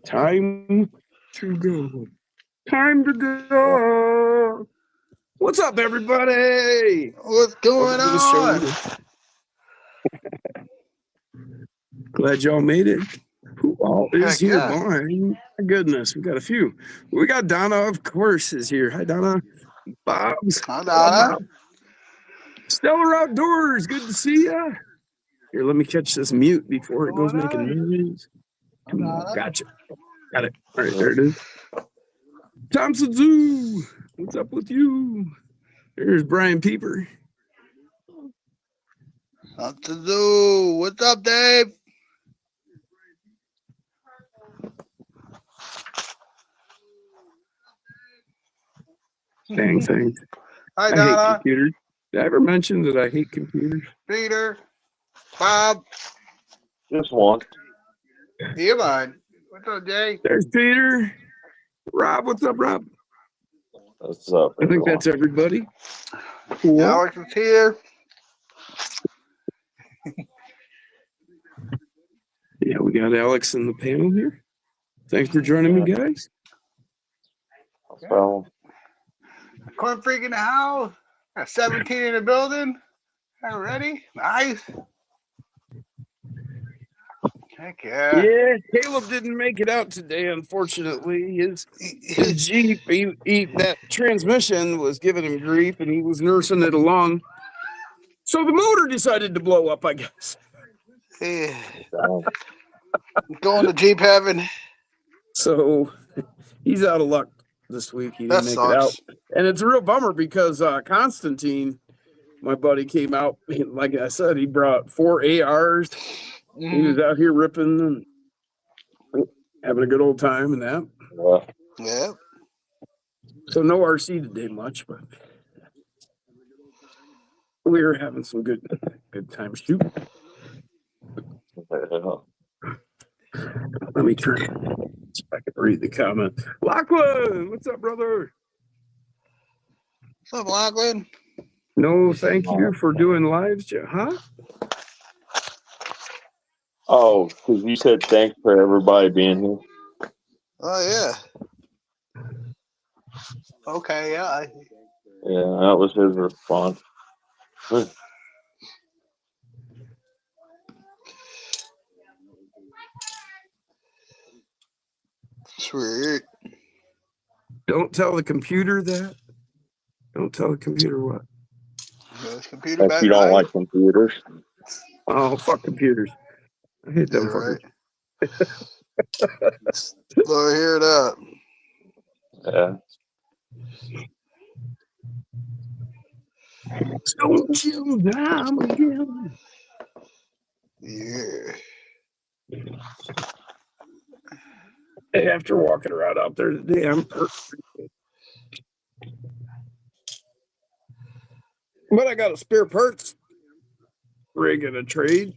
Time to go. Time to go. What's up, everybody? What's going Welcome to the show. on? Glad y'all made it. Who all is Heck here? yeah. My goodness, we got a few. We got Donna, of course, is here. Hi, Donna. Bob's. Hi, What up, Donna. Bob? Stellar Outdoors. Good to see ya. Here, let me catch this mute before it goes Going making on? noise. Come on, Donna. gotcha. Got it. All right, there it is. Thompson Zoo. What's up with you? There's Brian Pieper. Up to do. What's up, Dave? Dang thing. Hi, I hate Donna. computers. Did I ever mention that I hate computers? Peter. Bob. Just one. You mind? What's up, Jay? There's Peter. Rob, what's up, Rob? What's up, I think everyone? that's everybody. Cool. Alex is here. Yeah, we got Alex in the panel here. Thanks for joining me, guys. So, Corn Freak in the house. Got 17 in the building. Already? Nice. Heck yeah. Yeah, Caleb didn't make it out today, unfortunately. His Jeep, that transmission was giving him grief, and he was nursing it along. So the motor decided to blow up, I guess. Yeah. Going to Jeep heaven. So he's out of luck this week. He didn't That make it out. sucks. And it's a real bummer because Constantine, my buddy, came out. Like I said, he brought 4 ARs. He was out here ripping and having a good old time and that. Yeah. So no RC today much, but we were having some good time shooting. Let me turn. See if I can read the comment. Lachlan, what's up, brother? What's up, Lachlan? No, thank you for doing lives, huh? Oh, because you said thanks for everybody being here. Oh, yeah. Okay, yeah. Yeah, that was his response. Sweet. Don't tell the computer that. Don't tell the computer what. This computer If you don't like computers. Oh, fuck computers. I hate them fuckers. Love to hear that. Yeah. Don't you down again. Yeah. After walking around out there today, I'm perfect. But I got a spare parts rig and a trade.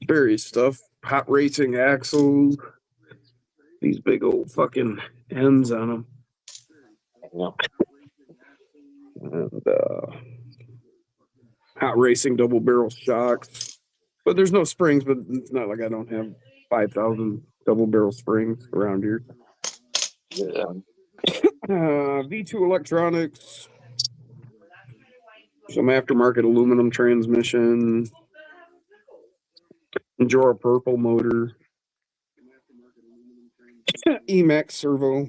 Various stuff. Hot racing axles. These big old fucking ends on them. Yeah. And hot racing double barrel shocks. But there's no springs, but it's not like I don't have 5,000 double barrel springs around here. Yeah. V2 electronics. Some aftermarket aluminum transmission. Jora purple motor. Emax servo.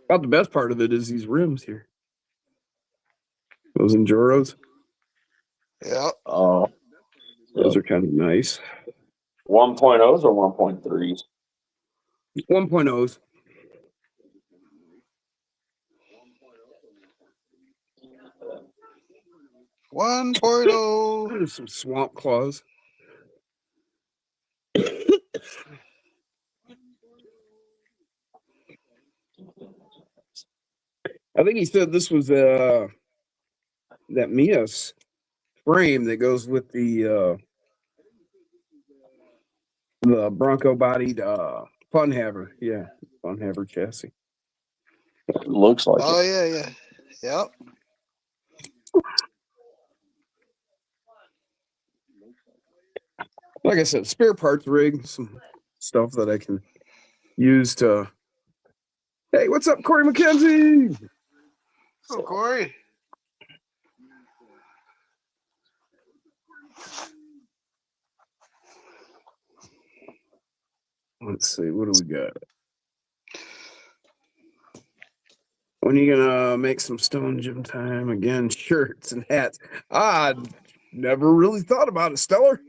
About the best part of it is these rims here. Those Enduros. Yeah. Oh. Those are kind of nice. 1.0s or 1.3s? 1.0s. There's some swamp claws. I think he said this was that Mia's frame that goes with the Bronco bodied fun haver. Yeah, fun haver chassis. It looks like Oh, it. yeah. Yep. like I said, spare parts rig, some stuff that I can use to. Hey, what's up, Corey McKenzie? Oh, Corey. Let's see, what do we got? When are you gonna make some Stone Gym time again? Shirts and hats. I never really thought about it, Stellar.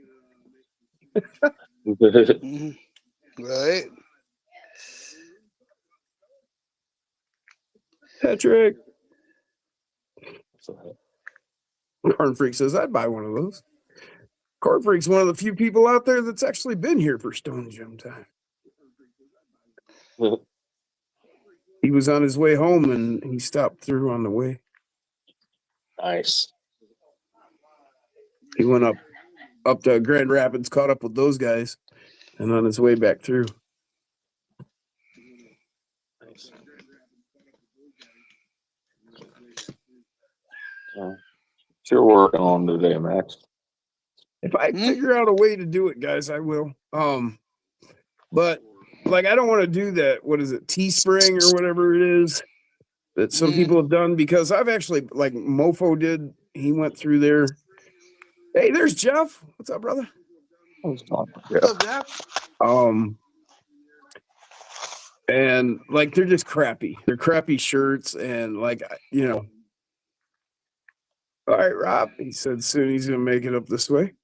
Right. Patrick. Corn Freak says I'd buy one of those. Corn Freak's one of the few people out there that's actually been here for Stone Gym time. He was on his way home and he stopped through on the way. Nice. He went up to Grand Rapids, caught up with those guys, and on his way back through. Nice. What you're working on today, Max? If I figure out a way to do it, guys, I will. But like I don't want to do that. What is it, Teespring or whatever it is that some people have done? Because I've actually, like Mofo did. He went through there. Hey, there's Jeff. What's up, brother? What's up, Jeff? And like they're just crappy. They're crappy shirts, and like all right, Rob. He said soon he's gonna make it up this way.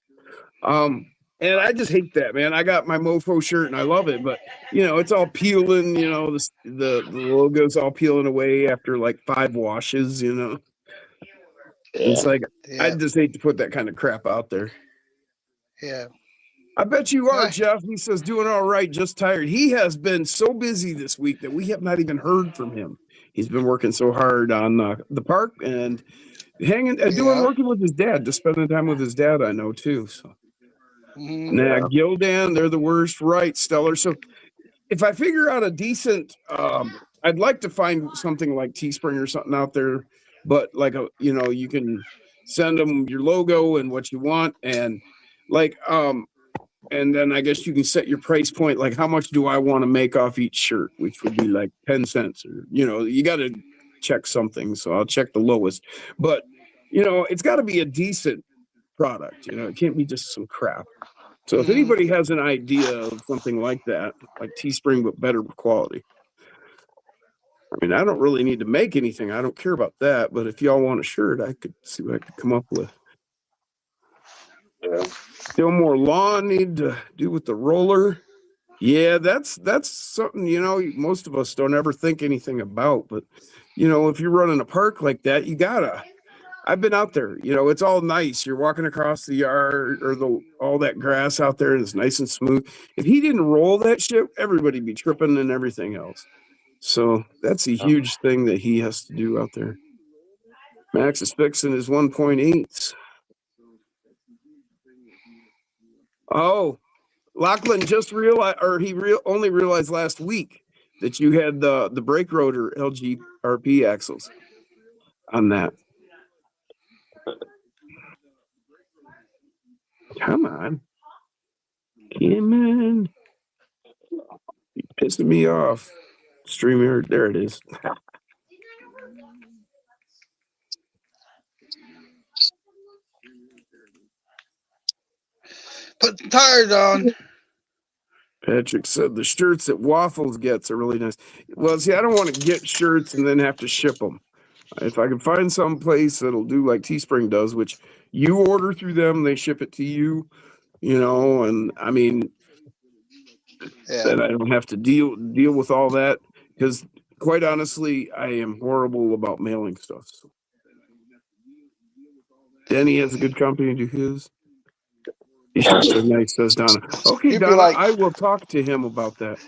And I just hate that, man. I got my Mofo shirt and I love it, but it's all peeling. The logo's all peeling away after like 5 washes. It's like I just hate to put that kind of crap out there. Yeah. I bet you are, Jeff. He says doing all right, just tired. He has been so busy this week that we have not even heard from him. He's been working so hard on the park and working with his dad, just spending time with his dad. I know too. So. Nah, Gildan, they're the worst, right, Stellar? So if I figure out a decent, I'd like to find something like Teespring or something out there, but like you can send them your logo and what you want, and like and then I guess you can set your price point, like how much do I want to make off each shirt, which would be like 10 cents, or you got to check something. So I'll check the lowest, but it's got to be a decent product. It can't be just some crap. So if anybody has an idea of something like that, like Teespring but better quality, I mean, I don't really need to make anything. I don't care about that. But if y'all want a shirt, I could see what I could come up with. Still more lawn need to do with the roller. Yeah, that's something most of us don't ever think anything about. But if you're running a park like that, you gotta. I've been out there, it's all nice. You're walking across the yard or all that grass out there, and it's nice and smooth. If he didn't roll that shit, everybody'd be tripping and everything else. So that's a huge thing that he has to do out there. Max is fixing his 1.8s. Oh, Lachlan just realized, or he only realized last week that you had the brake rotor LGRP axles on that. Come on. Come on. You're pissing me off. StreamYard, there it is. Put the tires on. Patrick said the shirts that Waffles gets are really nice. Well, see, I don't want to get shirts and then have to ship them. If I can find some place that'll do like Teespring does, which you order through them, they ship it to you, and I mean, then I don't have to deal with all that, because quite honestly, I am horrible about mailing stuff. So. Denny has a good company to his. He's just so nice, says Donna. Okay, Donna, I will talk to him about that.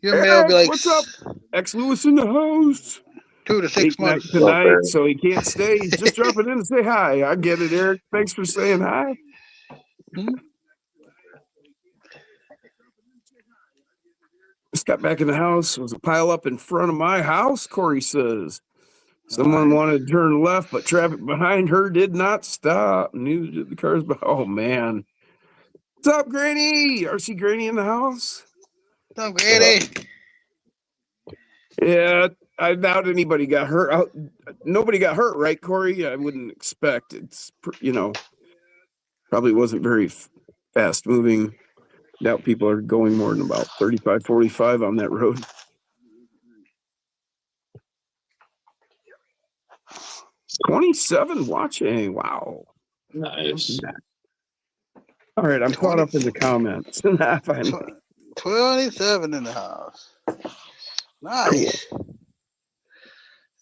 Your mail will be like, what's up? X Lewis in the house. 2 to 6 months tonight, so he can't stay. He's just dropping in to say hi. I get it, Eric. Thanks for saying hi. Just got back in the house. It was a pile up in front of my house, Corey says. Someone wanted to turn left, but traffic behind her did not stop. Neither did the cars. Oh, man. What's up, Granny? RC Granny in the house? What's up, Granny? Yeah, I doubt anybody got hurt. Nobody got hurt, right, Corey? I wouldn't expect. It's, probably wasn't very fast moving. Doubt people are going more than about 35, 45 on that road. $27 watching. Wow. Nice. All right, I'm caught up in the comments. Finally. 27 in the house. Nice. Cool.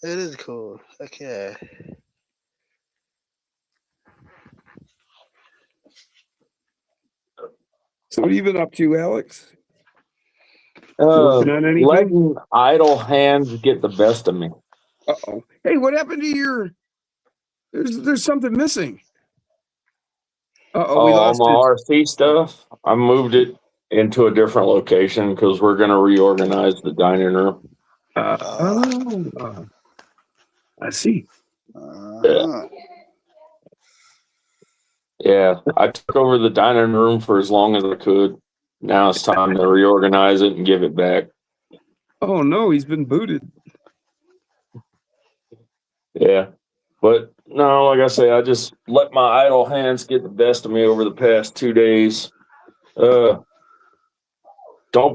It is cool. Okay. So what have you been up to, Alex? Working on anything? Letting idle hands get the best of me. Uh-oh. Hey, what happened to your... There's something missing. Uh-oh, we lost my it. RC stuff. I moved it into a different location because we're going to reorganize the dining room. I see. Yeah, I took over the dining room for as long as I could. Now it's time to reorganize it and give it back. Oh, no, he's been booted. Yeah, but no, like I say, I just let my idle hands get the best of me over the past 2 days. Don't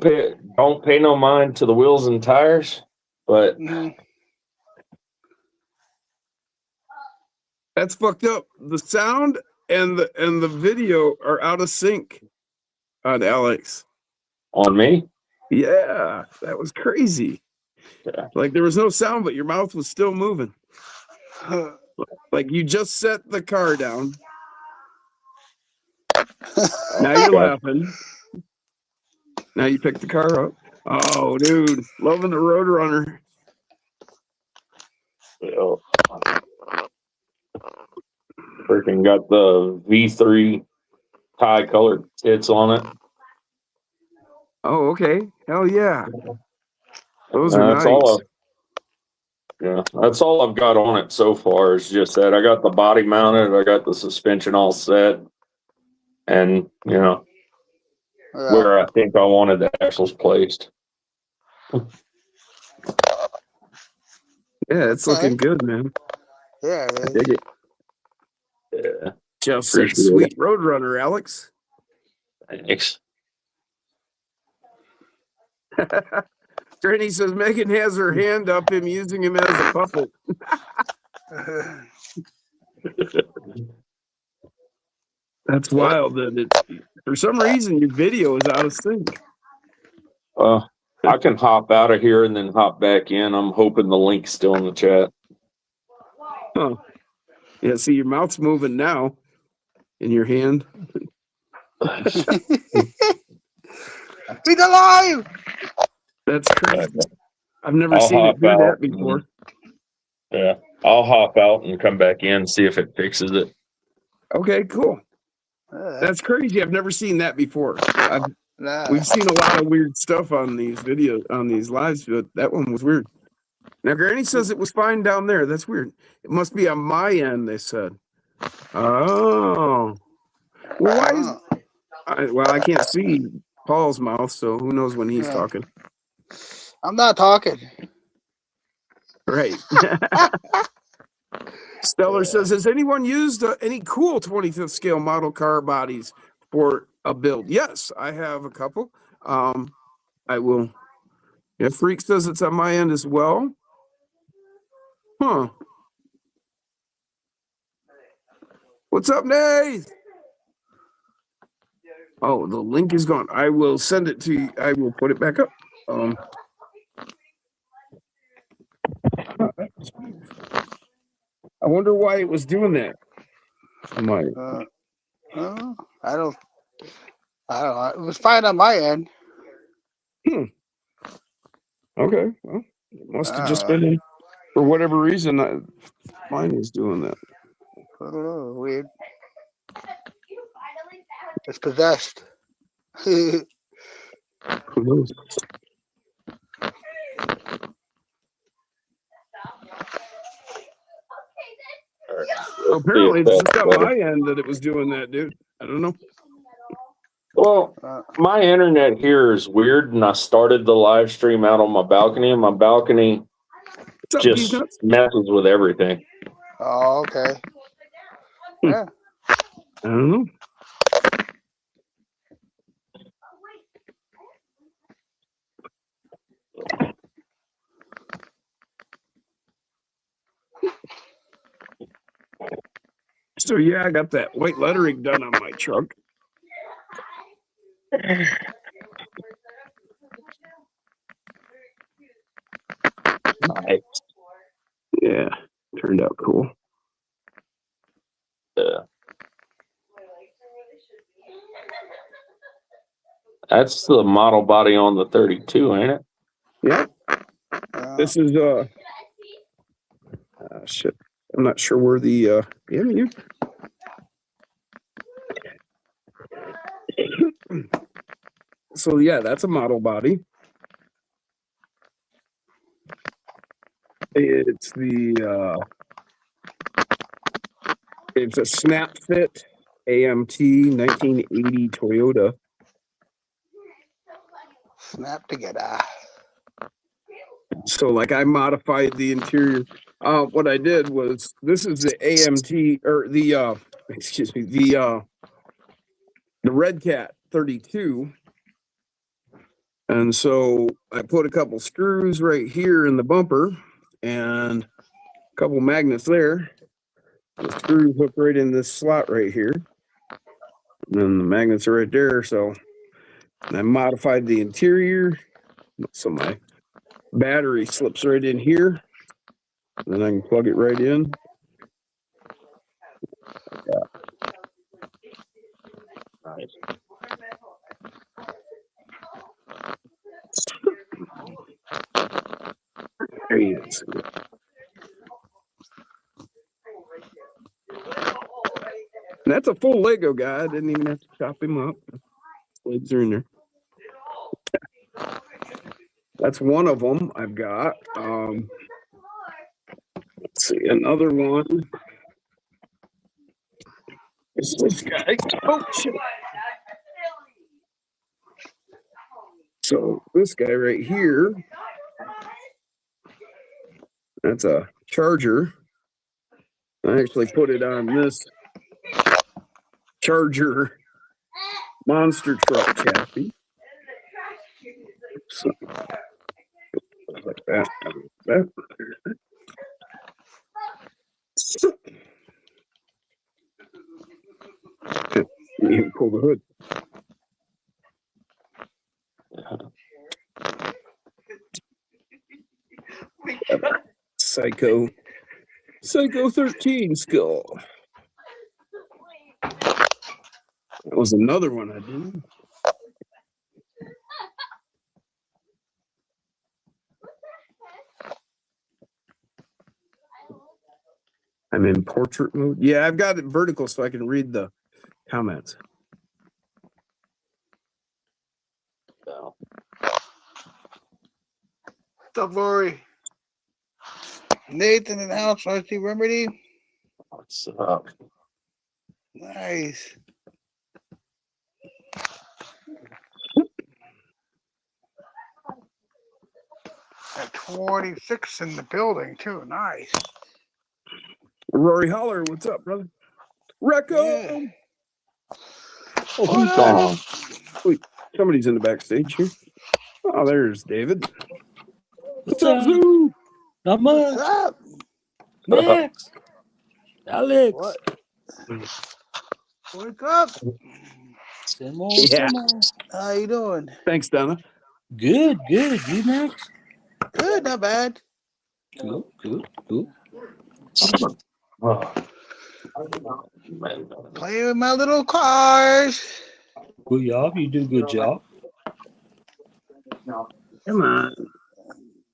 pay no mind to the wheels and tires, but that's fucked up. The sound and the video are out of sync on Alex. On me? Yeah, that was crazy. Yeah. Like there was no sound, but your mouth was still moving. Like you just set the car down. Now you're laughing. Now you pick the car up. Oh, dude, loving the Roadrunner. Freaking got the V3 tie colored tits on it. Oh, okay. Hell yeah. Those are nice. That's all I've got on it so far is just that. I got the body mounted, I got the suspension all set, and where I think I wanted the axles placed. Yeah, it's looking good, man. Yeah, I dig it. Yeah. Just said sweet Roadrunner, Alex. Thanks. Granny says Megan has her hand up, him using him as a puppet. That's wild that for some reason your video is out of sync. I can hop out of here and then hop back in. I'm hoping the link's still in the chat. Huh. Yeah, see your mouth's moving now in your hand. He's alive! That's crazy. I've never seen it do that before. Yeah, I'll hop out and come back in, see if it fixes it. Okay, cool. That's crazy. I've never seen that before. We've seen a lot of weird stuff on these videos, on these lives, but that one was weird. Now, Granny says it was fine down there. That's weird. It must be on my end, they said. Oh. Well, why is... I can't see Paul's mouth, so who knows when he's talking. I'm not talking. Right. Stellar says, has anyone used any cool 25th scale model car bodies for a build? Yes, I have a couple. I will. Yeah, Freak says it's on my end as well. Huh. What's up, Nate? Oh, the link is gone. I will send it to you. I will put it back up. I wonder why it was doing that. I don't know. It was fine on my end. Okay. Well, it must have just been for whatever reason. Mine is doing that. I don't know. Weird. It's possessed. Who knows? Apparently, it's just on my end that it was doing that, dude. I don't know. Well, my internet here is weird, and I started the live stream out on my balcony, and my balcony What's up, just Peanuts? messes with everything. Oh, okay. Yeah. I don't know. So yeah, I got that white lettering done on my truck. Nice. Yeah, turned out cool. That's the model body on the 32, ain't it? Yeah. This is shit. I'm not sure where the So yeah, that's a model body. It's it's a snap fit AMT 1980 Toyota. Snap together. So like I modified the interior. What I did was this is the AMT or the excuse me, the Red Cat 32. And so I put a couple screws right here in the bumper and a couple magnets there. The screws hook right in this slot right here. And then the magnets are right there. So I modified the interior. So my battery slips right in here. And then I can plug it right in. Yeah. Nice. There he is. And that's a full Lego guy. I didn't even have to chop him up. Legs are in there. That's one of them I've got. Let's see, another one. It's this guy. Oh, shit. So this guy right here, that's a Charger. I actually put it on this Charger monster truck chassis. So, like that. You can pull the hood. Psycho 13 skull. That was another one I did. I'm in portrait mode. Yeah, I've got it vertical so I can read the comments. So, What's up, Lori? Nathan in the house. RC Remedy. what's up? Nice. At 26 in the building, too. Nice. Rory Holler, what's up, brother? Recco! Yeah. Oh, who's gone? Wait, somebody's in the backstage here. Oh, there's David. What's up, Zoo? Not What's much. up? Max. Alex. What? What's up? Same old, Yeah. same old. How you doing? Thanks, Donna. Good, good. You, Max? Good, not bad. Cool, cool, cool. Oh. Playing with my little cars. Good job. You do a good job. Come on.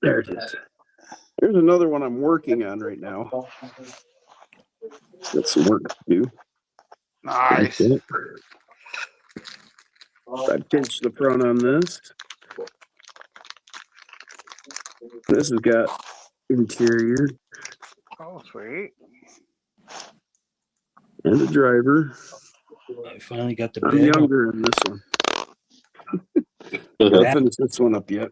There it is. There's another one I'm working on right now. Got some work to do. Nice. I pinched the front on this. This has got interior Oh, sweet. and the driver. I finally got the I'm bed on. younger in this one. Haven't finished this one up yet.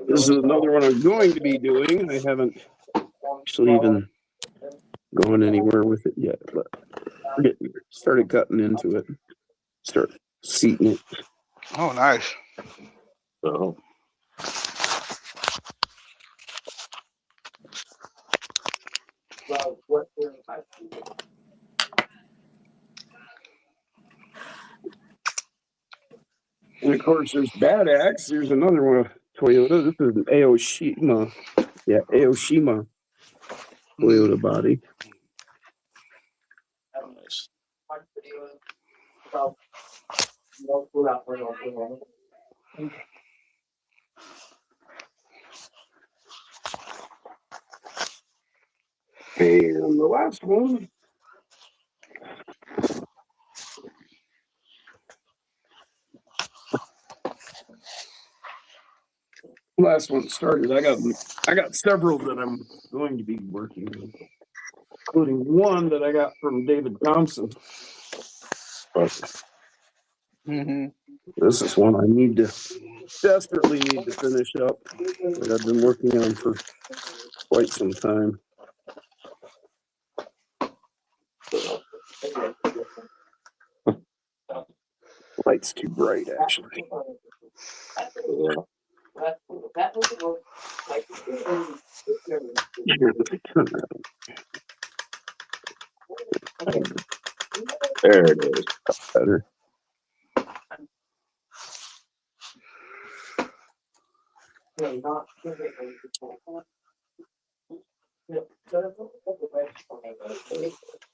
This is another one I'm going to be doing. I haven't actually even gone anywhere with it yet, but started cutting into it. Start seating it. Oh, nice. So, And of course, there's Bad Axe. There's another one, Toyota. This is an Aoshima. Yeah, Aoshima Toyota body. nice. And the last one. Last one started. I got several that I'm going to be working on, including one that I got from David Thompson. Mm-hmm. This is one I desperately need to finish up that I've been working on for quite some time. Light's too bright, actually. Yeah. There it is. Better.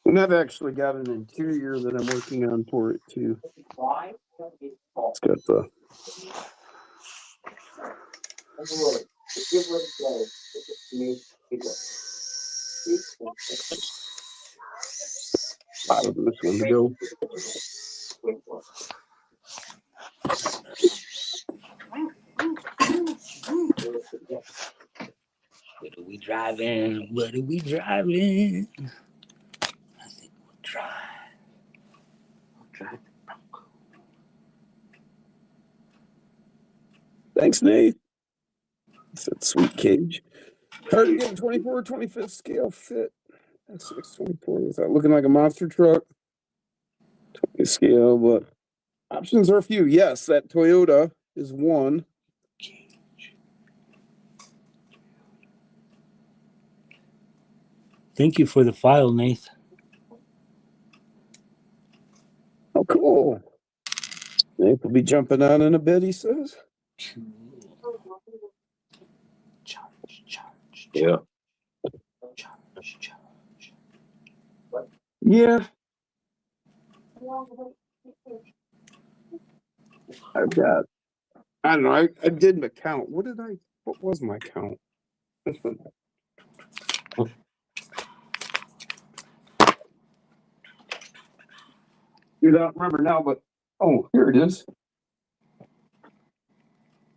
And I've actually got an interior that I'm working on for it too. It's got the bottom of this one to go. What are we driving? What are we driving? I think we'll drive. We'll drive the Bronco. Thanks, Nate. That's sweet cage. Hard to get a 24 or 25th scale fit. That's 624 without looking like a monster truck. 20 scale, but options are few. Yes, that Toyota is one. Thank you for the file, Nath. Oh, cool. Nate will be jumping on in a bit, he says. Charge. Yeah. Charge. Yeah. I've got, I don't know, I did my count. What was my count? You don't remember now, but oh, here it is.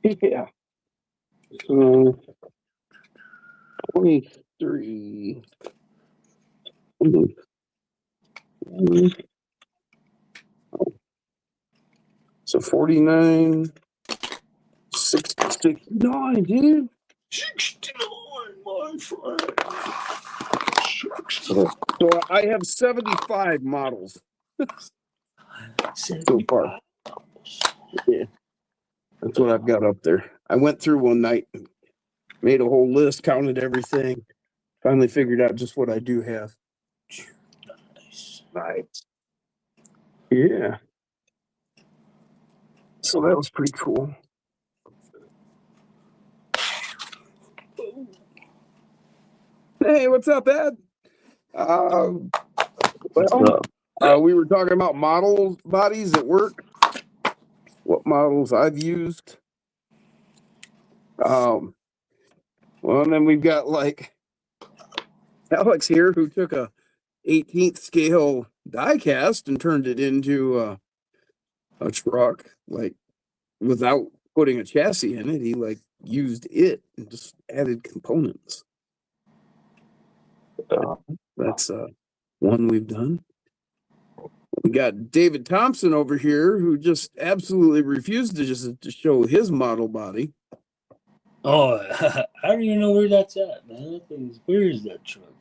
Yeah. So 23. So 49, 69, dude. 69, my friend. So I have 75 models so far. Yeah. That's what I've got up there. I went through one night, made a whole list, counted everything, finally figured out just what I do have. Nice. Yeah. So that was pretty cool. Hey, what's up, Ed? We were talking about bodies at work. What models I've used. Well, and then we've got like Alex here who took a 18th scale die cast and turned it into a truck, like without putting a chassis in it. He like used it and just added components. That's one we've done. We got David Thompson over here who just absolutely refused to show his model body. Oh, I don't even know where that's at, man. That thing's, where is that truck?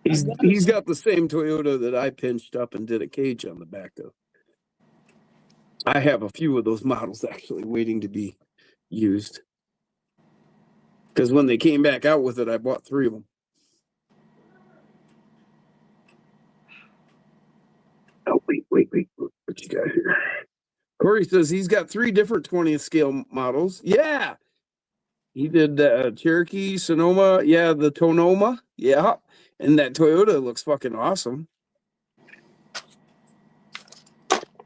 He's got the same Toyota that I pinched up and did a cage on the back of. I have a few of those models actually waiting to be used. Because when they came back out with it, I bought 3 of them. Oh, wait. What you got here? Corey says he's got 3 different 20th scale models. Yeah. He did Cherokee, Sonoma. Yeah, the Tonoma. Yeah. And that Toyota looks fucking awesome.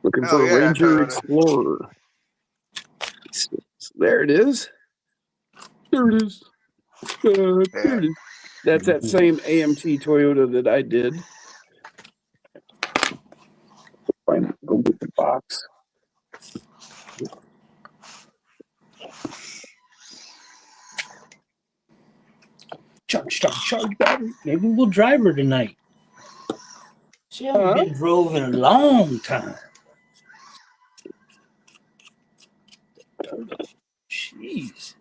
Looking for a Ranger Toyota. Explorer. So there it is. There it is. There it is. That's that same AMT Toyota that I did. Go get the box. Charge battery. Maybe we'll drive her tonight. She hasn't been drove in a long time. Jesus.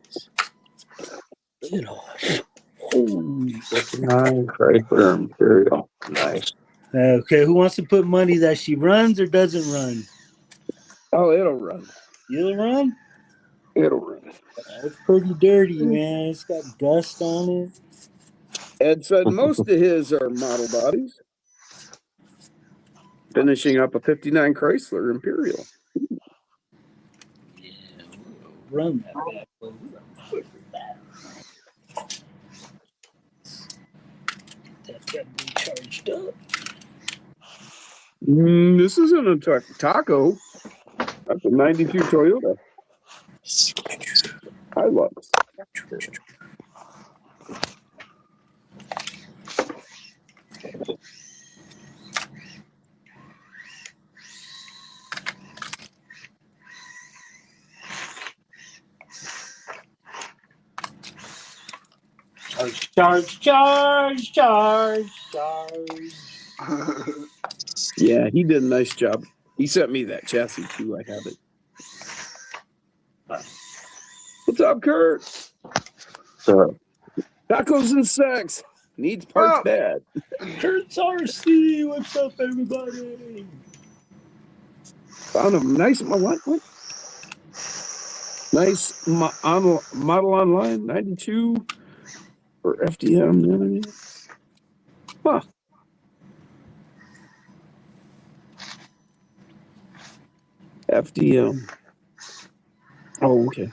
Get off. Holy. 59 Chrysler Imperial. Nice. Okay, who wants to put money that she runs or doesn't run? Oh, it'll run. You'll run? It'll run. It's pretty dirty, man. It's got dust on it. Ed said most of his are model bodies. Finishing up a 59 Chrysler Imperial. Yeah, we'll run that bad boy. Get that boy charged up. This isn't a taco. That's a 92 Toyota. Hilux. Charge. Yeah, he did a nice job. He sent me that chassis too. I have it. What's up, Kurt? So, Tacos and sex. Needs parts bad. Kurt's RC. What's up, everybody? Found a nice what? Nice model online, 92 for FDM. Huh. FDM. Oh, okay.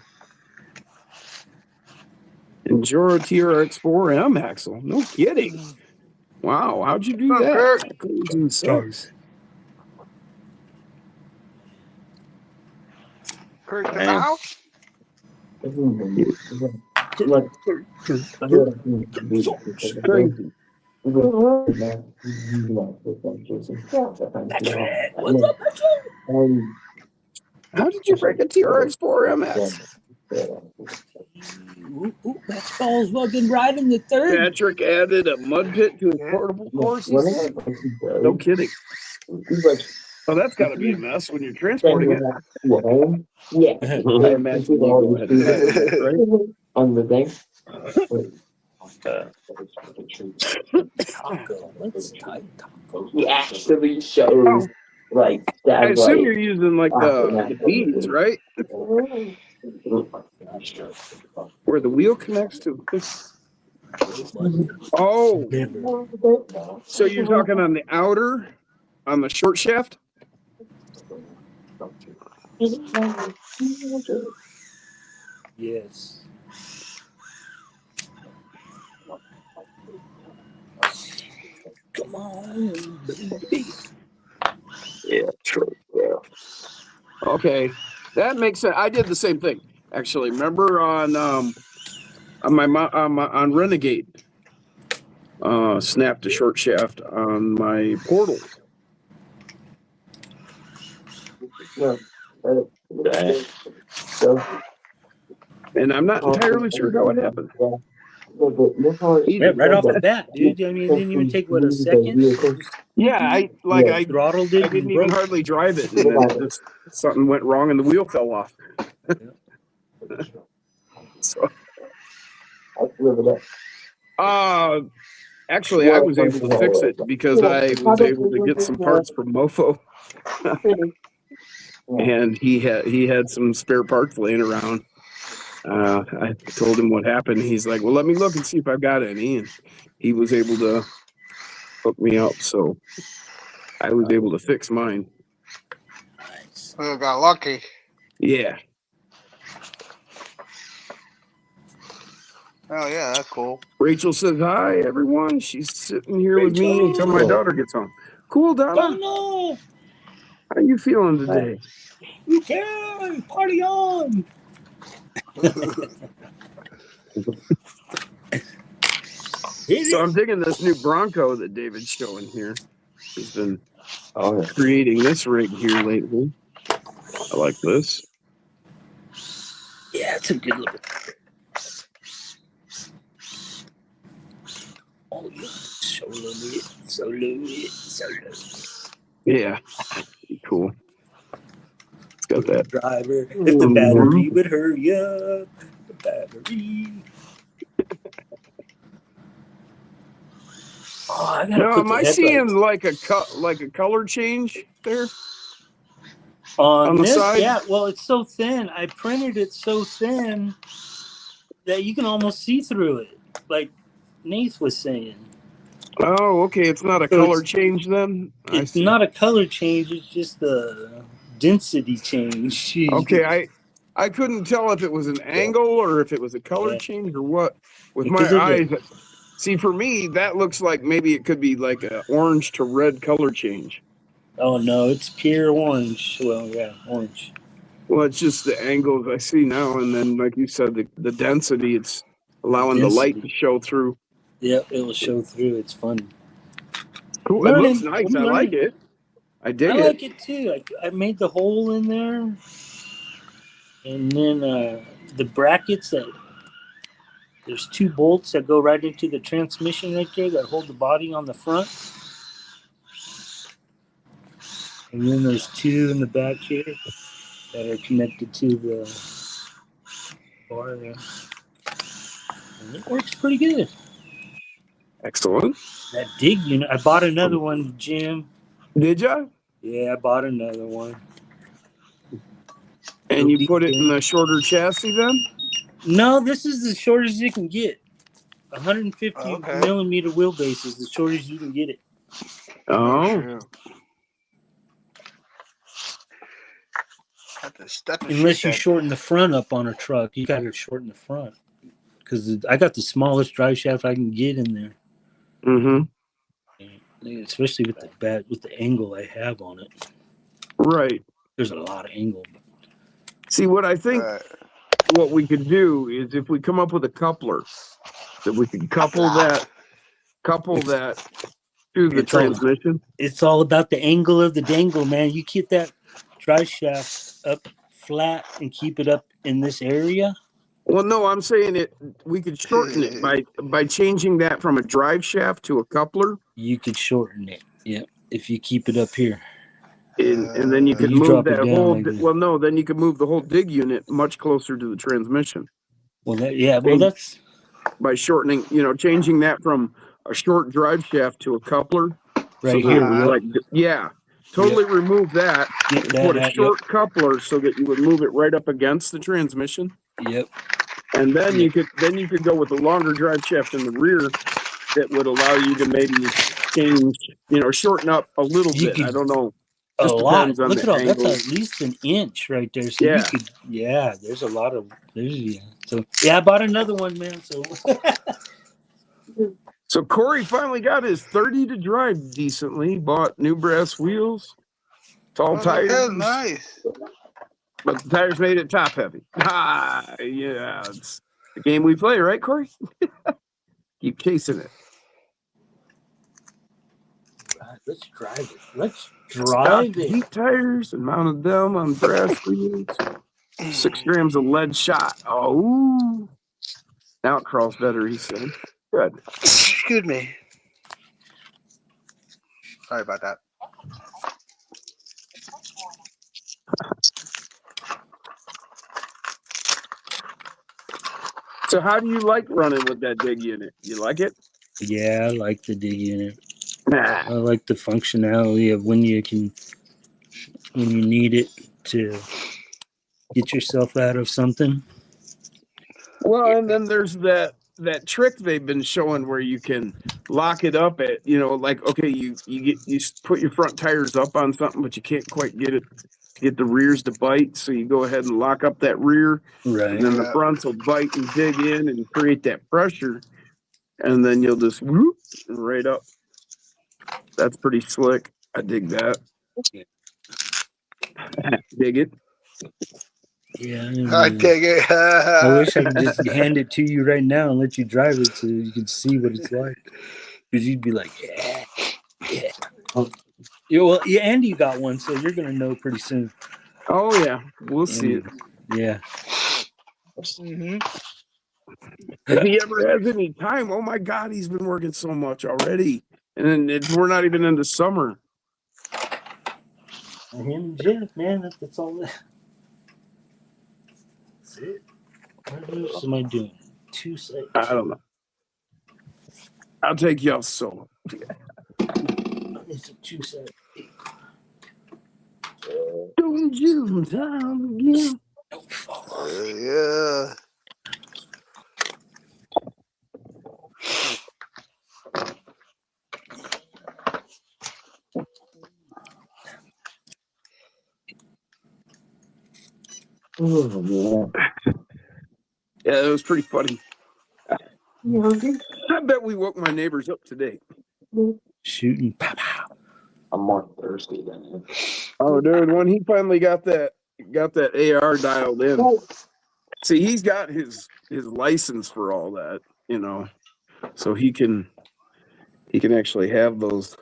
And Jura TRX4M axle. No kidding. Wow, how'd you do that? Tacos and sex. Kurt in the house? Crazy. How did you break a TRX4MX? That's Paul's fucking riding the third. Patrick added a mud pit to his portable course. No kidding. Oh, that's got to be a mess when you're transporting it. Yeah. I imagine you go ahead and have it, right? On the thing. Taco. Let's type taco. He actually shows like that. I assume you're using like the beads, right? Where the wheel connects to. Oh, so you're talking on the outer, on the short shaft? Yes. Come on, baby. Yeah, true. Yeah. Okay, that makes sense. I did the same thing actually. Remember on on Renegade, snapped a short shaft on my portal. And I'm not entirely sure how it happened. Yeah, right off the bat, dude. I mean, it didn't even take what, a second. Yeah, I Throttled it didn't and even broke. hardly drive it, and then just something went wrong and the wheel fell off. So, actually, I was able to fix it because I was able to get some parts from Mofo, and he had some spare parts laying around. I told him what happened. He's like, "Well, let me look and see if I've got any," and he was able to hook me up. So I was able to fix mine. Nice. We got lucky. Yeah. Oh yeah, that's cool. Rachel says hi, everyone. She's sitting here with me until my Rachel! daughter gets home. Cool, Donna. Donna, How you feeling today? you can party on. So I'm digging this new Bronco that David's showing here. He's been creating this rig here lately. I like this. Yeah, it's a good look. Oh, yeah. Solo it. Yeah, cool. It's got that. Driver, if the battery would hurry up, the battery. Oh, I gotta Now, put am the I headlights seeing like a color change there? on the this. side? Yeah, well, it's so thin. I printed it so thin that you can almost see through it, like Nath was saying. Oh, okay. It's not a So color change then? I It's see. not a color change. It's just a density change. Okay, I couldn't tell if it was an angle or if it was a color change or what. With Because my of eyes, the, see, for me, that looks like maybe it could be like a orange to red color change. oh no, it's pure orange. Well, yeah, orange. Well, it's just the angles I see now, and then, like you said, the density, it's allowing the light to show through. Yep, it will show through. It's funny. Cool. Learning. It looks nice. I like it. I dig it. I like it too. I made the hole in there, and then the brackets that there's 2 bolts that go right into the transmission right there that hold the body on the front, and then there's 2 in the back here that are connected to the bar there, and it works pretty good. Excellent. That dig unit, I bought another one, Jim. Did ya? Yeah, I bought another one. And you put it in the shorter chassis then? No, this is the shortest you can get. 150 millimeter wheelbase is the shortest you can get it. Oh. Unless you shorten the front up on a truck, you got to shorten the front because I got the smallest drive shaft I can get in there. Mm-hmm. Especially with the angle I have on it. Right. There's a lot of angle. See, what I think what we could do is if we come up with a coupler that we can couple that to the transmission. It's all about the angle of the dangle, man. You keep that drive shaft up flat and keep it up in this area. Well, no, I'm saying we could shorten it by changing that from a drive shaft to a coupler. You could shorten it, yeah, if you keep it up here. And then you could move that whole. Well, no, then you could move the whole dig unit much closer to the transmission. Well, that's by shortening. Changing that from a short drive shaft to a coupler. Right here, totally remove that. Put a short coupler so that you would move it right up against the transmission. Yep. And then you could go with a longer drive shaft in the rear that would allow you to maybe change, shorten up a little bit. I don't know. Just a lot. Look at all that's at least an inch right there. So there's a lot of So I bought another one, man. So Corey finally got his 30 to drive decently. Bought new brass wheels, tall tires. That's nice. But the tires made it top heavy. Yeah, it's the game we play, right, Corey? Keep chasing it. Let's drive it. Let's drive it. Heat tires and mounted them on brass wheels. 6 grams of lead shot. Oh, now it crawls better, he said. Good. Excuse me. Sorry about that. So how do you like running with that dig unit? You like it? Yeah, I like the dig unit. Nah. I like the functionality of when you need it to get yourself out of something. Well, and then there's that trick they've been showing where you can lock it up at, like, okay, you put your front tires up on something, but you can't quite get the rears to bite, so you go ahead and lock up that rear, Right. and then the fronts will bite and dig in and create that pressure, and then you'll just whoop right up. That's pretty slick. I dig that. Yeah. Dig it. Yeah. I take it. I wish I could just hand it to you right now and let you drive it so you could see what it's like. Because you'd be like, yeah. Yeah, well, yeah, and you got one, so you're gonna know pretty soon. Oh yeah, we'll see it. Yeah. Mm-hmm. If he ever has any time, oh my God, he's been working so much already, and then we're not even into summer. Him and Jeff, man, that's all. That's it. What else am I doing? 2 sites. I don't know. I'll take y'all solo. It's a 2 site. Don't you down again? Don't fall off. Yeah. Yeah, it was pretty funny. I bet we woke my neighbors up today. Shooting. Pow, pow. I'm more thirsty than him. Oh, dude, when he finally got that AR dialed in. See, he's got his license for all that, so he can actually have those.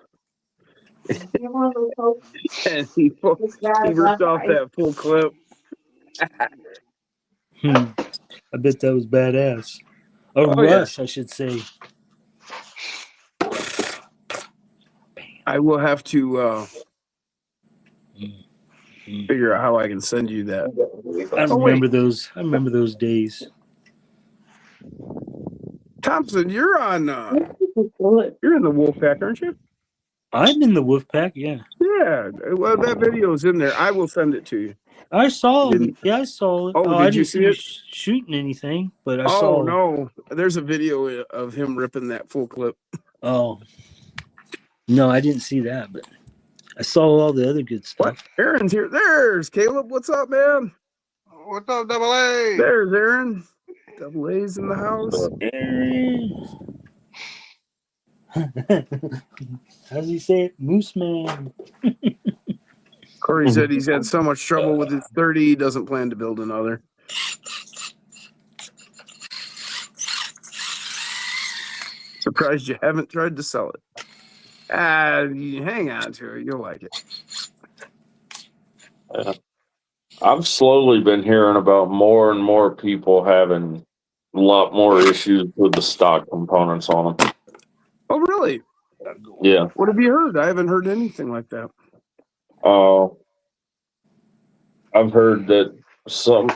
And he ripped off that full clip. I bet that was badass. A rush, yeah. I should say. I will have to figure out how I can send you that. I remember those. I remember those days. Thompson, you're on. You're in the wolf pack, aren't you? I'm in the wolf pack. Yeah. Yeah. Well, that video is in there. I will send it to you. I saw it. Yeah, I saw it. Oh, did you see it? Shooting anything, but I saw. Oh no, there's a video of him ripping that full clip. Oh. No, I didn't see that, but I saw all the other good stuff. What? Aaron's here. There's Caleb. What's up, man? What's up, Double A? There's Aaron. Double A's in the house. Aaron. How's he say it? Moose Man. Corey said he's had so much trouble with his 30, he doesn't plan to build another. Surprised you haven't tried to sell it. You hang on to it. You'll like it. Yeah. I've slowly been hearing about more and more people having a lot more issues with the stock components on them. Oh, really? Yeah. What have you heard? I haven't heard anything like that. I've heard that some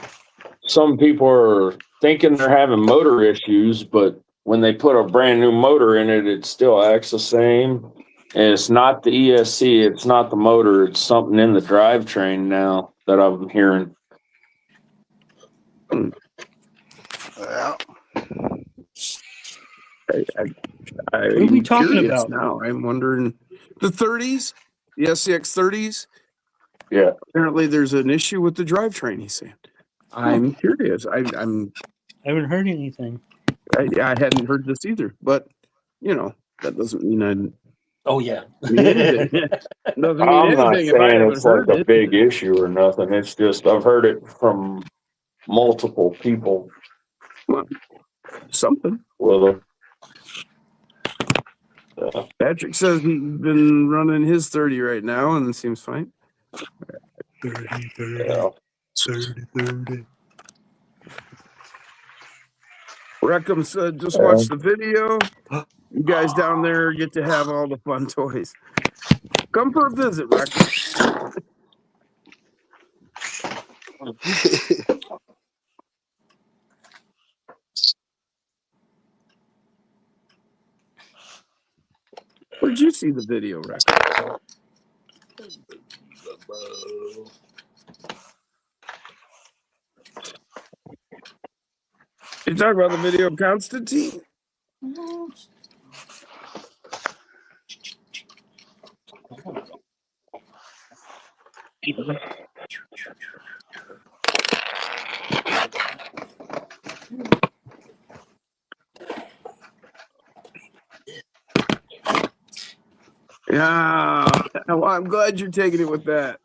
people are thinking they're having motor issues, but when they put a brand new motor in it, it still acts the same. And it's not the ESC, it's not the motor, it's something in the drivetrain now that I'm hearing. Yeah. What are we talking about now? I'm wondering the 30s, the SCX 30s. Yeah. Apparently, there's an issue with the drivetrain. He's saying. I'm curious. I haven't heard anything. I hadn't heard this either, but that doesn't mean I. Oh yeah. Doesn't mean anything. I'm not saying it's like a big issue or nothing. It's just I've heard it from multiple people. Well, something. Well, Patrick says he's been running his 30 right now and it seems fine. Yeah. 30. Rackham said, just watch the video. You guys down there get to have all the fun toys. Come for a visit, Rackham. Where'd you see the video, Rackham? You talking about the video of Constantine? Yeah. Well, I'm glad you're taking it with that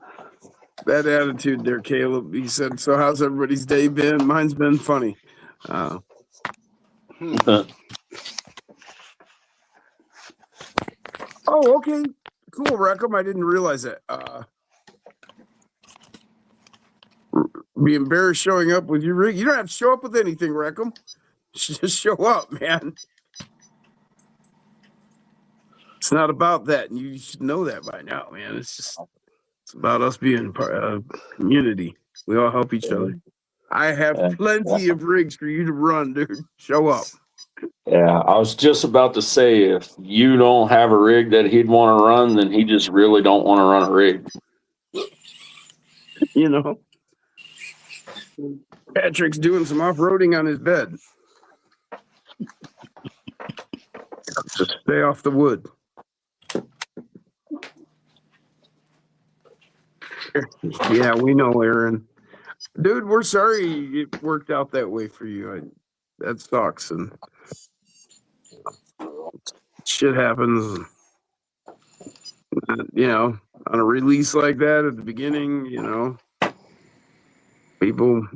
attitude there, Caleb. He said, so how's everybody's day been? Mine's been funny. Oh, okay. Cool, Rackham. I didn't realize that. Be embarrassed showing up with your rig. You don't have to show up with anything, Rackham. Just show up, man. It's not about that. And you should know that by now, man. It's about us being part of community. We all help each other. I have plenty of rigs for you to run, dude. Show up. Yeah, I was just about to say, if you don't have a rig that he'd want to run, then he just really don't want to run a rig. You know, Patrick's doing some off-roading on his bed. Just stay off the wood. Yeah, we know, Aaron. Dude, we're sorry it worked out that way for you. That sucks, and shit happens. You know, on a release like that at the beginning, you know, people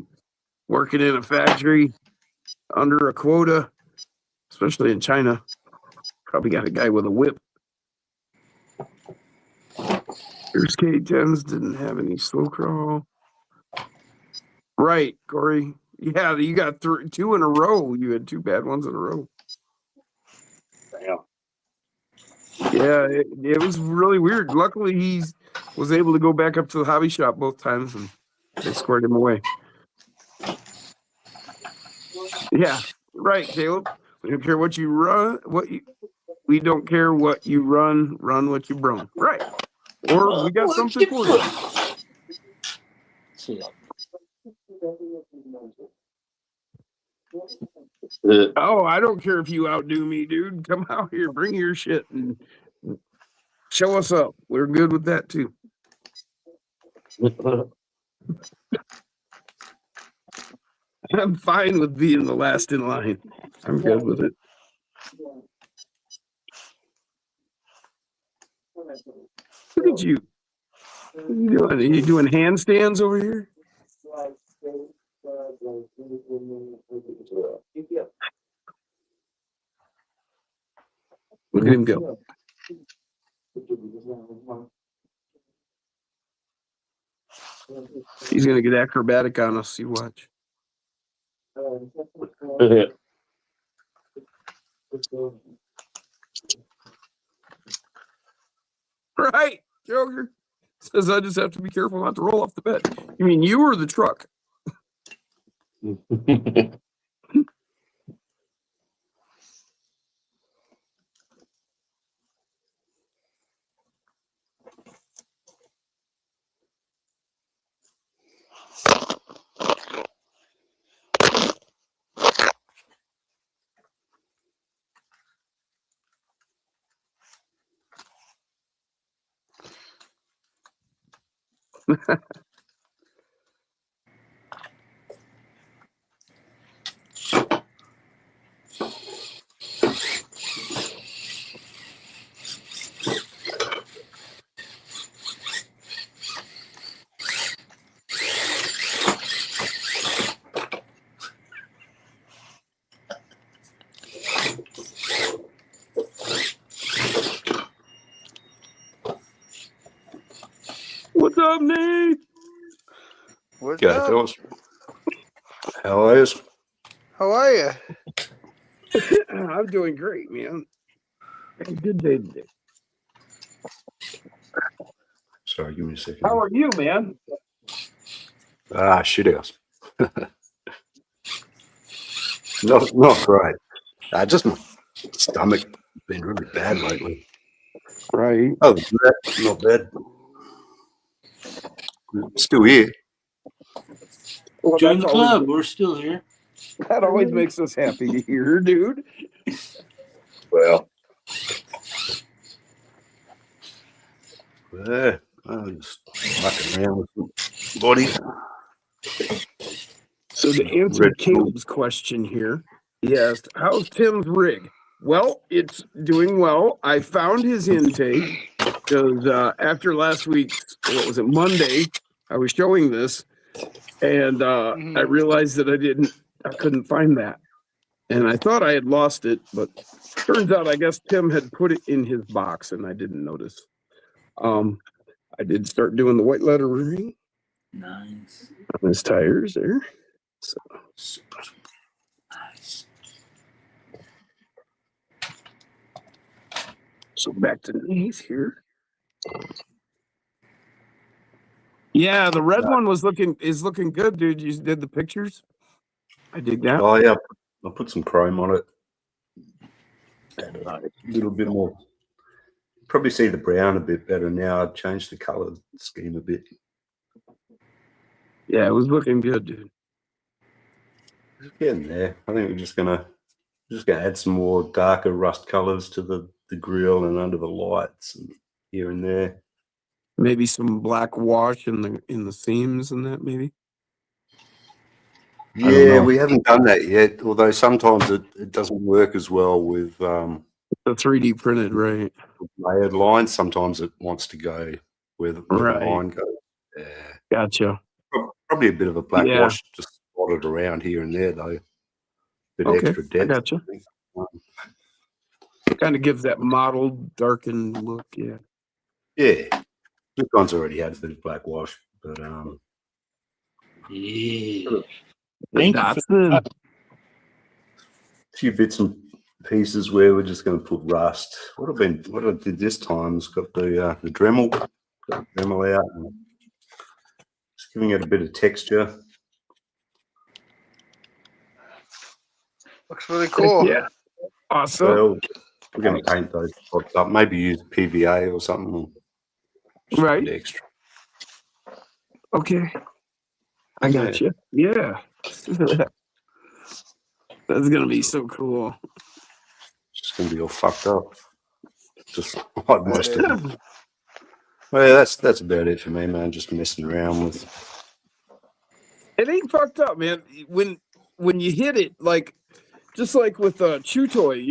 working in a factory under a quota, especially in China, probably got a guy with a whip. Here's K10s, didn't have any slow crawl. Right, Corey. Yeah, you got two in a row. You had two bad ones in a row. Yeah, it was really weird. Luckily, he was able to go back up to the hobby shop both times, and they squared him away. Yeah, right, Caleb. We don't care what you run, we don't care what you run what you brung. Right. Or we got something for you. Oh, I don't care if you outdo me, dude. Come out here, bring your shit, and show us up. We're good with that too. I'm fine with being the last in line. I'm good with it. Look at you. What are you doing? Are you doing handstands over here? Look at him go. He's going to get acrobatic on us. You watch. Right, Joker. Says I just have to be careful not to roll off the bed. You mean you or the truck? What's up, Nate? What's G'day, up? fellas. How are you? How are you? I'm doing great, man. Had a good day today. Sorry, give me a second. How are you, man? Ah, shit house. Not great. Just my stomach been really bad lately. Right. Other than that, not bad. Still here. Well, Join that's the always club. We're still here. that always makes us happy to hear, dude. Well, yeah, I'm just fucking around with some bodies. So to answer Red Bull. Caleb's question here, he asked, "How's Tim's rig?" Well, it's doing well. I found his intake because after last week's, what was it, Monday, I was showing this, and I realized that I couldn't find that, and I thought I had lost it, but turns out I guess Tim had put it in his box, and I didn't notice. I did start doing the white lettering Nice. on his tires there. So, Super nice. so back to these here. Yeah, the red one is looking good, dude. You did the pictures. I dig that. Oh yeah, I put some chrome on it. And a little bit more. Probably see the brown a bit better now. I've changed the color scheme a bit. Yeah, it was looking good, dude. Just getting there. I think we're just gonna add some more darker rust colors to the grill and under the lights and here and there. Maybe some black wash in the seams and that maybe. Yeah, we haven't done that yet. Although sometimes it doesn't work as well with The 3D printed, right? layered lines. Sometimes it wants to go where the Right. line goes. Yeah. Gotcha. Probably a bit of a black Yeah. wash just spotted around here and there though. Bit Okay, extra I depth. gotcha. I think. Kind of gives that mottled, darkened look. Yeah. Yeah. This one's already had a bit of black wash, but Yeah. Thank you. That's a few bits and pieces where we're just going to put rust. What I did this time is got the Dremel, got the Dremel out, and just giving it a bit of texture. Looks really cool. Yeah. Awesome. So we're going to paint those spots up. Maybe use PVA or something. Just a Right. bit extra. Okay. I got you. Yeah. That's gonna be so cool. It's just going to be all fucked up. Just like most of them. Well, yeah, that's about it for me, man. Just messing around with. It ain't fucked up, man. When you hit it, like just like with Chew Toy,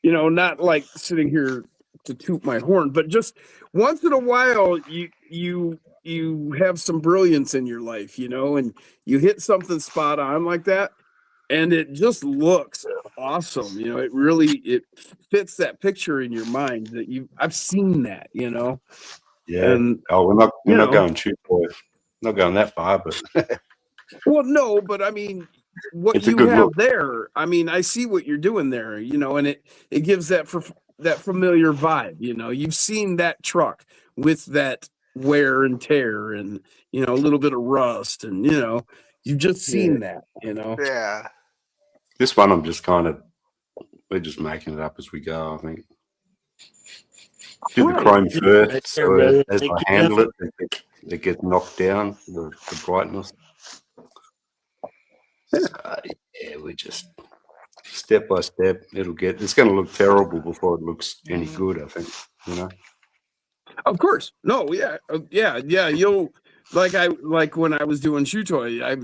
not like sitting here to toot my horn, but just once in a while you have some brilliance in your life, and you hit something spot on like that, and it just looks awesome. It fits that picture in your mind that I've seen that, Yeah. And we're not going too far. Not going that far, but well, no, but I mean, what it's a you good have look. there, I mean, I see what you're doing there, and it gives that that familiar vibe. You've seen that truck with that wear and tear, and a little bit of rust, and you've just seen that. Yeah. This one, we're just making it up as we go. I think. Do the Right. chrome first, Right so there, brother. as Thank I you. handle it gets knocked down the brightness. So, yeah, we just step by step. It's going to look terrible before it looks any good. I think. Of course. No, yeah. Yeah. You'll like when I was doing Shoe Toy, I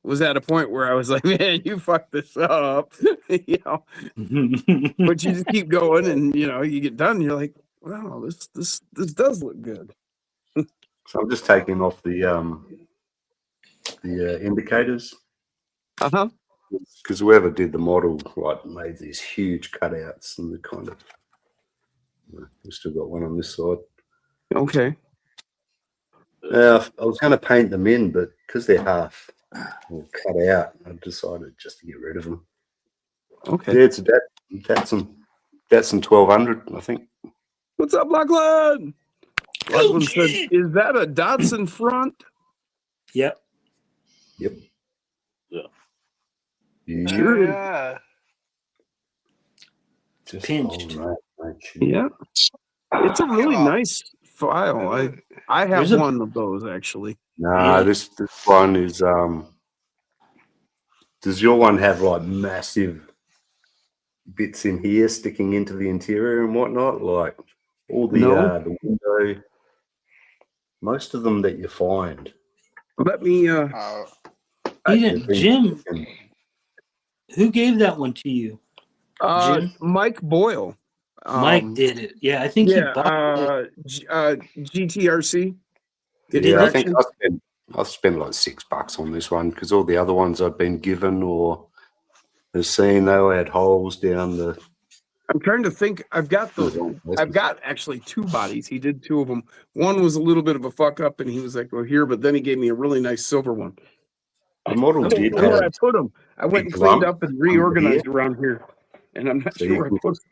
was at a point where I was like, man, you fucked this up. But you just keep going, and you get done, and you're like, wow, this does look good. So I'm just taking off the indicators. Uh-huh. Because whoever did the model made these huge cutouts, and we've still got one on this side. Okay. I was going to paint them in, but because they're half cut out, I decided just to get rid of them. Okay. Yeah, it's that's some 1200, I think. What's up, Lachlan? Lachlan said, "Is that a Datsun front?" Yep. Yep. Yeah. Sure is. Yeah. Just Pinched. Yeah. It's a really nice file. I have There's a- one of those actually. Nah, Yeah. this one is does your one have like massive bits in here sticking into the interior and whatnot? Like all the No. the window, most of them that you find. Let me He they've didn't, been Jim. sticking. Who gave that one to you? Jim? Mike Boyle. Mike did it. Yeah, I think he bought it. GTRC. Get Yeah, I think traction. I've spent like $6 on this one because all the other ones I've been given or have seen they all had holes down the. I'm trying to think. I've got actually two bodies. He did two of them. One was a little bit of a fuck up, and he was like, "Well, here," but then he gave me a really nice silver one. The model I don't did know where I have. put them. I went and big cleaned lump up and reorganized around here, and I'm not So sure you where I can- put them.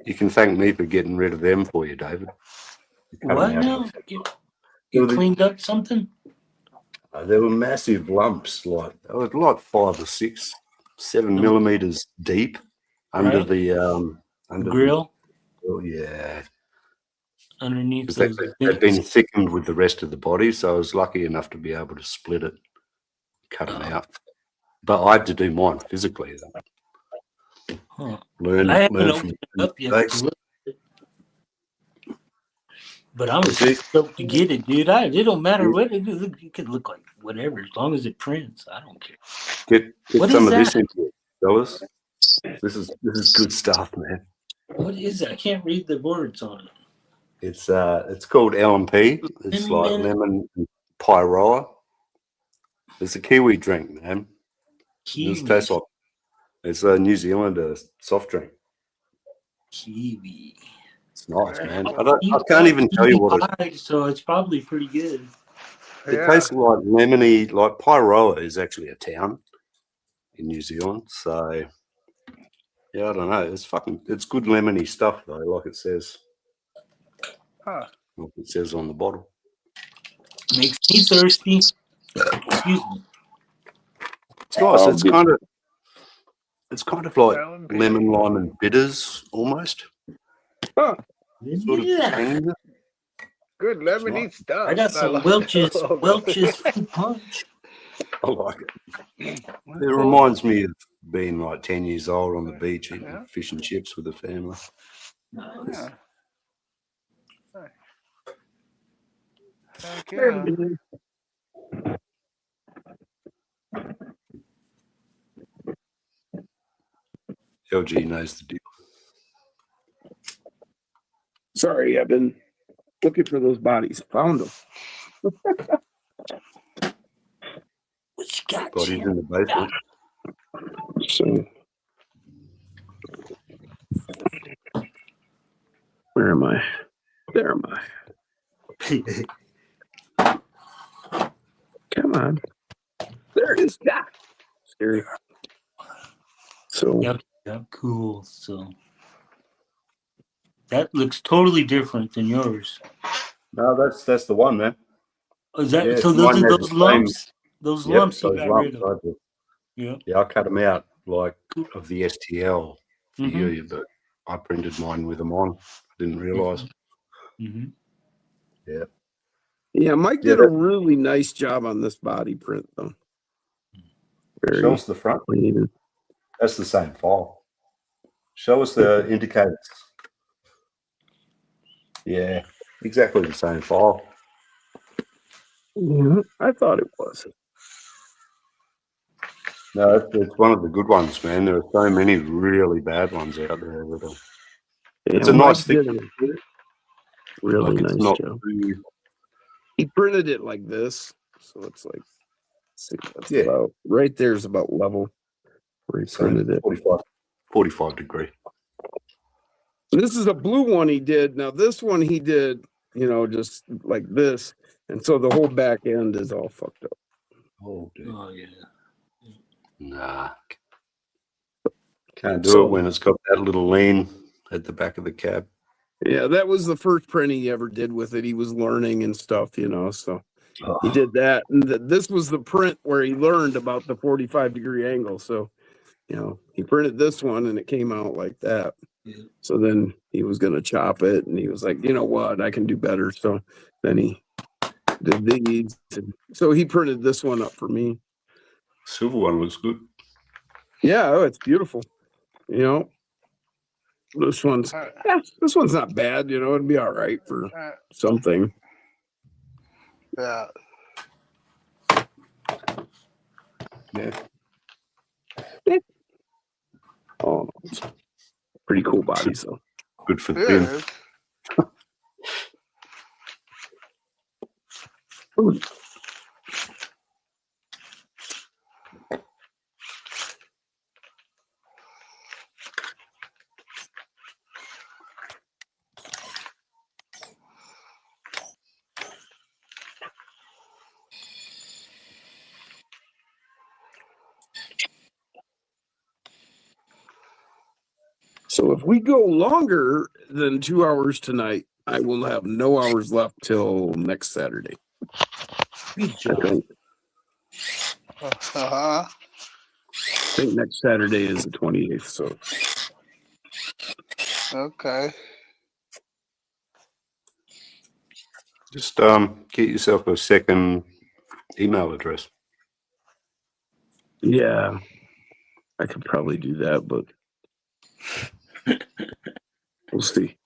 You can thank me for getting rid of them for you, David. You cut What them out. now? You Well, cleaned up something? There were massive lumps, like they were like 5 or 6, 7 millimeters deep under Right. the under Grill The, oh yeah, underneath because those they've been vents. thickened with the rest of the body, so I was lucky enough to be able to split it, cut them out. But I had to do mine physically. Though. Huh. Learn I haven't from opened it up yet. mistakes. To look at it. But I'm stoked to get it, dude. It don't matter what it is. It could look like whatever, as long as it prints. I don't care. Get What some is of this that? into it, fellas. This is good stuff, man. What is it? I can't read the words on it. It's called LMP. It's like lemon and pyroa. It's a Kiwi drink, man. It tastes like it's a New Zealander soft drink. Kiwi. It's nice, man. I can't even tell you what it is. So it's probably pretty good. It tastes like lemony. Like Pyroa is actually a town in New Zealand. So yeah, I don't know. It's good lemony stuff though, like it says. Like it says on the bottle. Makes me thirsty. Excuse me. It's nice. It's kind of like lemon, lime, and bitters almost. Huh. Sort of tangy. Good lemony stuff. I got some Welch's fruit punch. I like it. It reminds me of being like 10 years old on the beach eating fish and chips with the family. Nice. Heck yeah. LG knows the deal. Sorry, I've been looking for those bodies. Found them. What you got, Bodies Jim? in the basement. So, where am I? There am I. Come on. There it is. Yeah. Scary. So, Yep, cool. So that looks totally different than yours. No, that's the one, man. Oh, is that Yeah, so? mine Those are has those the lumps. Those Yep, lumps you those got lumps rid of. I did. Yeah. Yeah, I cut them out like of the STL for Mhm. you, but I printed mine with them on. I didn't realise. Mm-hmm. Yeah. yeah, Mike did a really nice job on this body print, though. Very Show us the front. clean. That's the same file. Show us the indicators. Yeah, exactly the same file. Yeah, I thought it was. No, it's one of the good ones, man. There are so many really bad ones out there. It's a Mike nice thing. did a really Like, it's nice not job. too, He printed it like this, so it's like, see, that's Yeah. about right there's about level where he printed it. 45 degree. This is a blue one he did. Now this one he did, just like this. And so the whole back end is all fucked up. Oh, dude. Oh yeah. Nah. Can't do it when it's got that little lean at the back of the cab. Yeah, that was the first print he ever did with it. He was learning and stuff, so he did that. And this was the print where he learned about the 45-degree angle. So, he printed this one and it came out like that. Yeah. So then he was going to chop it and he was like, you know what, I can do better. So then he did these. And so he printed this one up for me. Silver one looks good. Yeah, it's beautiful. This one's not bad. It'd be all right for something. Yeah. Yeah. Oh, it's pretty cool body. So good for the It bin. is. So if we go longer than 2 hours tonight, I will have no hours left till next Saturday. Good I job. think next Saturday is the 28th. So Okay. Just get yourself a second email address. yeah, I could probably do that, but we'll see.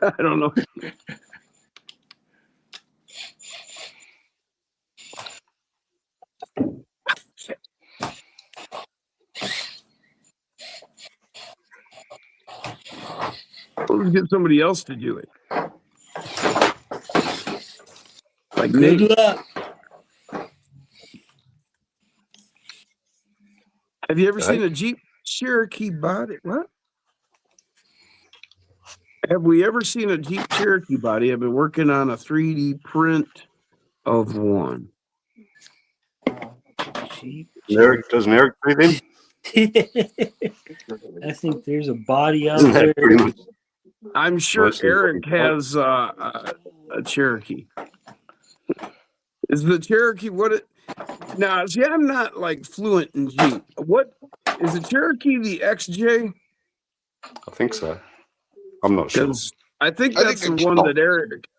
I don't know. We'll get somebody else to do it. Like Good Nate. luck. Have you ever seen a Jeep Cherokee body? What? Have we ever seen a Jeep Cherokee body? I've been working on a 3D print of one. Doesn't Eric breathe in? I think there's a body out Isn't there. that pretty much? I'm sure Mostly Eric has a Cherokee. Is the Cherokee what it? Now, see, I'm not like fluent in Jeep. What is the Cherokee? The XJ? I think so. I'm not sure. Because I think I that's think the one that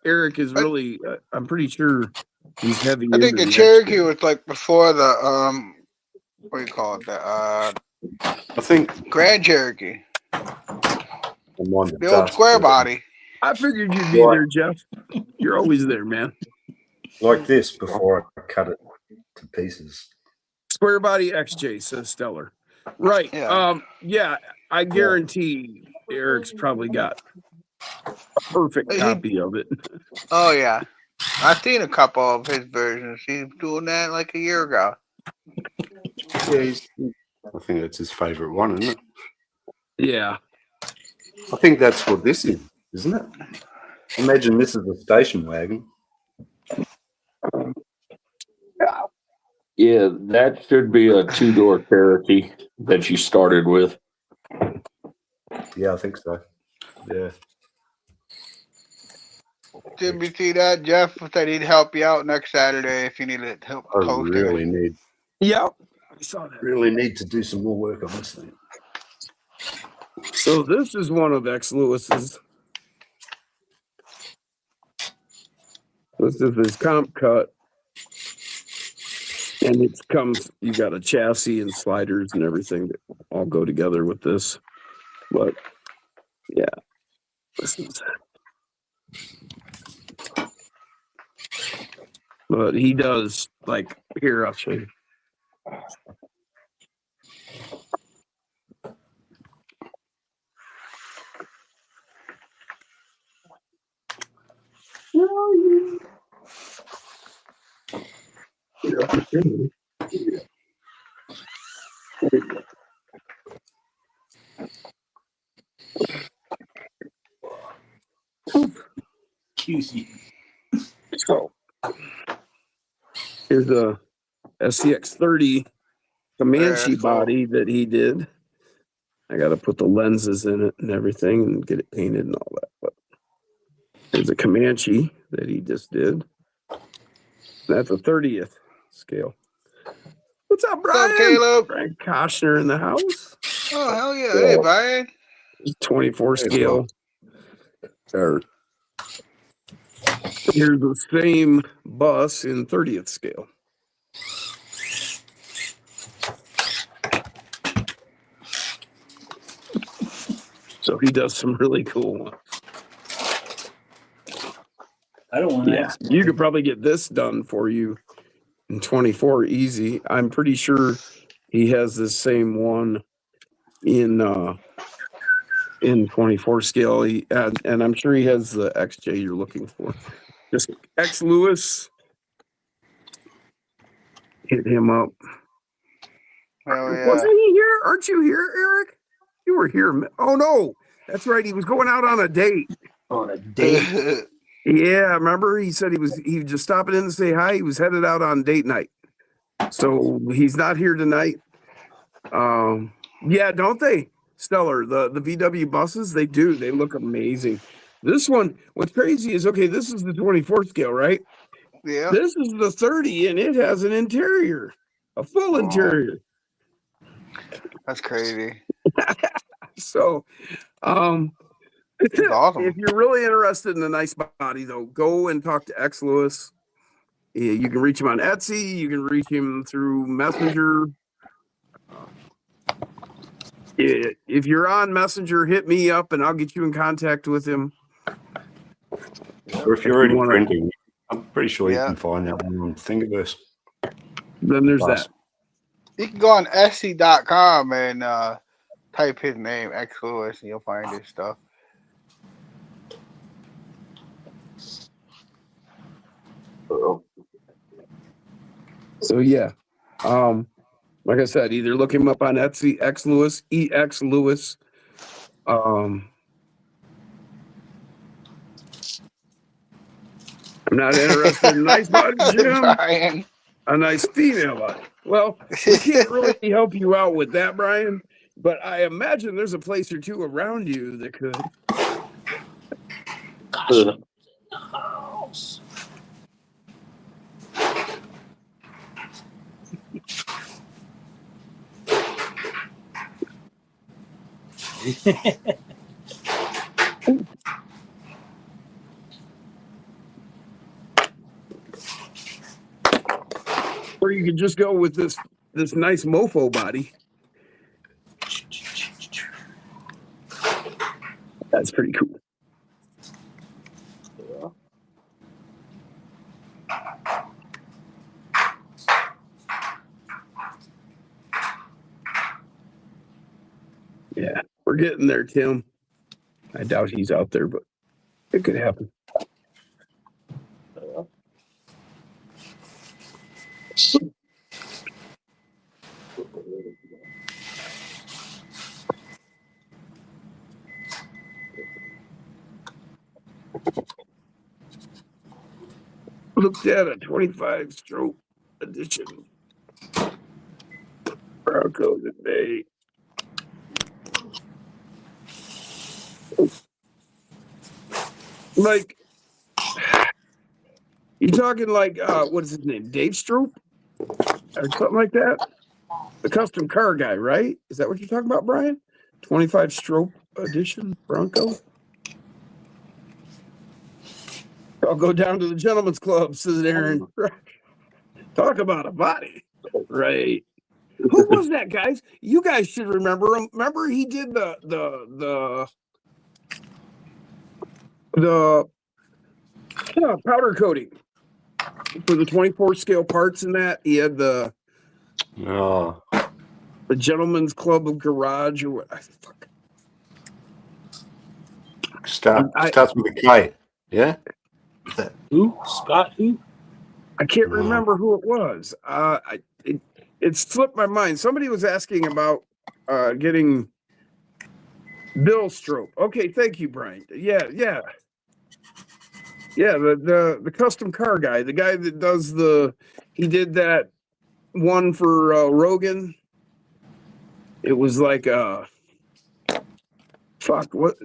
Eric is really. I'm pretty sure he's heavy. I think into the the Cherokee XJ. was like before the what do you call it? The I think Grand Cherokee. I'm on The old square body. I figured you'd be there, Jeff. You're always there, man. like this before I cut it to pieces. Square body XJ says Stellar. Right. Yeah. Yeah, I guarantee Eric's probably got a perfect copy of it. Oh yeah. I've seen a couple of his versions. He's doing that like a year ago. Yeah, I think that's his favorite one, isn't it? Yeah. I think that's what this is, isn't it? Imagine this is a station wagon. Yeah, that should be a 2-door Cherokee that you started with. Yeah, I think so. Yeah. Did we see that? Jeff said he'd help you out next Saturday if you needed help I posting it. really need Yeah. I saw that. really need to do some more work on this thing. So this is one of X Lewis's. This is his comp cut. And it comes, you got a chassis and sliders and everything that all go together with this. But yeah. But he does, like, here, I'll show you. Excuse you. So Here's a SCX 30 Comanche Yeah, so- body that he did. I got to put the lenses in it and everything and get it painted and all that. But there's a Comanche that he just did. That's a 30th scale. What's up, Brian? What's up, Caleb? Brian Koshner in the house. Oh, hell yeah. Hey, Brian. 24 scale. Or here's the same bus in 30th scale. So he does some really cool ones. I don't want to. Yeah, you could probably get this done for you in 24 easy. I'm pretty sure he has the same one in 24 scale. And I'm sure he has the XJ you're looking for. Just X Lewis. Hit him up. Hell yeah. Wasn't he here? Aren't you here, Eric? You were here. Oh no, that's right. He was going out on a date. On a date? Yeah, remember he said he was just stopping in to say hi. He was headed out on date night. So he's not here tonight. Yeah, don't they? Stellar. The VW buses, they do. They look amazing. This one, what's crazy is, okay, this is the 24 scale, right? Yeah. This is the 30 and it has an interior, a full interior. That's crazy. So, It's awesome. if you're really interested in a nice body, though, go and talk to X Lewis. Yeah, you can reach him on Etsy. You can reach him through Messenger. If you're on Messenger, hit me up and I'll get you in contact with him. Or if you're already printing, I'm pretty sure you Yeah. can find that one on Thingiverse. Then there's that. You can go on Etsy.com and type his name, X Lewis, and you'll find his stuff. So yeah, like I said, either look him up on Etsy, X Lewis, EX Lewis. I'm not interested in nice body, Jim. Brian. A nice female body. Well, we can't really help you out with that, Brian. But I imagine there's a place or two around you that could. Gosh, in the house. Or you could just go with this nice mofo body. That's pretty cool. Yeah, we're getting there, Tim. I doubt he's out there, but it could happen. Looked at a 25 stroke edition. Bronco today. Like, you talking like, what is his name? Dave Stroop? Or something like that? The custom car guy, right? Is that what you're talking about, Brian? 25 stroke edition Bronco? I'll go down to the gentleman's club, says Aaron. Talk about a body. Right. Who was that, guys? You guys should remember him. Remember he did the powder coating for the 24 scale parts in that. He had the gentleman's club of garage or what? Fuck. Starts with a K. Yeah. Who? Scott? Who? I can't remember who it was. It slipped my mind. Somebody was asking about getting Bill Strope. Okay, thank you, Brian. Yeah. Yeah, the custom car guy, the guy that does he did that one for Rogan. It was like what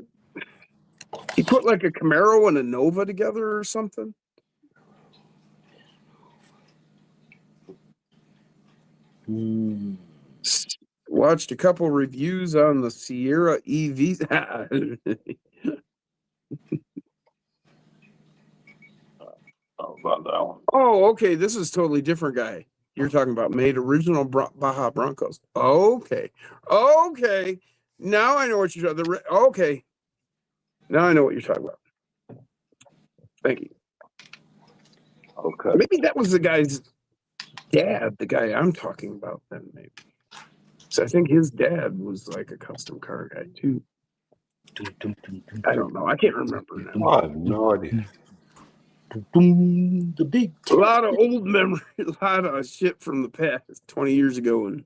he put like a Camaro and a Nova together or something. Watched a couple reviews on the Sierra EV. About that one. Oh, okay. This is totally different guy. You're talking about made original Baja Broncos. Okay. Now I know what you're talking about. Okay. Now I know what you're talking about. Thank you. Okay. Maybe that was the guy's dad, the guy I'm talking about then, maybe. So I think his dad was like a custom car guy too. I don't know. I can't remember now. I have no idea. The big A lot of old memory, a lot of shit from the past, 20 years ago and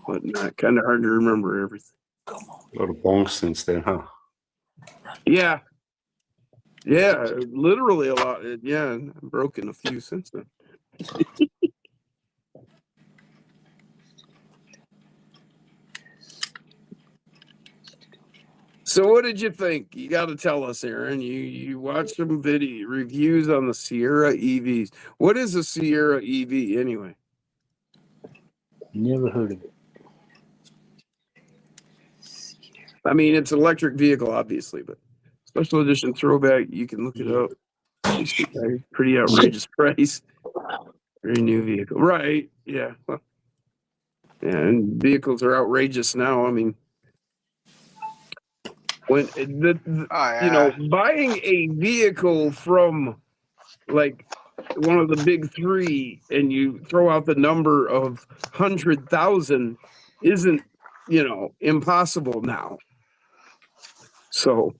whatnot. Kind of hard to remember everything. A lot of bongs since then, huh? Yeah. Yeah, literally a lot. Yeah, I've broken a few since then. So what did you think? You got to tell us, Aaron. You watched some video reviews on the Sierra EVs. What is a Sierra EV anyway? Never heard of it. I mean, it's an electric vehicle, obviously, but special edition throwback. You can look it up. Pretty outrageous price. Very new vehicle, right? Yeah. Well, yeah, and vehicles are outrageous now. I mean, when buying a vehicle from like one of the big three and you throw out the number of 100,000 isn't, impossible now. So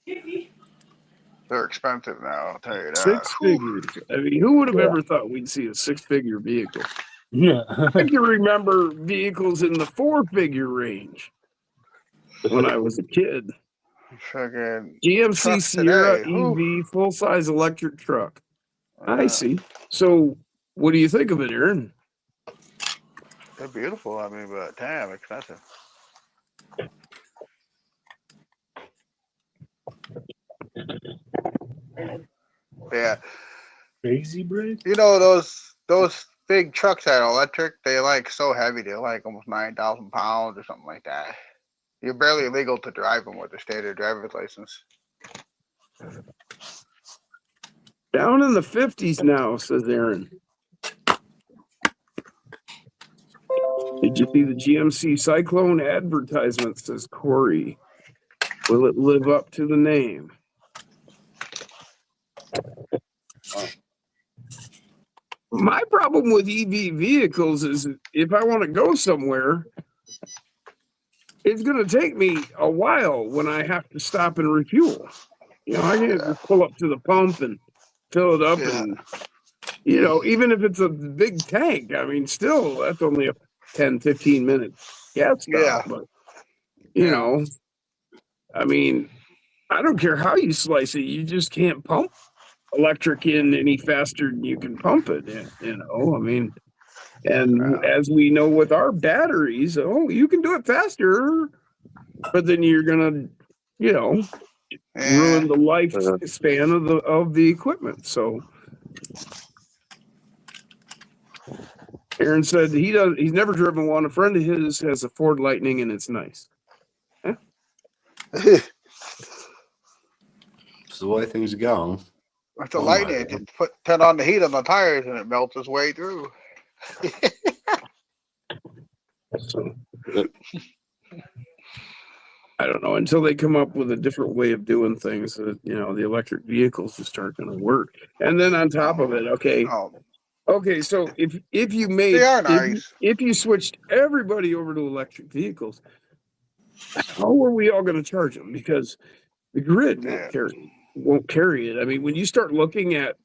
they're expensive now, I'll tell you that. 6 figures. I mean, who would have ever thought we'd see a 6-figure vehicle? I can remember vehicles in the 4-figure range when I was a kid. Fucking GMC Sierra today. EV full-size electric truck. I see. So what do you think of it, Aaron? They're beautiful. I mean, but damn expensive. Yeah. Crazy bread? You know those big trucks that are electric, they like so heavy, they're like almost 9,000 pounds or something like that. You're barely legal to drive them with a standard driver's license. Down in the 50s now, says Aaron. Did you see the GMC Cyclone advertisement, says Corey? Will it live up to the name? My problem with EV vehicles is if I want to go somewhere, it's going to take me a while when I have to stop and refuel. I can't just pull up to the pump and fill it up and, even if it's a big tank, I mean, still, that's only a 10, 15 minute gas stop. But, I mean, I don't care how you slice it. You just can't pump electric in any faster than you can pump it in, I mean, and as we know with our batteries, you can do it faster, but then you're going to, ruin the lifespan of the equipment. So Aaron said he's never driven one. A friend of his has a Ford Lightning and it's nice. Huh? It's the way things are going. With the Lightning, just turn on the heat on the tires and it melts its way through. So, I don't know, until they come up with a different way of doing things, the electric vehicles just aren't going to work. And then on top of it, okay, so if you made, they are nice. if you switched everybody over to electric vehicles, how are we all going to charge them? Because the grid won't carry it. I mean, when you start looking at,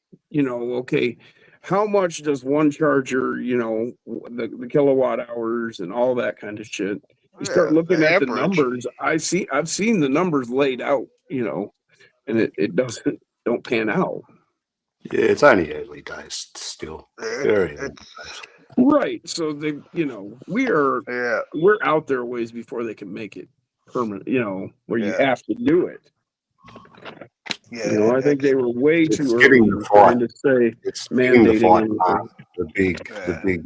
how much does one charger, the kilowatt hours and all that kind of shit, you start Yeah, looking the at the amperage. numbers. I've seen the numbers laid out, and it don't pan out. Yeah, it's only early days still. Very early It's days. Right. So we're yeah, out there ways before they can make it permanent, where you yeah, have to do it. yeah. I think they were way It's too getting early the in fight. trying to say It's getting the mandating fight anything. the big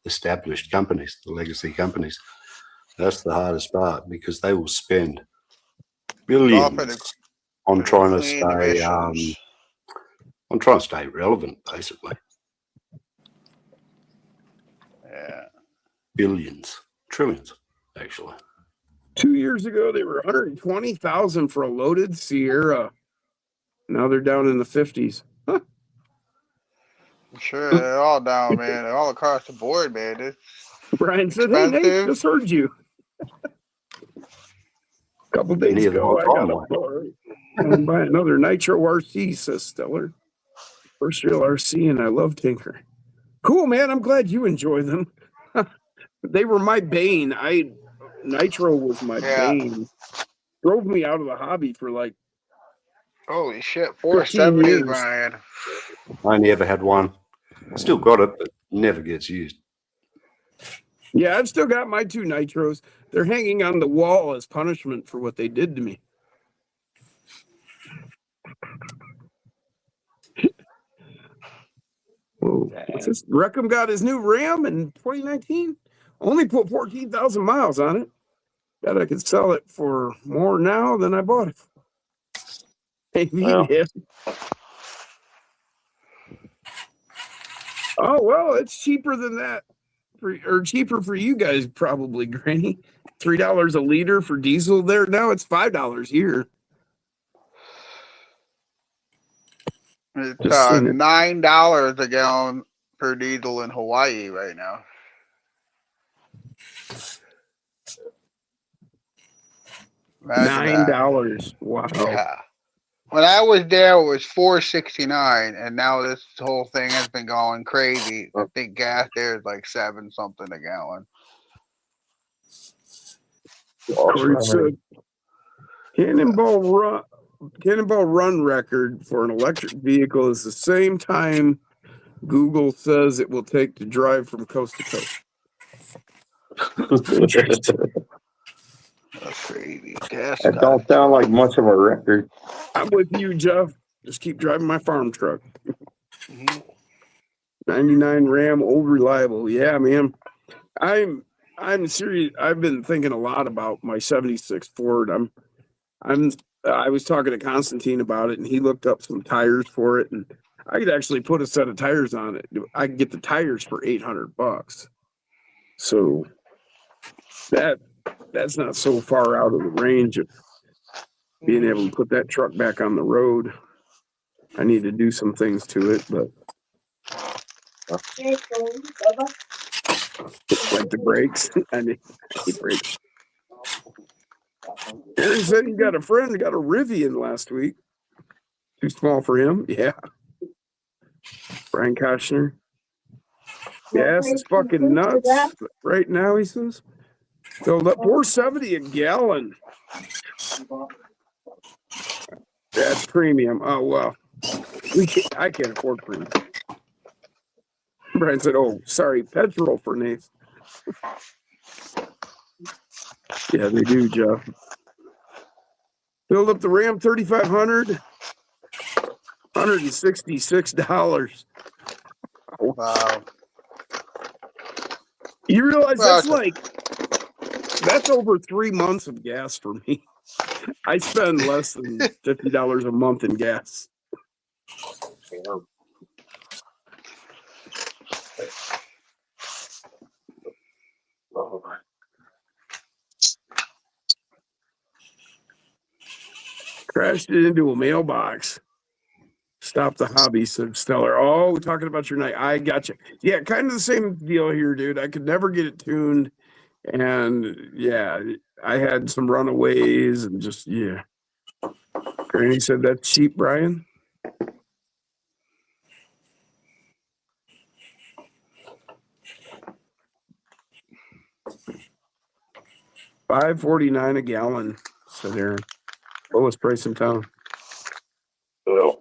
established companies, the legacy companies. That's the hardest part because they will spend It's all for billions on the trying to clean stay emissions. relevant, basically. Yeah. Billions, trillions, actually. 2 years ago, they were 120,000 for a loaded Sierra. Now they're down in the 50s. Huh. I'm sure they're all down, man. They're all across the board, man. It's Brian said, "Hey, Nate, expensive. just heard you a couple days Near the ago. whole I got time, a going to buy another Nitro RC," says Stellar. First real RC, and I love Tinker. Cool, man. I'm glad you enjoy them. They were my bane. Nitro was my Yeah. bane. Drove me out of the hobby for like Holy shit. 15 470, years. Brian. I only ever had one. Still got it, but never gets used. Yeah, I've still got my 2 Nitros. They're hanging on the wall as punishment for what they did to me. Whoa, what's this? Rockin got his new Ram in 2019. Only put 14,000 miles on it. Bet I could sell it for more now than I bought it. Maybe Well. yeah. Oh well, it's cheaper than that, or cheaper for you guys probably, Granny. $3 a liter for diesel there now. It's $5 here. It's Just seen it. $9 a gallon per diesel in Hawaii right now. Imagine that. $9. Wow. Yeah. When I was there, it was $4.69, and now this whole thing has been going crazy. I think gas there is like 7 something a gallon. Corey said, Cannonball Run record for an electric vehicle is the same time Google says it will take to drive from coast to coast. That's crazy. Gas That don't sound like much of a record. I'm with you, Jeff. Just keep driving my farm truck. Mm-hmm. 99 Ram, old reliable. Yeah, man. I'm serious. I've been thinking a lot about my 76 Ford. I was talking to Constantine about it, and he looked up some tires for it, and I could actually put a set of tires on it. I could get the tires for $800. So that's not so far out of the range of being able to put that truck back on the road. I need to do some things to it, but like the brakes. I need brakes. Aaron said he got a friend who got a Rivian last week. Too small for him. Yeah. Brian Koshner. Gas is fucking nuts right now, he says. Filled up $4.70 a gallon. That's premium. Oh well. I can't afford premium. Brian said, "Oh, sorry, petrol for Nate." Yeah, they do, Jeff. Filled up the Ram 3500, $166. Wow. You realize Well, that's over 3 months of gas for me. I spend less than $50 a month in gas. Crashed it into a mailbox. Stop the hobby, said Stellar. Oh, we're talking about your night. I got you. Yeah, kind of the same deal here, dude. I could never get it tuned. And yeah, I had some runaways and just, yeah. Granny said that's cheap, Brian. $5.49 a gallon. So they're lowest price in town. Well,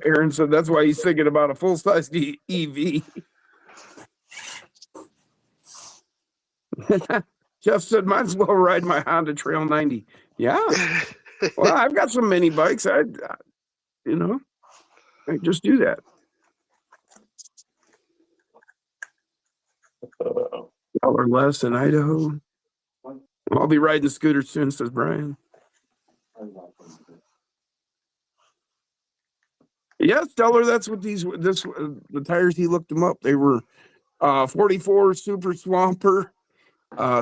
Aaron said that's why he's thinking about a full-size EV. Jeff said, might as well ride my Honda Trail 90. Yeah. Well, I've got some mini bikes. I just do that. $1 less in Idaho. I'll be riding the scooter soon, says Brian. Yeah, Stellar, that's what the tires, he looked them up. They were 44 Super Swamper,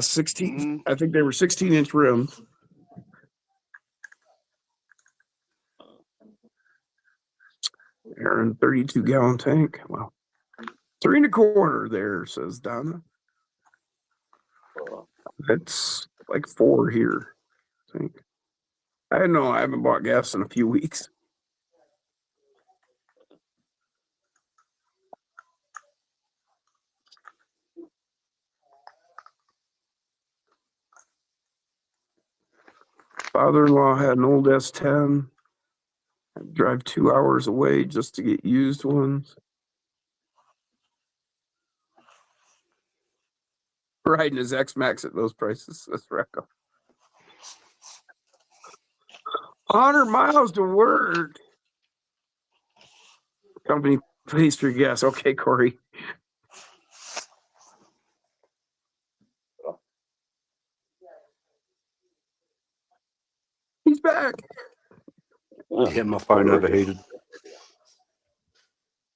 16, I think they were 16-inch rims. Aaron, 32-gallon tank. Wow. 3 1/4 there, says Donna. It's like 4 here, I think. I don't know. I haven't bought gas in a few weeks. Father-in-law had an old S10. I'd drive 2 hours away just to get used ones. Riding his X-Max at those prices. That's right. 100 miles to work. Company pays for gas. Okay, Corey. He's back. Yeah, my phone overheated.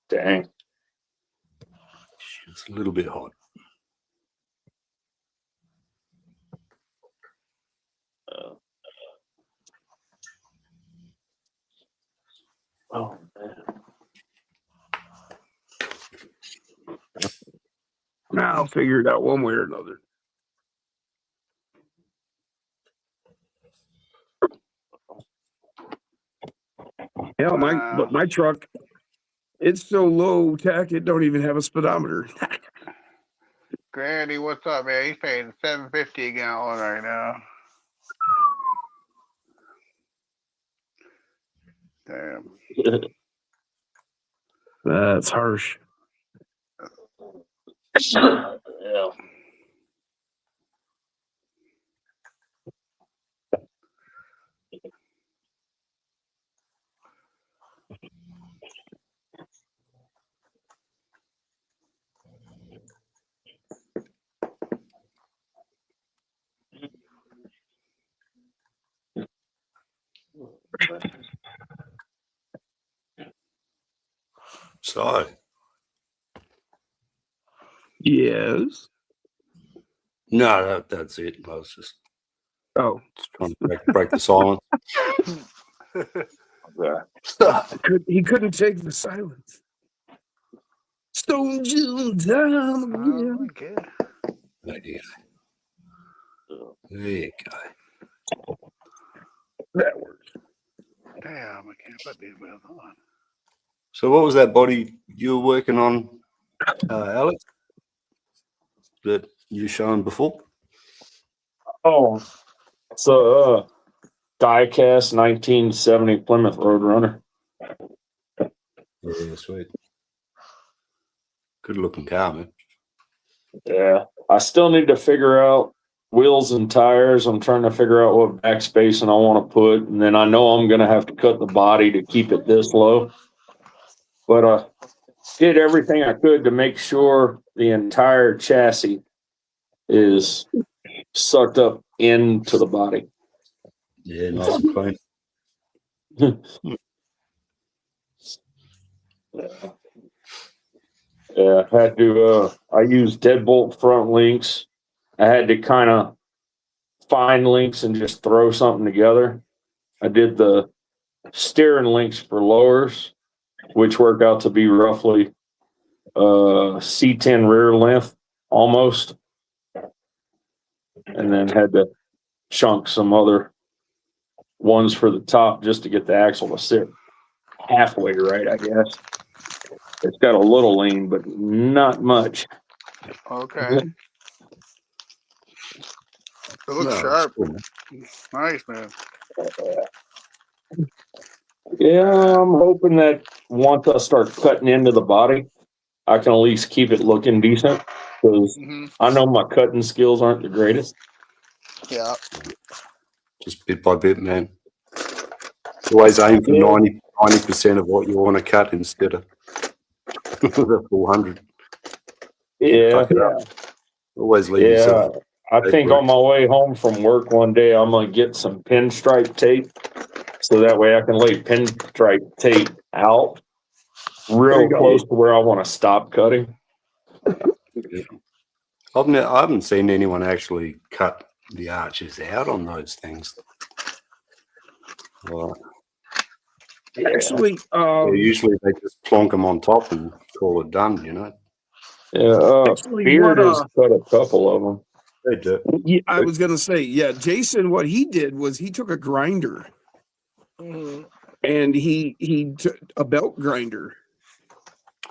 Dang. It's a little bit hot. Oh, man. Now I'll figure it out one way or another. Yeah, my truck, it's so low tech, it don't even have a speedometer. Granny, what's up, man? He's paying $7.50 a gallon right now. Damn. That's harsh. Yeah. So, Yes. no, that's it. I was just Oh, trying to break the silence. he couldn't take the silence. Stone June down again. Okay. There you go. That works. Damn, I can't put these wheels on. So, what was that body you were working on, Alex? That you showing before? Oh, it's a die-cast 1970 Plymouth Roadrunner. Yeah, sweet. Good looking car, man. Yeah, I still need to figure out wheels and tires. I'm trying to figure out what backspacing I want to put, and then I know I'm going to have to cut the body to keep it this low. But I did everything I could to make sure the entire chassis is sucked up into the body. Yeah, nice and clean. Yeah, I had to, I used deadbolt front links. I had to kind of find links and just throw something together. I did the steering links for lowers, which worked out to be roughly C10 rear length almost. And then had to chunk some other ones for the top just to get the axle to sit halfway right, I guess. It's got a little lean, but not much. Okay. It looks No, sharp. it's cool, man. Nice, man. Yeah, I'm hoping that once I start cutting into the body, I can at least keep it looking decent because I know my cutting skills aren't the greatest. Yeah. Just bit by bit, man. Always aim for Yeah. 90% of what you want to cut instead of the 400. Yeah. Always leave yourself. I think on my way home from work one day, I'm going to get some pinstripe tape so that way I can lay pinstripe tape out real close to where I want to stop cutting. I haven't seen anyone actually cut the arches out on those things. Right. Actually, Usually they just plonk them on top and call it done, you know. Yeah, actually, Beard has cut a couple of them. They do. Yeah, I was gonna say, yeah, Jason. What he did was he took a grinder, and he took a belt grinder,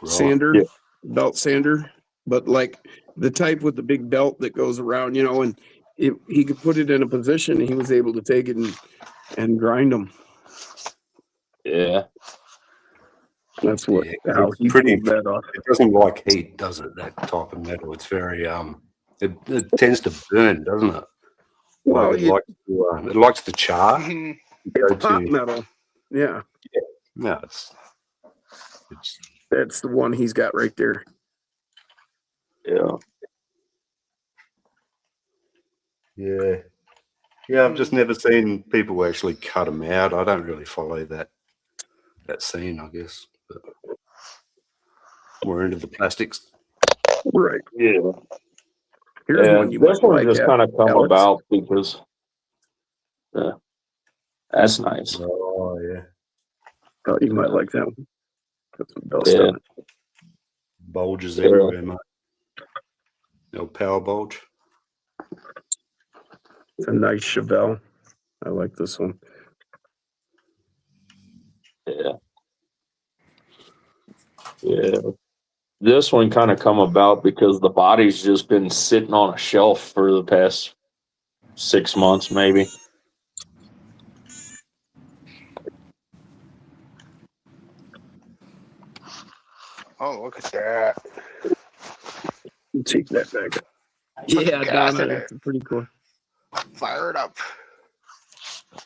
Right. sander, belt sander, but like the type with the big belt that goes around, you know, and he could put it in a position. And he was able to take it and grind them. Yeah, that's what how it's he pretty. pulled that off. It doesn't like heat, does it? That type of metal. It's very It tends to burn, doesn't it? Well, like it likes to char. It's hot metal. Yeah. No, That's the one he's got right there. Yeah. Yeah, I've just never seen people actually cut them out. I don't really follow that scene, I guess. But we're into the plastics. Right. Yeah. Here's one you this might one like, just kind of come Alex. about because that's nice. Oh, yeah. Thought you might like that one. Got some bells Yeah. on it. Bulges everywhere, mate. No power bulge. It's a nice Chevelle. I like this one. Yeah. Yeah. This one kind of come about because the body's just been sitting on a shelf for the past 6 months, maybe. Oh, look at that. Take that back. Yeah, gas Donna, in that's pretty cool. Fire it up.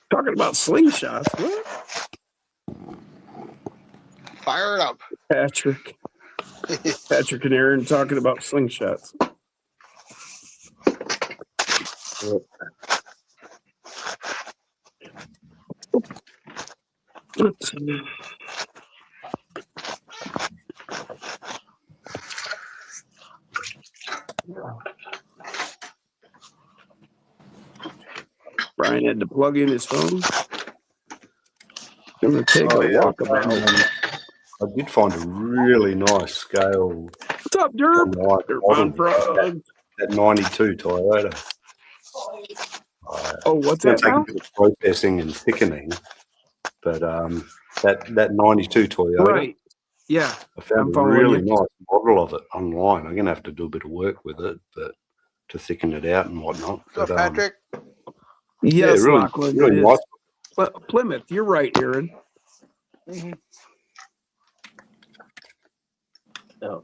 Talking about slingshots. What? Fire it up. Patrick and Aaron talking about slingshots. Brian had to plug in his phone. I'm going to take a walkabout. I did find a really nice scale. What's up, Derp? That 92 Toyota. Oh, what's It's that going now? to take a bit of processing and thickening, but that 92 Toyota. Right. Yeah. I found a really nice model of it online. I'm going to have to do a bit of work with it, but to thicken it out and whatnot. What's up, Patrick? Yes, yeah, really, Lachlan, really it nice. is. Plymouth, you're right, Aaron. Oh.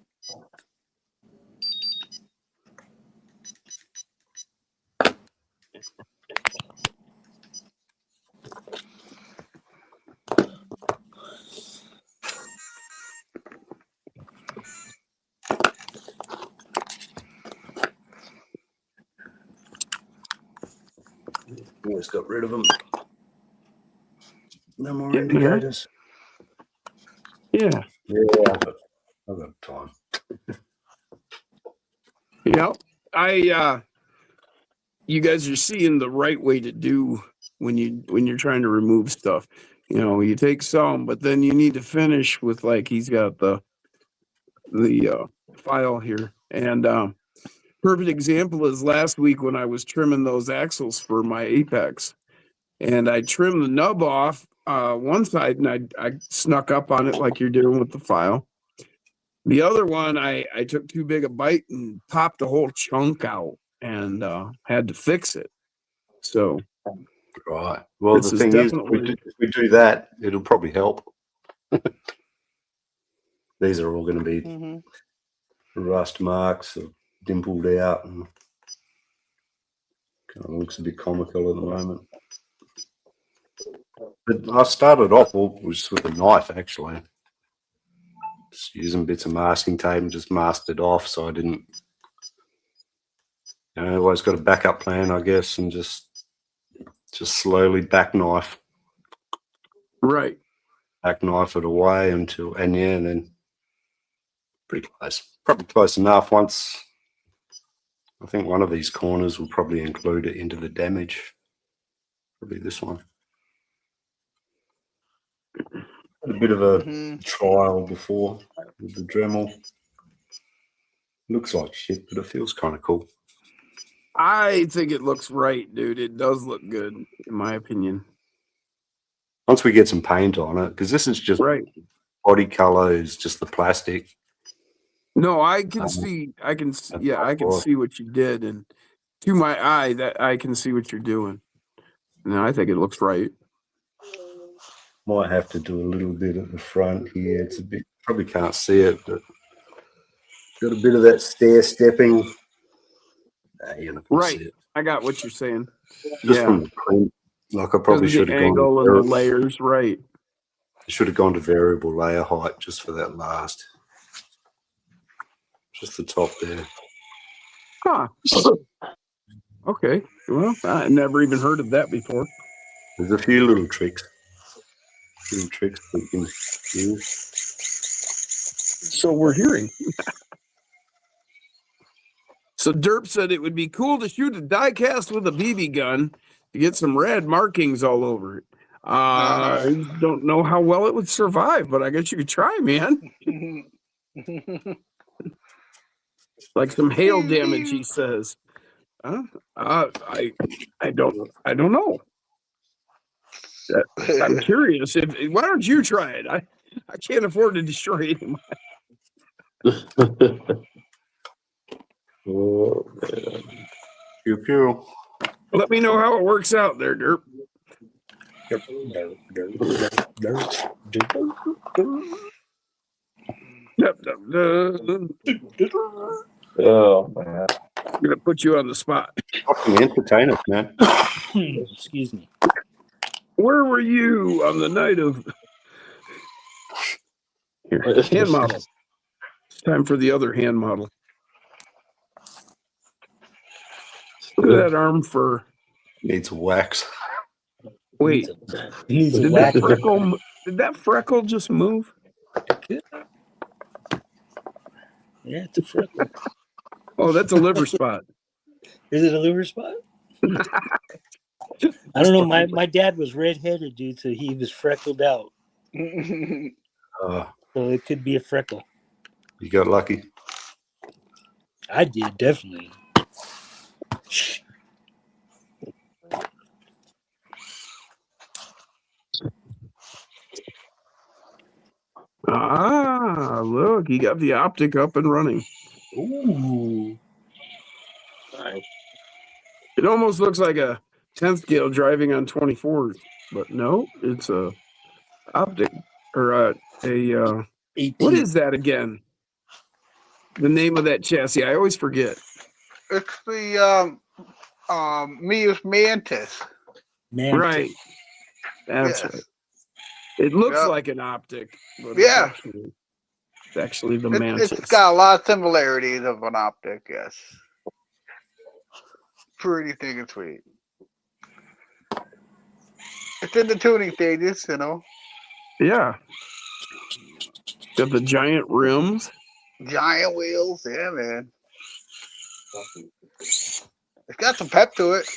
We just got rid of them. No more Getting indicators. Yeah. Yeah, I've got time. Yep. You guys are seeing the right way to do when you're trying to remove stuff. You know, you take some, but then you need to finish with, like, he's got the file here. And perfect example is last week when I was trimming those axles for my Apex. And I trimmed the nub off one side, and I snuck up on it like you're doing with the file. The other one, I took too big a bite and popped the whole chunk out and had to fix it. So Right. Well, this the is thing is, definitely if we do that, it'll probably help. These are all going to be Mhm. rust marks, or dimpled out, and kind of looks a bit comical at the moment. But I started off all just with a knife, actually. Just using bits of masking tape and just masked it off, so I didn't. Always got a backup plan, I guess, and just slowly back knife right. it away until, and then pretty close, probably close enough. Once I think one of these corners will probably include it into the damage. Probably this one. Had a bit of a Mhm. trial before with the Dremel. Looks like shit, but it feels kind of cool. I think it looks right, dude. It does look good, in my opinion. Once we get some paint on it, because this is just Right. body color, is just the plastic. No, I can Um, see. I can. That's Yeah, I can all. see what you did, and to my eye, that I can see what you're doing. And I think it looks right. Might have to do a little bit at the front here. It's a bit, probably can't see it, but got a bit of that stair stepping. You're not going to Right. see it. I got what you're saying. Just Yeah, from the print. Like I because probably of should the have gone angle and the layers. Right. to variable layer height just for that last. Just the top there. Huh. Okay. Well, I never even heard of that before. There's a few little tricks. We can use. So we're hearing. So Derp said it would be cool to shoot a die cast with a BB gun to get some red markings all over it. I don't know how well it would survive, but I guess you could try, man. Like some hail damage, he says. Huh? I don't know. I'm curious. Why don't you try it? I can't afford to destroy anyone. Oh, man. Pew pew. Let me know how it works out there, Derp. Yep, Oh, man. I'm gonna put you on the spot. Fucking entertain us, man. Excuse me. Where were you on the night of here, hand model? It's time for the other hand model. Look at that arm fur. Needs wax. Wait, Needs a did whack. that freckle just move? Yeah, it's a freckle. Oh, that's a liver spot. Is it a liver spot? I don't know. My dad was redheaded, dude, so he was freckled out. So it could be a freckle. You got lucky. I did, definitely. Ah, look, he got the optic up and running. Ooh. It almost looks like a 10th scale driving on 24s, but no, it's a optic or a 18. what is that again? The name of that chassis, I always forget. It's the Mius Mantis. Mantis. Right, that's Yes. right. It looks Yep. like an optic, but Yeah. it's actually the Mantis. It's got a lot of similarities of an optic, yes. Pretty thick and sweet. It's in the tuning stages, you know. Yeah. Got the giant rims. Giant wheels, yeah, man. It's got some pep to it.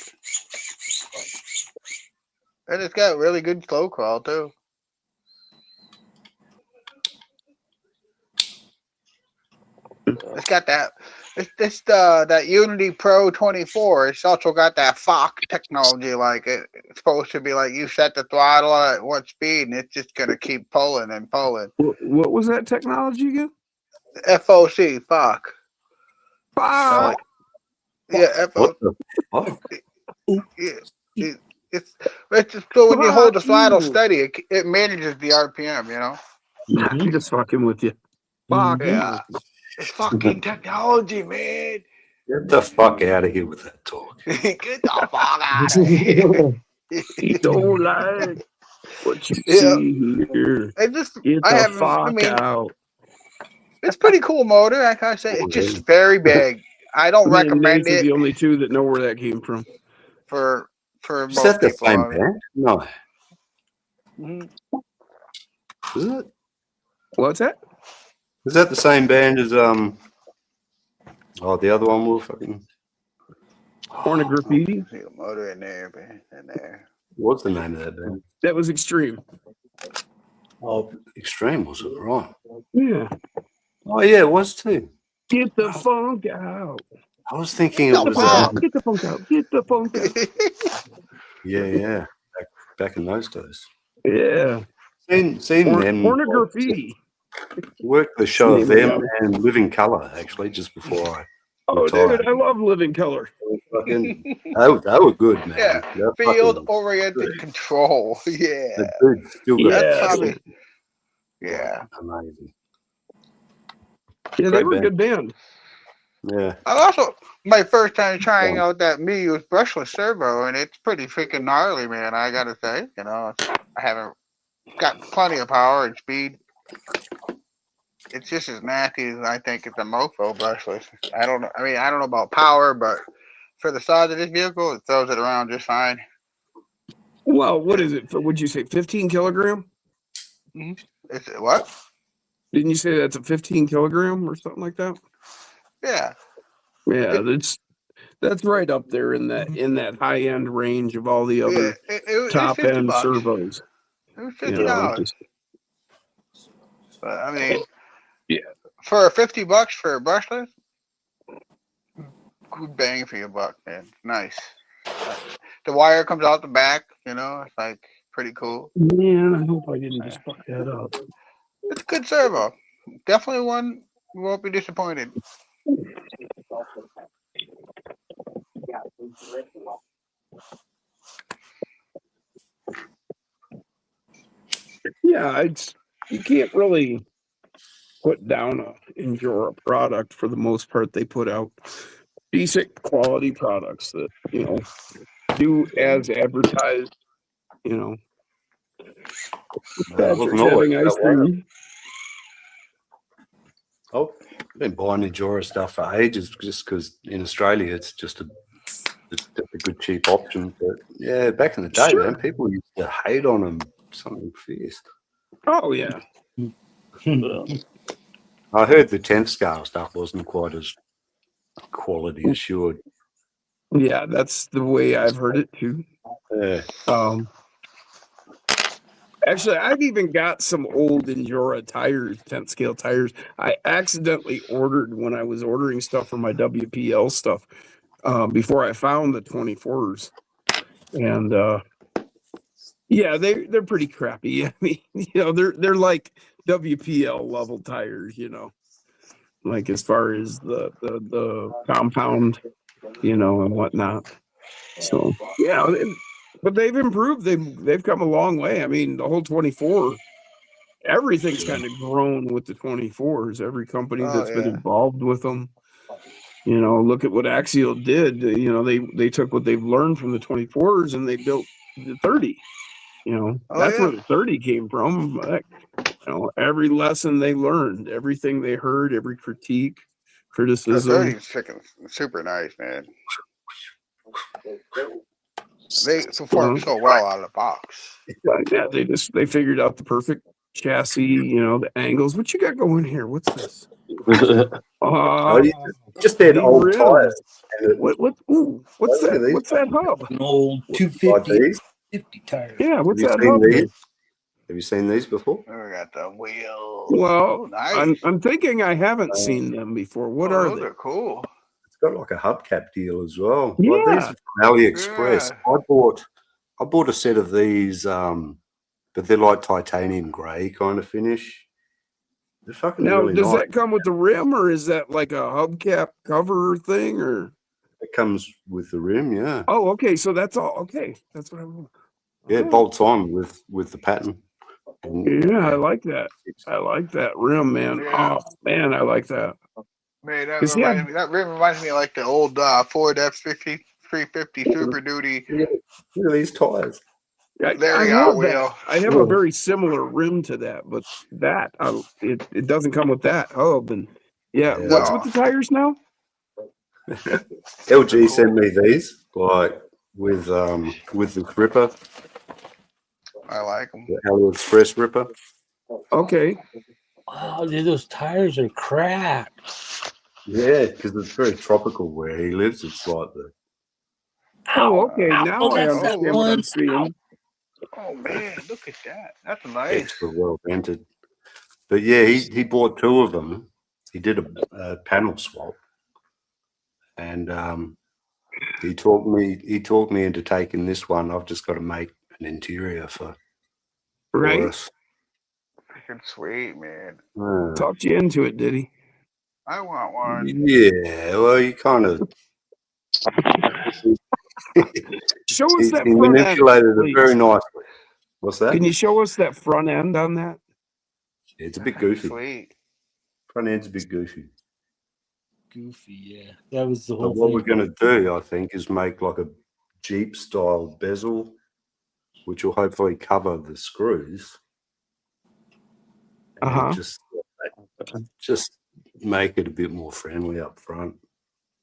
And it's got really good slow crawl, too. It's got that. It's that Unity Pro 24. It's also got that FOC technology. Like it's supposed to be like you set the throttle at what speed, and it's just gonna keep pulling and pulling. What was that technology again? FOC, FOC. Ah, Yeah, What the fuck? yeah. It's just, so when you hold the Fuck throttle you. steady, it manages the RPM. You know. I'm just fucking with you. Fuck Yeah. you. It's fucking technology, man. Get the fuck out of here with that talk. Get the fuck out of here. You don't like what you Yeah. see here. I just, Get I the haven't. I fuck mean, out. it's pretty cool motor. I gotta say, it's just very big. I don't Me and recommend Nate are it the only two that know where that came from. for Is most that the people. same I mean. band? No. Mhm. Is it? What's that? Is that the same band as the other one we were fucking Porn graffiti? See the motor in there, man. In there. what's the name of that band? That was extreme. Oh, Extreme was it, right? Yeah. Oh yeah, it was too. Get the funk out. I was thinking Get it the was fuck. Get the funk out. Get the funk out. yeah. Back in those days. Yeah. Seen them Pornography. work the show of Name of them and Living Colour actually just before I Oh, retired. dude, I love Living Color. Fucking, they were good, man. Yeah. They're Field fucking oriented good. control. Yeah. The dude still got That's Yeah. probably. Yeah. amazing. Yeah, they Great were a band. good band. Yeah. I also my first time trying out that Miyu's brushless servo, and it's pretty freaking gnarly, man. I gotta say, you know, I haven't got plenty of power and speed. It's just as nasty as I think it's a mofo brushless. I don't know. I mean, I don't know about power, but for the size of this vehicle, it throws it around just fine. Well, what is it? Would you say 15 kilogram? It's what? Didn't you say that's a 15 kilogram or something like that? Yeah. Yeah, that's right up there in that high end range of all the other It's top end $50. servos. It was You $50. know, just, But I mean, yeah. for $50 for a brushless, good bang for your buck, man. Nice. The wire comes out the back, you know, it's like pretty cool. Man, I hope I didn't just fuck that up. It's a good servo. Definitely one you won't be disappointed. Yeah, you can't really put down a Endura product for the most part. They put out decent quality products that, you know, do as advertised, you know. Patrick's having ice cream. Oh, I've been buying Endura stuff for ages just because in Australia it's just a good cheap option. But yeah, back in the day, Sure. man, people used to hate on them something fierce. Oh yeah. I heard the 10th scale stuff wasn't quite as quality assured. Yeah, that's the way I've heard it too. Yeah. Actually, I've even got some old Endura tires, 10th scale tires. I accidentally ordered when I was ordering stuff for my WPL stuff before I found the 24s, and yeah, they're pretty crappy. I mean, you know, they're like WPL level tires, you know, like as far as the compound, you know, and whatnot. So yeah, but they've improved. They've come a long way. I mean, the whole 24, everything's kind of grown with the 24s. Every company that's been involved with them, you know, look at what Axial did. You know, they took what they've learned from the 24s and they built the 30. You know, that's where the 30 came from. But, you know, every lesson they learned, everything they heard, every critique, criticism. The 30's freaking super nice, man. They perform so well out of the box. Yeah, they figured out the perfect chassis, you know, the angles. What you got going here? What's this? Just had old rims. tires. What's that? What's that hub? An old 250 50 tire. Yeah, what's Have that you hub? seen these? Have you seen these before? We got the wheels. Well, nice. I'm thinking I haven't seen them before. What are those they? are cool. It's got like a hubcap deal as well. Yeah. Like these are from AliExpress. Yeah. I bought a set of these, but they're like titanium grey kind of finish. They're fucking Now, really does nice. that come with the rim, or is that like a hubcap cover thing, or? It it comes with the rim. Yeah. Oh, okay. So that's all. Okay, that's what I want. Yeah, it bolts on with the pattern. Yeah, I like that. I like that rim, man. Yeah. Oh man, I like that. Man, that 'Cause, yeah. reminds me of like the old Ford F-50 350 Super Duty. Look at these tires. I Lariat have wheel. that. I have a very similar rim to that, but that it doesn't come with that hub. And yeah, Yeah. what's No. with the tires now? LG sent me these, like with the ripper, I like them. the AliExpress ripper. Okay. Oh, dude, those tires are cracked. Yeah, because it's very tropical where he lives. It's like the Oh, okay. Now Oh, I that's that understand what I'm one. seeing. Oh man, look at that. That's nice. extra well vented. But yeah, he bought two of them. He did a panel swap, and he talked me into taking this one. I've just got to make an interior for Right? us. Freaking sweet, man. Talked you into it, did he? I want one. Yeah, well, you kind of Show us that he front end, manipulated it please. very nicely. What's that? Can you show us that front end on that? It's a bit goofy. Sweet. Front end's a bit goofy. Goofy, yeah. That was the whole But what thing. we're going to do, I think, is make like a Jeep style bezel, which will hopefully cover the screws. And Uh-huh. just make it a bit more friendly up front.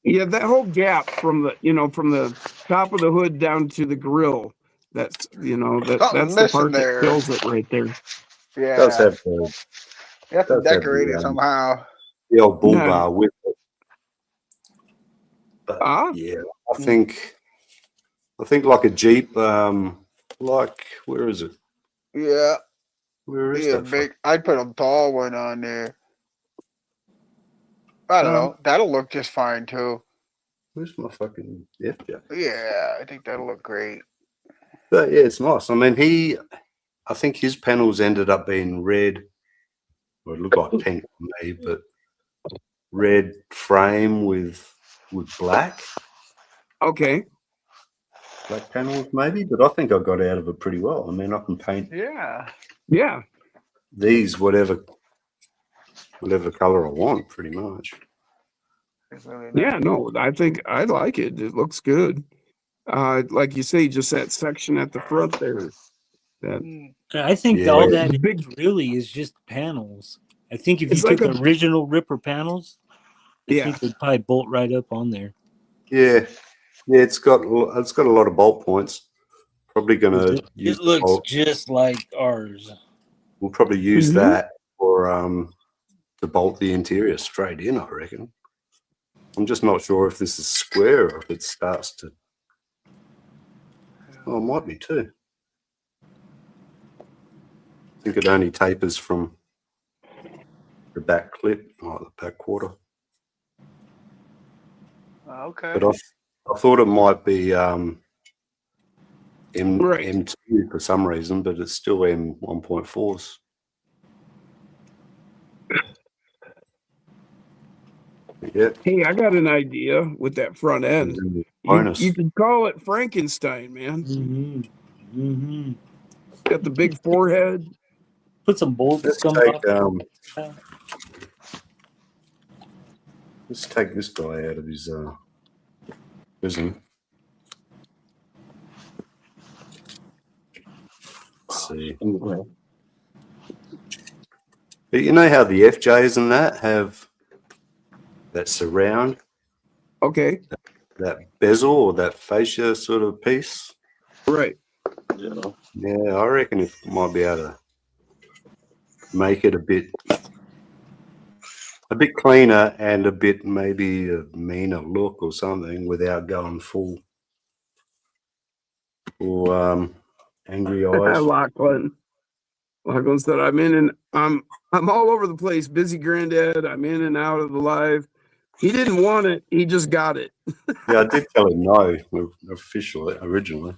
Yeah, that whole gap from the top of the hood down to the grill. That's that's the part that kills it right there. Yeah. It does have the, you have to does have decorate it the, somehow. the old bull Yeah. bar with it. But yeah, I think like a Jeep, like where is it? Yeah. Where is Yeah, that? big. I'd put a tall one on there. I don't know. That'll look just fine too. Where's my fucking FJ? Yeah, I think that'll look great. But yeah, it's nice. I mean, I think his panels ended up being red. Well, it looked like pink to me, but red frame with black. Okay. Black panels maybe, but I think I got out of it pretty well. I mean, I can paint Yeah. these whatever color I want, pretty much. Really nice. Yeah, no, I think I like it. It looks good. Like you say, just that section at the front there. I think Yeah. all that Big- really is just panels. I think if you It's took like the original Ripper panels, I Yeah. think they'd probably bolt right up on there. Yeah, it's got a lot of bolt points. Probably gonna use It looks bolt. just like ours. We'll probably use Mhm. that for to bolt the interior straight in, I reckon. I'm just not sure if this is square or if it starts to. Oh, it might be too. I think it only tapers from the back clip, like the back quarter. Okay. But I thought it might be Right. M2 for some reason, but it's still M1.4s. Yeah. Hey, I got an idea with that front end. Bonus. You could call it Frankenstein, man. Mm-hmm. Mm-hmm. Got the big forehead. Put some bolts Let's coming take, off. let's take this guy out of his prison. Let's see. But you know how the FJs and that have that surround, Okay. that bezel or that fascia sort of piece? Right. Yeah, I reckon it might be able to make it a bit cleaner and a bit maybe a meaner look or something without going full angry eyes. Lachlan said, I'm all over the place. Busy granddad. I'm in and out of the live. He didn't want it. He just got it. Yeah, I did tell him no originally.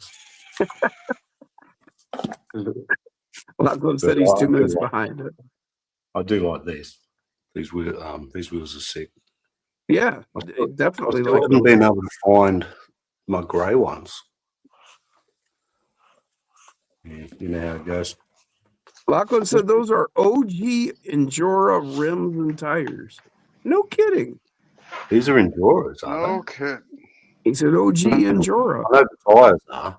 Lachlan said he's 2 minutes behind it. I do like these. These wheels are sick. Yeah, I definitely still like haven't those. been able to find my grey ones. Yeah, you know how it goes. Lachlan said those are OG Endura rims and tires. No kidding. These are Enduras, are they? Okay. He said OG Endura. I know the tyres are.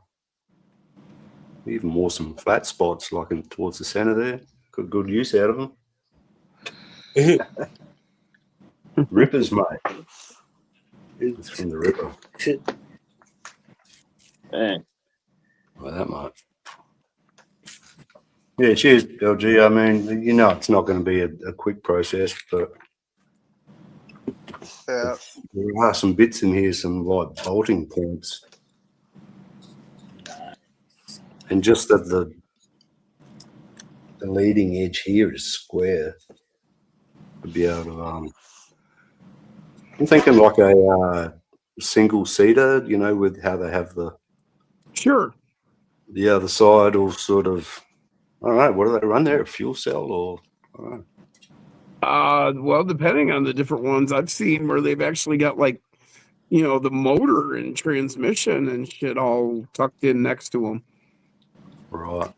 Even more some flat spots like towards the centre there. Got good use out of them. Rippers, mate. It's from the Ripper. Dang. Well, that much. Yeah, cheers, LG. I mean, you know it's not going to be a quick process, but Yeah. there are some bits in here, some like bolting points. And just that the leading edge here is square to be able to I'm thinking like a single seater, you know, with how they have Sure. the other side all sort of, I don't know, what do they run there? A fuel cell or I don't know. Well, depending on the different ones I've seen where they've actually got like, you know, the motor and transmission and shit all tucked in next to them. Right.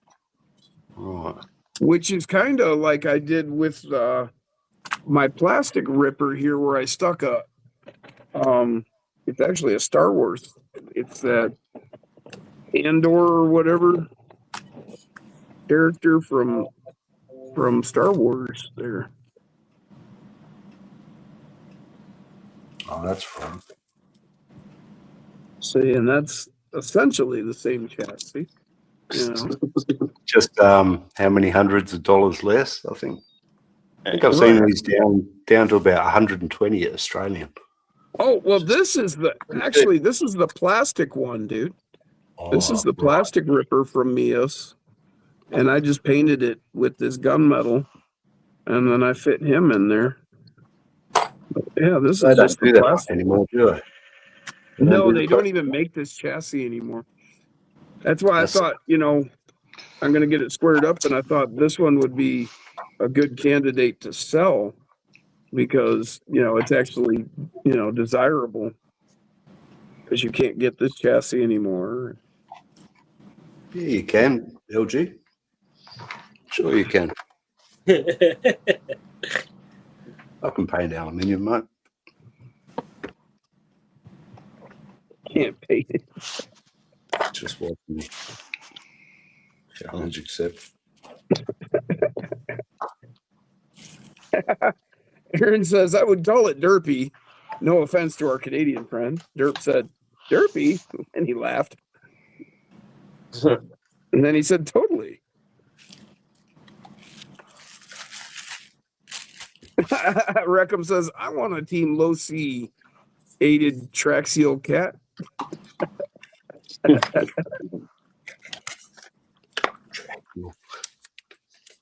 Right. Which is kind of like I did with my plastic ripper here, where I stuck it's actually a Star Wars. It's that Andor or whatever character from Star Wars there. Oh, that's fun. See, and that's essentially the same chassis. You know? Just how many hundreds of dollars less, I think. I think I've seen these down to about 120 Australian. Oh, well, this is the plastic one, dude. This is the plastic ripper from Mios. And I just painted it with this gunmetal, and then I fit him in there. But yeah, this They is don't just do the that plastic. anymore, do they? No, they don't even make this chassis anymore. That's why I thought, you know, I'm going to get it squared up, and I thought this one would be a good candidate to sell because, you know, it's actually, you know, desirable because you can't get this chassis anymore. Yeah, you can, LG. Sure you can. I can paint aluminium, mate. Can't paint it. Just watching. Challenge accepted. Aaron says, I would call it derpy. No offense to our Canadian friend. Derp said, derpy? And he laughed. And then he said, totally. Reckham says, I want a Team Low C aided track seal cat.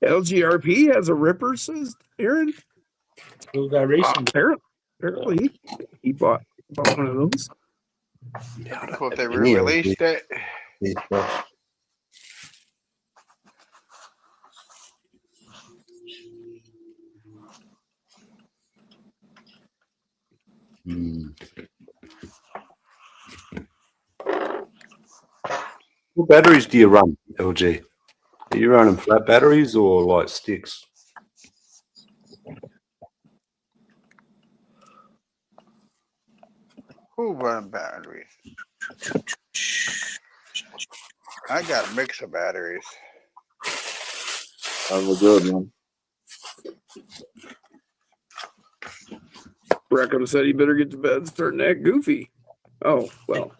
LGRP has a ripper, says Aaron. Apparently he bought one of those. Yeah, cool if they re-released it. What batteries do you run, LG? Are you running flat batteries or like sticks? Who run batteries? I got a mix of batteries. That was a good one. Reckham said he better get to bed starting to act goofy. Oh, well.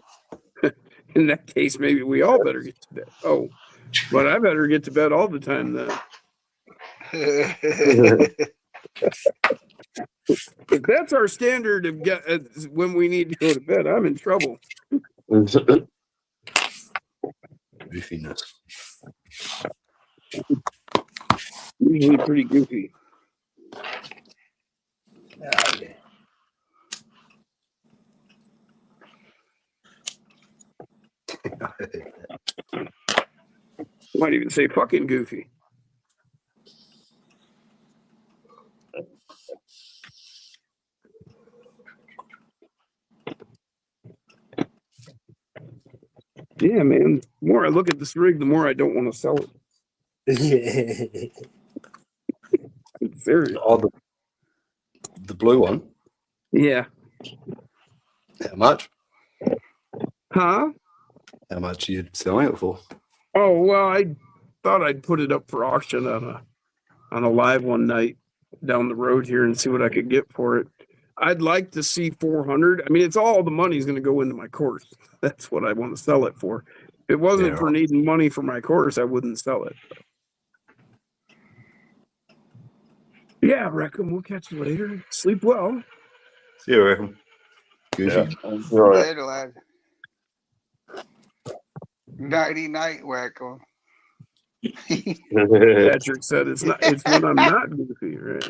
In that case, maybe we all better get to bed. Oh, but I better get to bed all the time then. If that's our standard of when we need to go to bed, I'm in trouble. Goofiness. Usually pretty goofy. Might even say fucking goofy. Yeah, man. The more I look at this rig, the more I don't want to sell it. I'm serious. Oh, the blue one. Yeah. How much? Huh? How much are you selling it for? Oh, well, I thought I'd put it up for auction on a live one night down the road here and see what I could get for it. I'd like to see 400. I mean, it's all the money's going to go into my course. That's what I want to sell it for. If it wasn't for needing money for my course, I wouldn't sell it. Yeah, Rockin, we'll catch you later. Sleep well. See you, Rockin. Yeah, enjoy it. Later, lad. Nighty night, Wacko. Patrick said it's not. It's when I'm not goofy, right?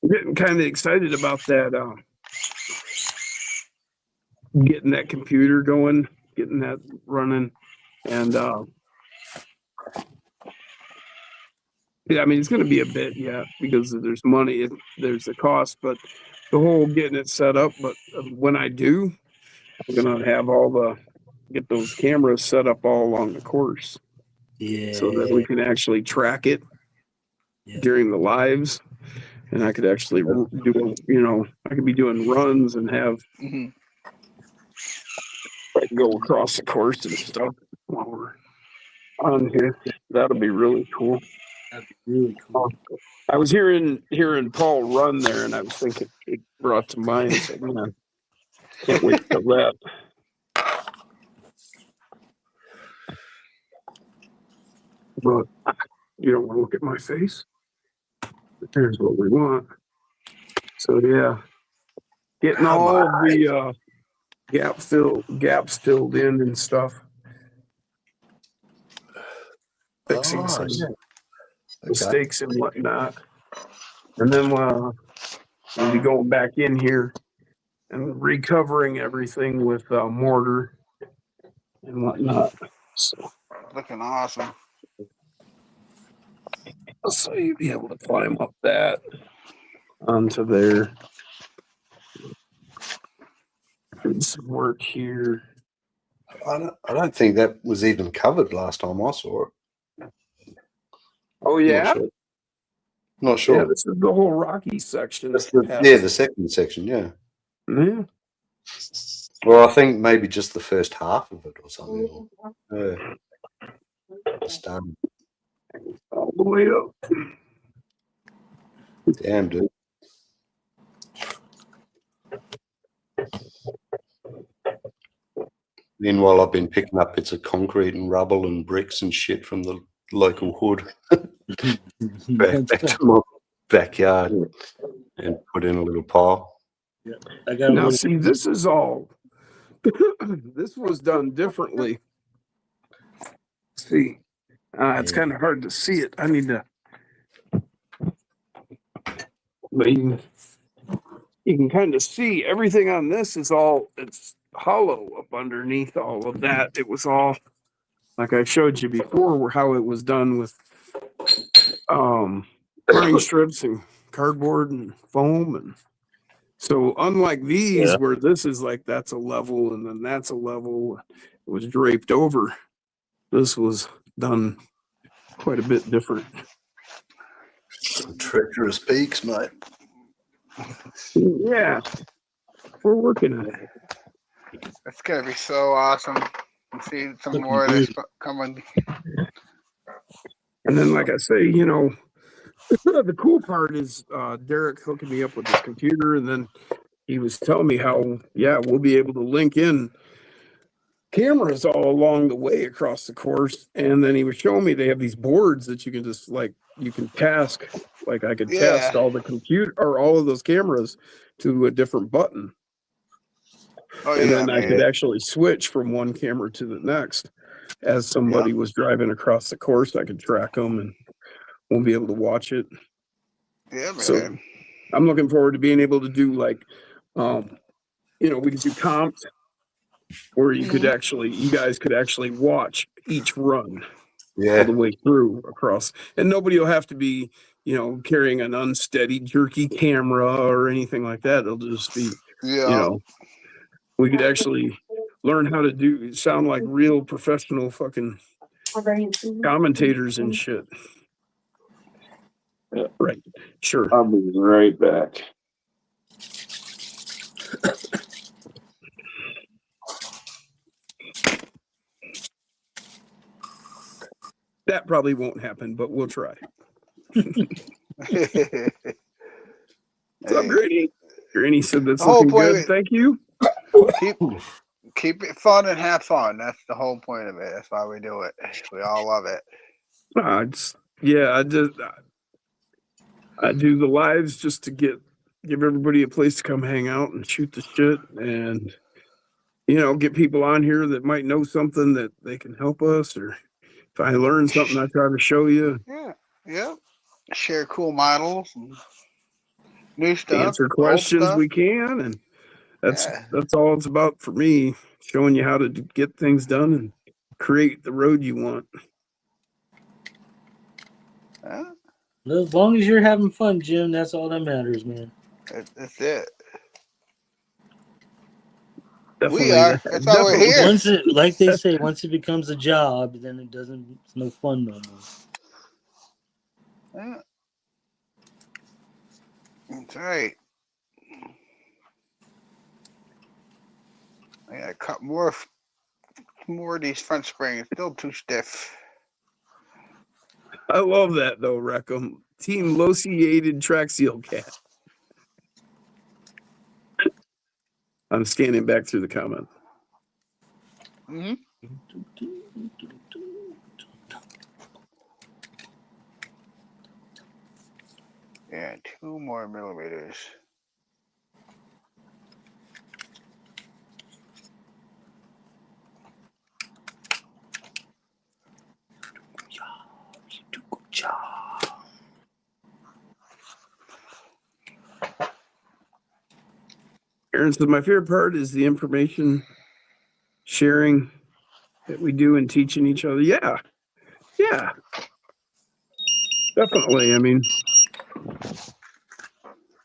I'm getting kind of excited about that. Getting that computer going, getting that running, and yeah, I mean it's going to be a bit, yeah, because there's money, there's a cost, but the whole getting it set up. But when I do, I'm going to have get those cameras set up all along the course, so that we can actually track it during the lives. And I could actually do, I could be doing runs and have I can go across the course and stuff while we're on here. That'll be really cool. That'd be really cool. I was hearing Paul run there, and I was thinking it brought to mind. I said, man, can't wait for that. But you don't want to look at my face. Here's what we want. So yeah, getting all of the gaps filled in and stuff. Fixing some mistakes and whatnot. And then we'll be going back in here and recovering everything with mortar and whatnot. So, Looking awesome. so you'll be able to climb up that onto there. Did some work here. I don't think that was even covered last time I saw it. Oh yeah, not sure. Yeah, this is the whole Rocky section. The second section. Yeah. Yeah. Well, I think maybe just the first half of it or something. Done. All the way up. Damn, dude. Meanwhile, I've been picking up bits of concrete and rubble and bricks and shit from the local hood back to my backyard and put in a little pile. Yeah, I got. Now, see, this is all. This was done differently. See, it's kind of hard to see it. I need to. But you can kind of see everything on this is all. It's hollow up underneath all of that. It was all like I showed you before, how it was done with burning strips and cardboard and foam. And so unlike these where this is like that's a level and then that's a level, it was draped over. This was done quite a bit different. Some treacherous peaks, mate. Yeah, we're working on it. It's gonna be so awesome to see some more of this coming. And then, like I say, the cool part is Derek hooking me up with his computer, and then he was telling me how, we'll be able to link in cameras all along the way across the course. And then he was showing me they have these boards that you can just you can task, like I could task all the computer or all of those cameras to a different button. Oh, and then I could actually switch from one camera to the next. As somebody was driving across the course, I could track them and won't be able to watch it. Yeah, man. So I'm looking forward to being able to do we could do comps where you guys could actually watch each run. all the way through across, and nobody will have to be, carrying an unsteady, jerky camera or anything like that. It'll just be, we could actually learn how to sound like real professional fucking commentators and shit. Yeah. Right. Sure. I'll be right back. That probably won't happen, but we'll try. What's up, Granny? Granny said that's looking good. Thank you. Keep it fun and have fun. That's the whole point of it. That's why we do it. We all love it. I do the lives just to give everybody a place to come hang out and shoot the shit, and get people on here that might know something that they can help us, or if I learn something, I try to show you. Yeah. Share cool models and new stuff. Answer questions we can, and that's all it's about for me. Showing you how to get things done and create the road you want. As long as you're having fun, Jim, that's all that matters, man. That's it. Definitely, we are. That's why we're here. Once like they say, once it becomes a job, then it's no fun no more. That's right. I gotta cut more of these front springs. Still too stiff. I love that though, Rockin. Team Located Track Seal Cat. I'm scanning back through the comments. Mm-hmm. Yeah, 2 more millimeters. Good job. Aaron says, my favorite part is the information sharing that we do and teaching each other. Yeah. Definitely. I mean,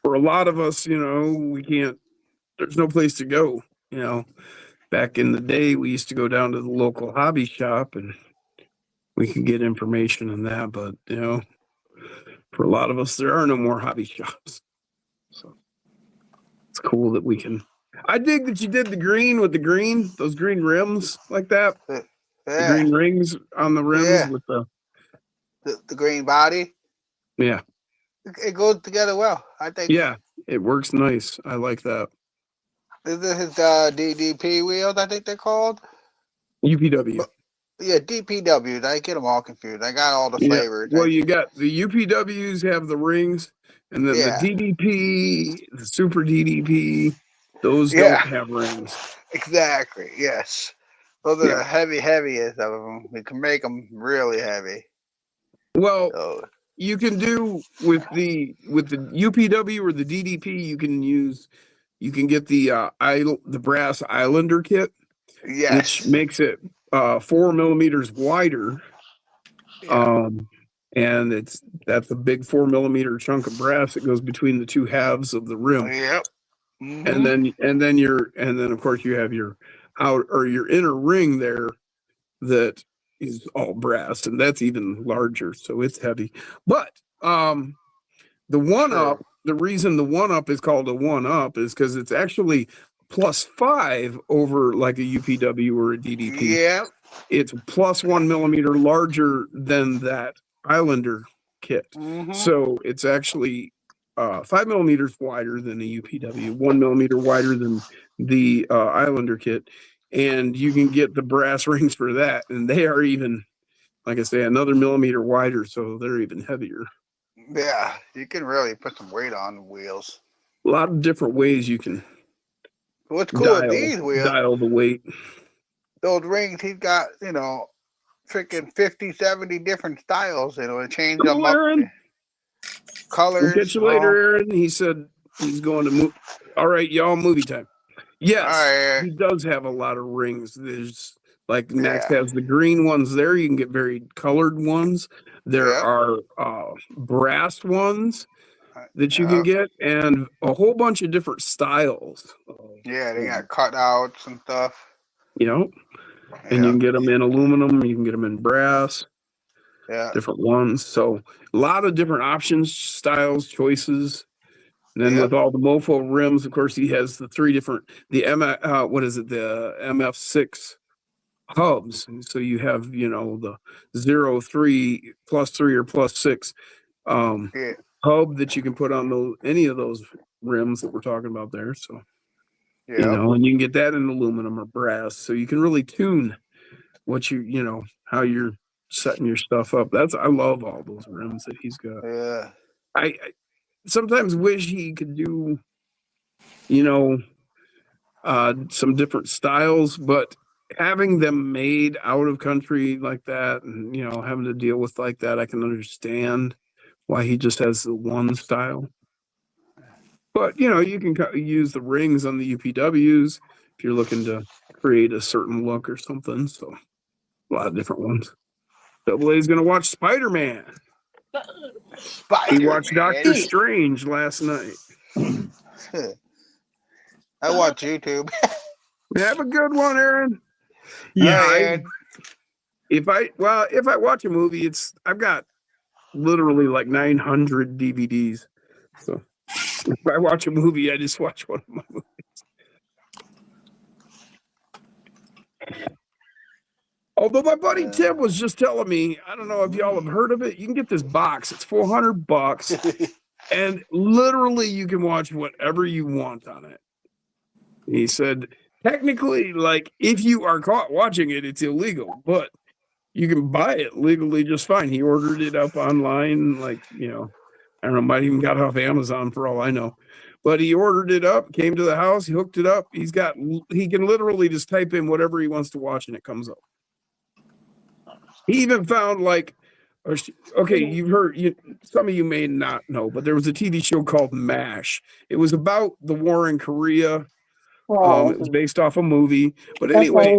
for a lot of us, we can't, there's no place to go. Back in the day, we used to go down to the local hobby shop and we could get information on that. But, for a lot of us, there are no more hobby shops. So it's cool that we can. I dig that you did the green with those green rims like that. Yeah. The green rings on the rims with the green body. Yeah. It goes together well, I think. Yeah, it works nice. I like that. This is his DDP wheels, I think they're called. UPW. Yeah, DPWs. I get them all confused. I got all the flavors. Well, you got the UPWs have the rings, and then the DDP, the Super DDP, those don't have rings. Exactly. Yes, those are the heaviest of them. We can make them really heavy. Well, you can do with the UPW or the DDP. You can get the brass Islander kit, which makes it 4 millimeters wider. And that's a big 4 millimeter chunk of brass that goes between the two halves of the rim. Yep. Mm-hmm. And then of course you have your your inner ring there that is all brass, and that's even larger, so it's heavy. But the one-up, the reason the one-up is called a one-up is because it's actually +5 over like a UPW or a DDP. Yeah. It's +1 millimeter larger than that Islander kit. Mm-hmm. So it's actually 5 millimeters wider than the UPW, 1 millimeter wider than the Islander kit. And you can get the brass rings for that. And they are even, like I say, another millimeter wider. So they're even heavier. Yeah, you can really put some weight on the wheels. A lot of different ways you can. What's cool with these wheels? Dial the weight. Those rings, he's got, freaking 50, 70 different styles, and change them up. Aaron. Colors. We'll catch you later, Aaron. He said he's going to move. All right, y'all, movie time. Yes, he does have a lot of rings. Like Max Yeah. has the green ones there. You can get very colored ones. There Yep. are brass ones that you can Yep. get, and a whole bunch of different styles. Yeah, they got cutouts and stuff. You know, and you Yeah. can get them in aluminum. You can get them in brass. Yeah. Different ones. So a lot of different options, styles, choices. And then Yep. with all the Mofo rims, of course, he has the three different what is it, the MF6 hubs. And so you have, the 0, 3, +3 or +6 Yeah. hub that you can put on any of those rims that we're talking about there. So Yep. and you can get that in aluminum or brass. So you can really tune what how you're setting your stuff up. I love all those rims that he's got. Yeah. I sometimes wish he could do, you know, some different styles, but having them made out of country like that, and having to deal with like that, I can understand why he just has the one style. But you can use the rings on the UPWs if you're looking to create a certain look or something. So a lot of different ones. Double A's gonna watch Spider-Man. He watched Doctor Spider-Man. Strange last night. I watch YouTube. Have a good one, Aaron. Yeah. All right, Ed. If I watch a movie, I've got literally like 900 DVDs. So if I watch a movie, I just watch one of my movies. Although my buddy Tim was just telling me, I don't know if y'all have heard of it. You can get this box. It's $400, and literally you can watch whatever you want on it. He said, technically, like if you are caught watching it, it's illegal, but you can buy it legally just fine. He ordered it up online, like, I don't know, might even got it off Amazon for all I know. But he ordered it up, came to the house, he hooked it up. He can literally just type in whatever he wants to watch and it comes up. He even found okay, you've heard, some of you may not know, but there was a TV show called MASH. It was about the war in Korea. It was based off a movie, but anyway,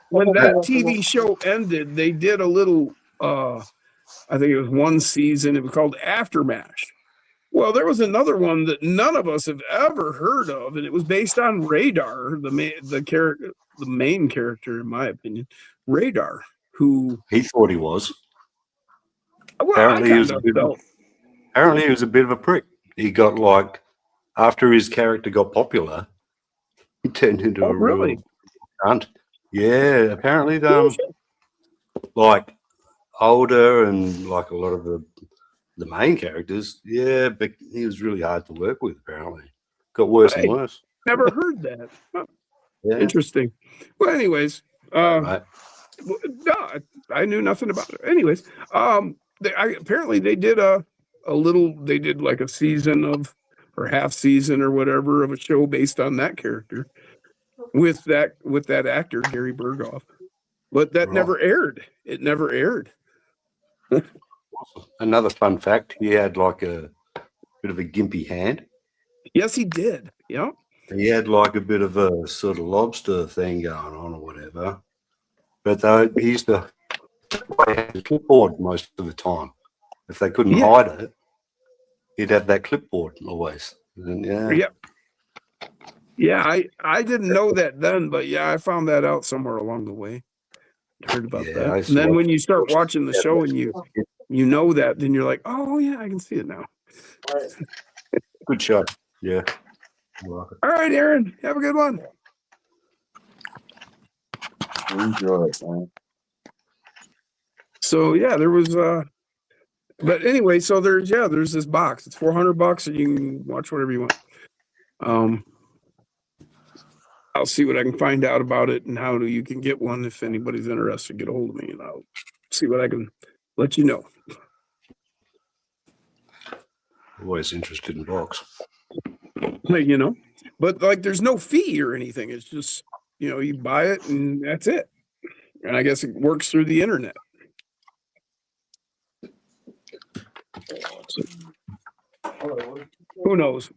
when that TV show ended, they did a little, I think it was one season. It was called After MASH. Well, there was another one that none of us have ever heard of, and it was based on Radar, the main character, in my opinion, Radar, who He thought he was. well, Apparently, he was a bit of a prick. He got after his character got popular, he turned into a really? real cunt. Yeah, apparently, older and like a lot of the main characters. Yeah, but he was really hard to work with. Apparently, got worse and worse. Never heard that. Huh. Yeah. Interesting. Well, anyways, Right. no, I knew nothing about it. Anyways, apparently they did they did like a season or half season or whatever of a show based on that character with that actor Gary Berghoff, but that never aired. It never aired. Another fun fact: he had like a bit of a gimpy hand. Yes, he did. Yeah. He had like a bit of a sort of lobster thing going on or whatever. But he used to play a clipboard most of the time. If they couldn't hide it, he'd have that clipboard always. And Yeah, I didn't know that then, but yeah, I found that out somewhere along the way. Heard about that. And then when you start watching the show and you know that, then you're like, oh yeah, I can see it now. Good show. Yeah. All right, Aaron, have a good one. Enjoy it, man. So yeah, there was but anyway, so there's this box. It's $400 and you can watch whatever you want. I'll see what I can find out about it and how you can get one. If anybody's interested, get a hold of me and I'll see what I can let you know. Always interested in box. But like there's no fee or anything. It's just, you buy it and that's it. And I guess it works through the internet. So, who knows?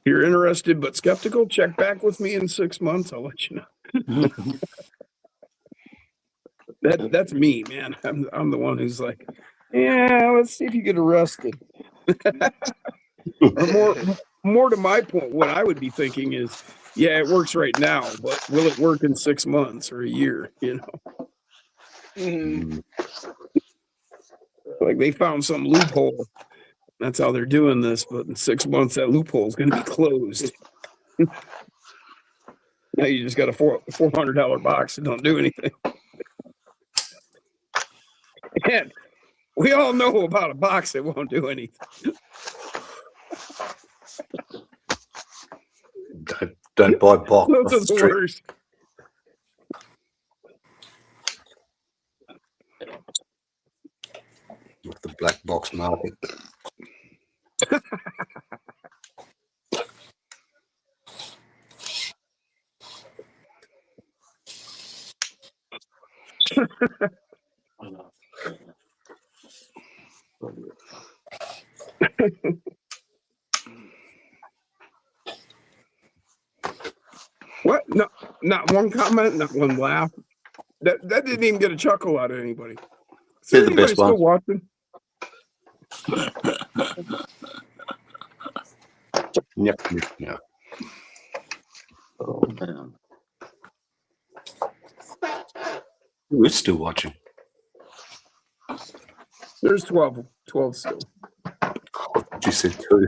If you're interested but skeptical, check back with me in 6 months. I'll let you know. That's me, man. I'm the one who's like, yeah, let's see if you get arrested. Or more to my point, what I would be thinking is, yeah, it works right now, but will it work in 6 months or a year? You know, like they found some loophole. That's how they're doing this, but in 6 months, that loophole is going to be closed. Now you just got a $400 box and don't do anything. And we all know about a box that won't do anything. Don't buy box Those off are the the street worst. with the black box market. What? No, not one comment, not one laugh. That didn't even get a chuckle out of anybody. Is They're there the anybody best still ones. watching? Yeah. Oh man. We're still watching. There's 12 still. You said two.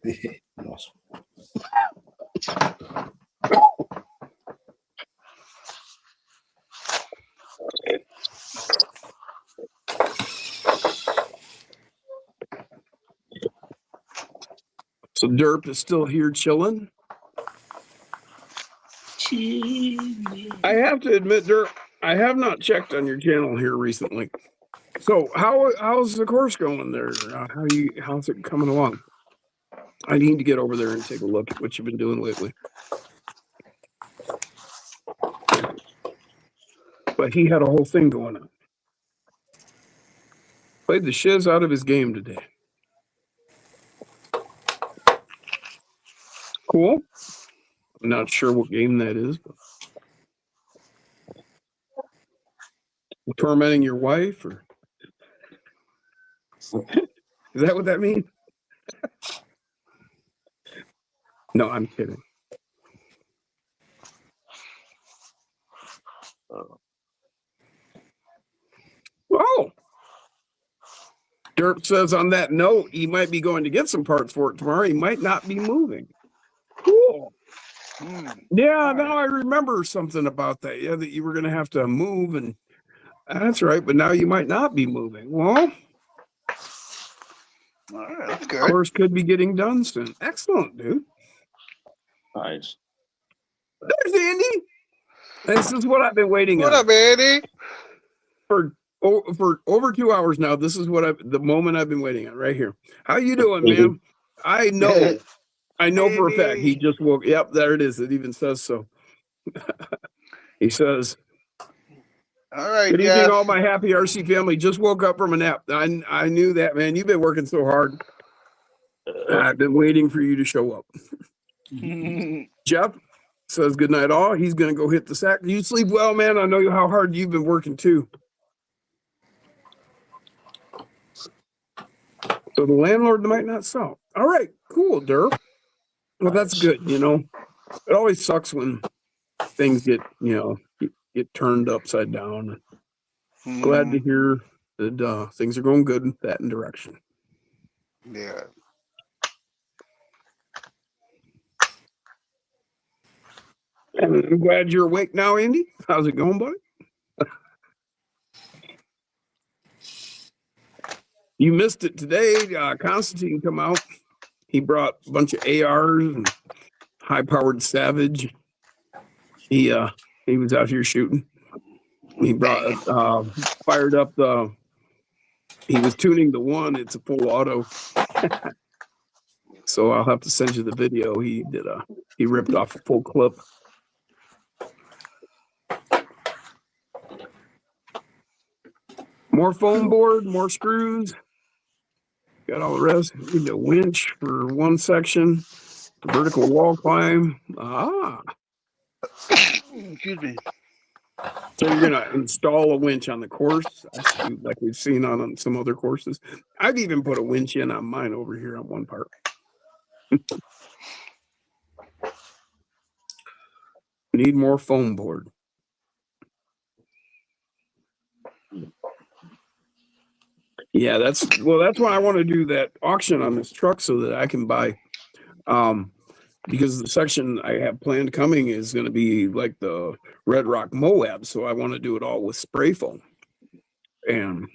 Nice. So Derp is still here chilling. I have to admit, Derp, I have not checked on your channel here recently. So how's the course going there? How's it coming along? I need to get over there and take a look at what you've been doing lately. But he had a whole thing going on. Played the shiz out of his game today. Cool. I'm not sure what game that is, but tormenting your wife, or is that what that means? No, I'm kidding. Oh, Derp says on that note, he might be going to get some parts for it tomorrow. He might not be moving. Cool. Yeah, now I remember something about that. Yeah, that you were going to have to move, and that's right. But now you might not be moving. Well, All right, that's good. course could be getting done soon. Excellent, dude. Nice. There's Andy. This is what I've been waiting What on up, Andy? for over 2 hours now. This is the moment I've been waiting on right here. How you doing, man? I know for a fact he just woke. Yep, there it is. It even says so. He says, All right, "Good Jeff. evening, all my happy RC family. Just woke up from a nap. I knew that, man. You've been working so hard. I've been waiting for you to show up." Jeff says, "Good night, all." He's going to go hit the sack. You sleep well, man. I know how hard you've been working too. So the landlord might not sell. All right, cool, Derp. Well, that's good. You know, it always sucks when things get turned upside down. Glad to hear that things are going good in that direction. Yeah. And I'm glad you're awake now, Andy. How's it going, buddy? You missed it today. Constantine come out. He brought a bunch of ARs and high-powered Savage. He was out here shooting. He brought fired up he was tuning the one. It's a full auto. So I'll have to send you the video. He ripped off a full clip. More foam board, more screws. Got all the rest. Need a winch for one section. Vertical wall climb. Excuse me. So you're gonna install a winch on the course, like we've seen on some other courses. I've even put a winch in on mine over here on one part. Need more foam board. Yeah, that's why I want to do that auction on this truck so that I can buy, because the section I have planned coming is going to be like the Red Rock Moab, so I want to do it all with spray foam. And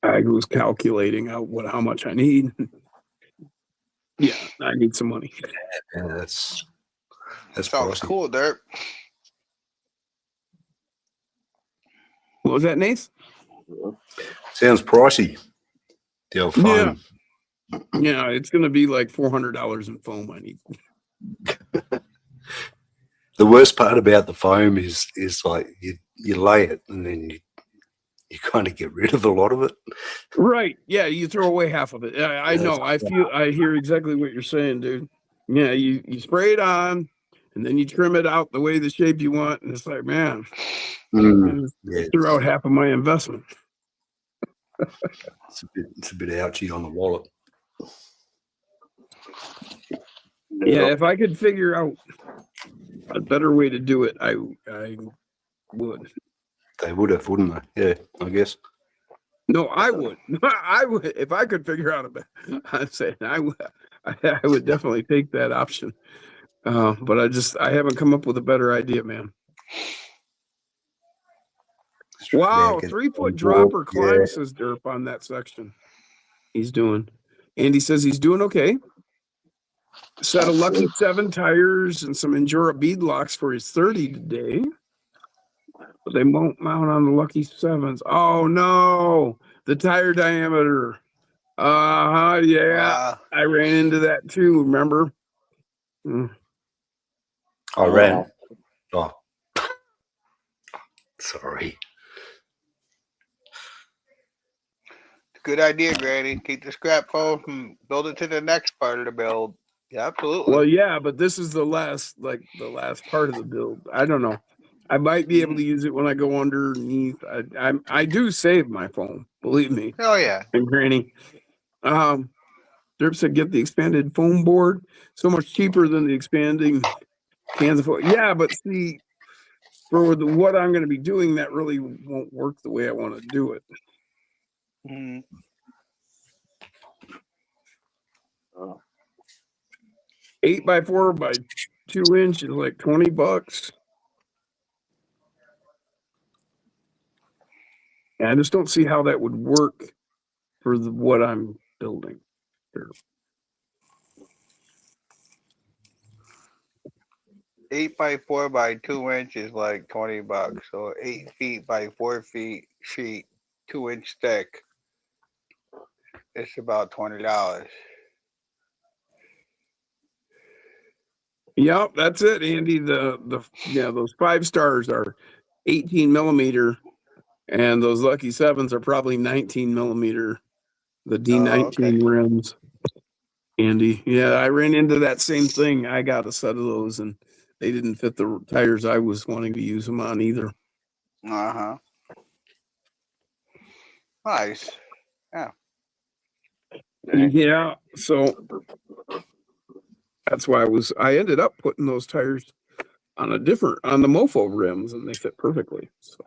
I was calculating out how much I need. Yeah, I need some money. Yeah, that's Sounds pricey. cool, Dirk. What was that, Nath? Sounds pricey. The old foam. Yeah, it's going to be like $400 in foam I need. The worst part about the foam is like you lay it and then you kind of get rid of a lot of it. Right. Yeah, you throw away half of it. I know. I hear exactly what you're saying, dude. Yeah, you spray it on and then you trim it out the shape you want. And it's like, man, Yeah, threw out half of my investment. it's a bit ouchy on the wallet. Yeah, if I could figure out a better way to do it, I would. They would have, wouldn't they? Yeah, I guess. No, I would. I would if I could figure out a better. I'm saying I would definitely take that option. But I haven't come up with a better idea, man. Wow, 3-foot dropper climb, says Derp on that section. He's doing. Andy says he's doing okay. Set of Lucky 7 tires and some Endura bead locks for his 30 today. But they won't mount on the Lucky 7s. Oh no, the tire diameter. Yeah. I ran into that too, remember? I ran. Oh. Sorry. Good idea, Granny. Keep the scrap foam and build it to the next part of the build. Yeah, absolutely. Well, yeah, but this is the last part of the build. I don't know. I might be able to use it when I go underneath. I do save my foam, believe me. Oh yeah. And Granny. Derp said get the expanded foam board. So much cheaper than the expanding cans of foam. Yeah, but see, for what I'm going to be doing, that really won't work the way I want to do it. 8x4 by 2 inch is like $20. And I just don't see how that would work for what I'm building here. 8x4 by 2 inches, like $20. So 8 feet by 4 feet sheet, 2 inch thick. It's about $20. Yep, that's it, Andy. Those 5 stars are 18 millimeter, and those Lucky 7s are probably 19 millimeter. The D19 rims, Andy. Yeah, I ran into that same thing. I got a set of those, and they didn't fit the tires I was wanting to use them on either. Nice. Yeah. Yeah. So that's why I ended up putting those tires on the Mofo rims, and they fit perfectly. So.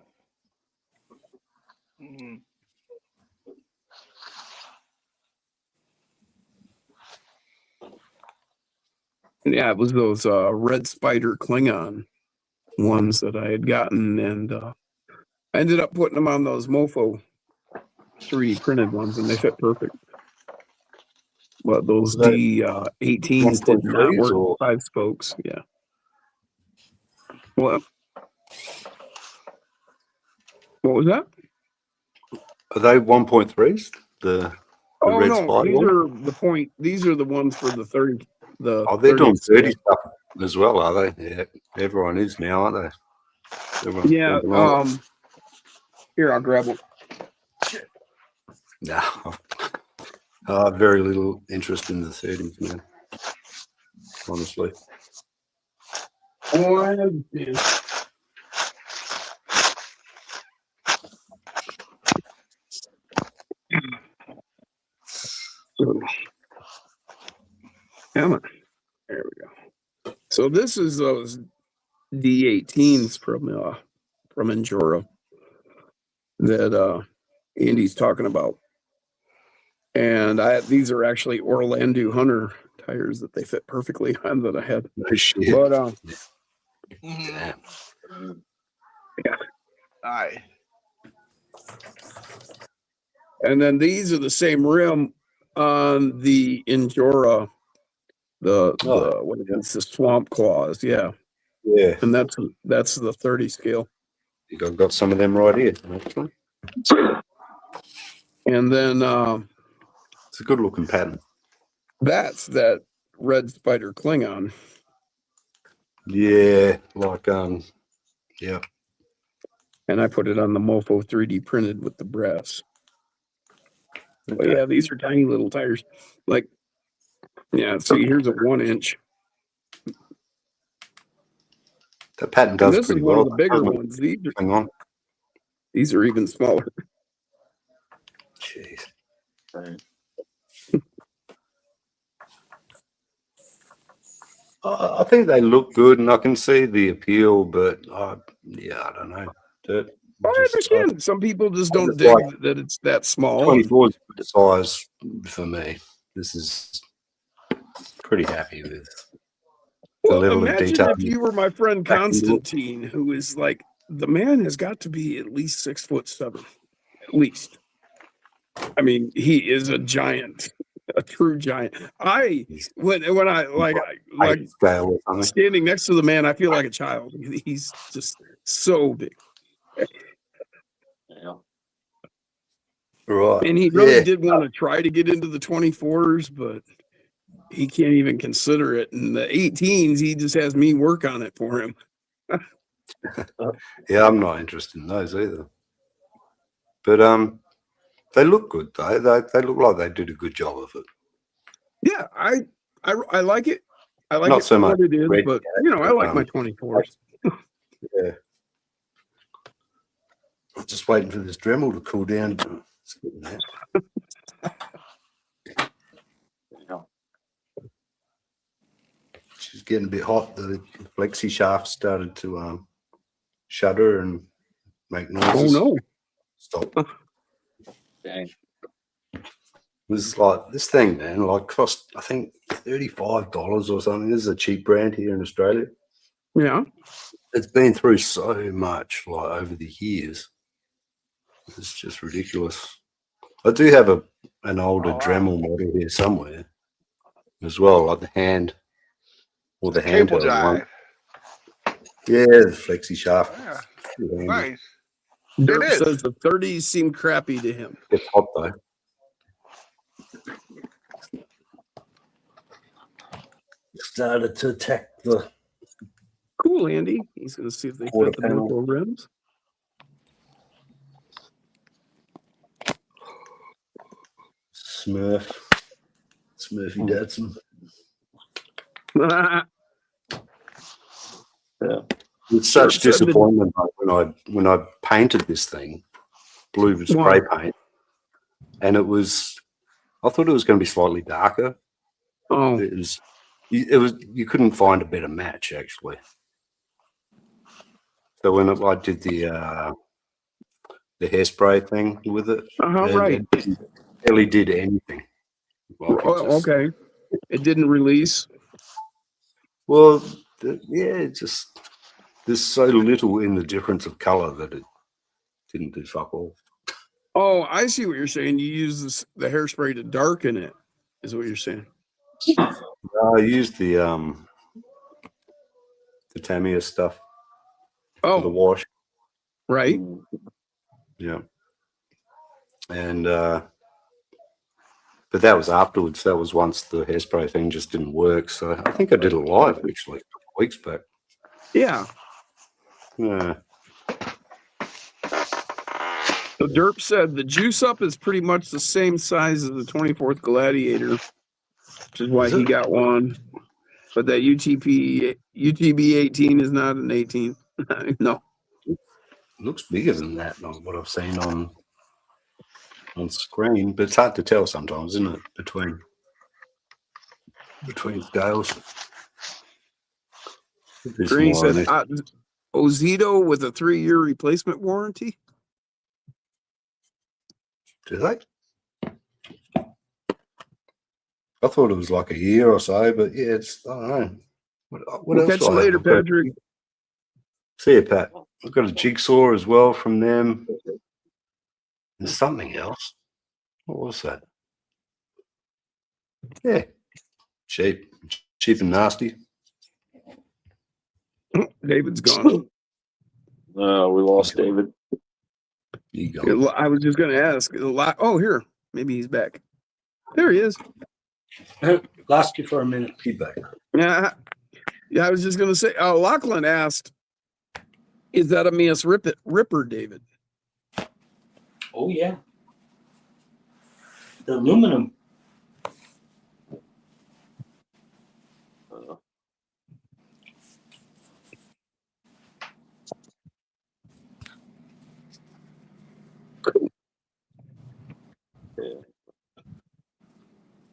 Yeah, it was those Red Spider Klingon ones that I had gotten, and I ended up putting them on those Mofo 3D printed ones, and they fit perfect. But those D18s did not work. 5 spokes, yeah. What was that? Are they 1.3s? The red no, these are the ones for the 30. They're doing 30 stuff as well, are they? Yeah, everyone is now, aren't they? Yeah. Here, I'll grab one. No. Very little interest in the 30s, man. Honestly. Oh, I understand. Come on. There we go. So this is those D18s from Injora that Andy's talking about. And these are actually Orlando Hunter tires that they fit perfectly on that I had. No shit. But Damn. yeah. Aye. And then these are the same rim on the Injora, what is the Swamp Claws, yeah. Yeah. And that's the 30 scale. I've got some of them right here, actually. And then It's a good looking pattern. that's that red spider Klingon. Yeah, like yeah. And I put it on the Mofo 3D printed with the brass. But Okay. yeah, these are tiny little tires. Like, yeah, see, here's a 1 inch. That pattern And does this is pretty one well. of the bigger ones. Hang on. These are even smaller. Jeez. I think they look good, and I can see the appeal, but yeah, I don't know. I understand. Some people just don't just dig like that it's that small. 24 is good size for me. This is pretty happy with the Well, level of imagine detail. if you were my friend Back into it. Constantine, who is like, the man has got to be at least 6'7", at least. I mean, he is a giant, a true giant. When I like scale or something. standing next to the man, I feel like a child. He's just so big. Yeah. Right. And he really did want to try to get into the 24s, but he can't even consider it. And the 18s, he just has me work on it for him. Yeah, I'm not interested in those either. But they look good though. They look like they did a good job of it. Yeah, I like it. I like Not it so for much what it is, red but cat, you know, I but, like my 24s. Yeah. I'm just waiting for this Dremel to cool down. It's getting there. She's getting a bit hot. The flexi shaft started to shudder and make noises. Oh no! Stop. Dang. It was like this thing, man. Like cost I think $35 or something. This is a cheap brand here in Australia. Yeah. It's been through so much, like over the years. It's just ridiculous. I do have an older Dremel model here somewhere as well, like the hand or the Cable handheld one. drive. Yeah, the flexi shaft. Yeah. Pretty handy. Nice. Derp is. says the 30s seem crappy to him. It's hot though. Started to attack the Cool, Andy. He's going to see if they quarter fit the panel. Mofo rims. Smurfy Dadson. Yeah. It's such Sure, said the- disappointment when I painted this thing blue with spray paint, and I thought it was going to be slightly darker. Oh, It was you couldn't find a better match actually. So when I did the hairspray thing with it, right. it barely did anything. Like Oh, okay. It didn't release. Well, it's just there's so little in the difference of color that it didn't do fuck all. Oh, I see what you're saying. You use the hairspray to darken it, is what you're saying. I used the Tamiya stuff for the Oh, wash. right. Yeah. And but that was afterwards. That was once the hairspray thing just didn't work. So I think I did it live actually a couple of weeks back. Yeah. Yeah. The Derp said the juice up is pretty much the same size as the 24th Gladiator, which is why he got one. But that UTB 18 is not an 18. No. It looks bigger than that, like what I've seen on screen, but it's hard to tell sometimes, isn't it? Between scales. This Green more said Ozito with a 3-year replacement warranty. do they? I thought it was like a year or so, but yeah, it's I don't know. What We'll else catch do you I have? later, I've got- Patrick. See you, Pat. I've got a jigsaw as well from them. There's something else. What was that? Yeah, cheap and nasty. David's gone. We lost David. You go. I was just going to ask. Oh, here. Maybe he's back. There he is. Lost you for a minute. Feedback. Yeah, I was just going to say, Lachlan asked, is that a Mias Ripper, David? Oh, yeah. The aluminum.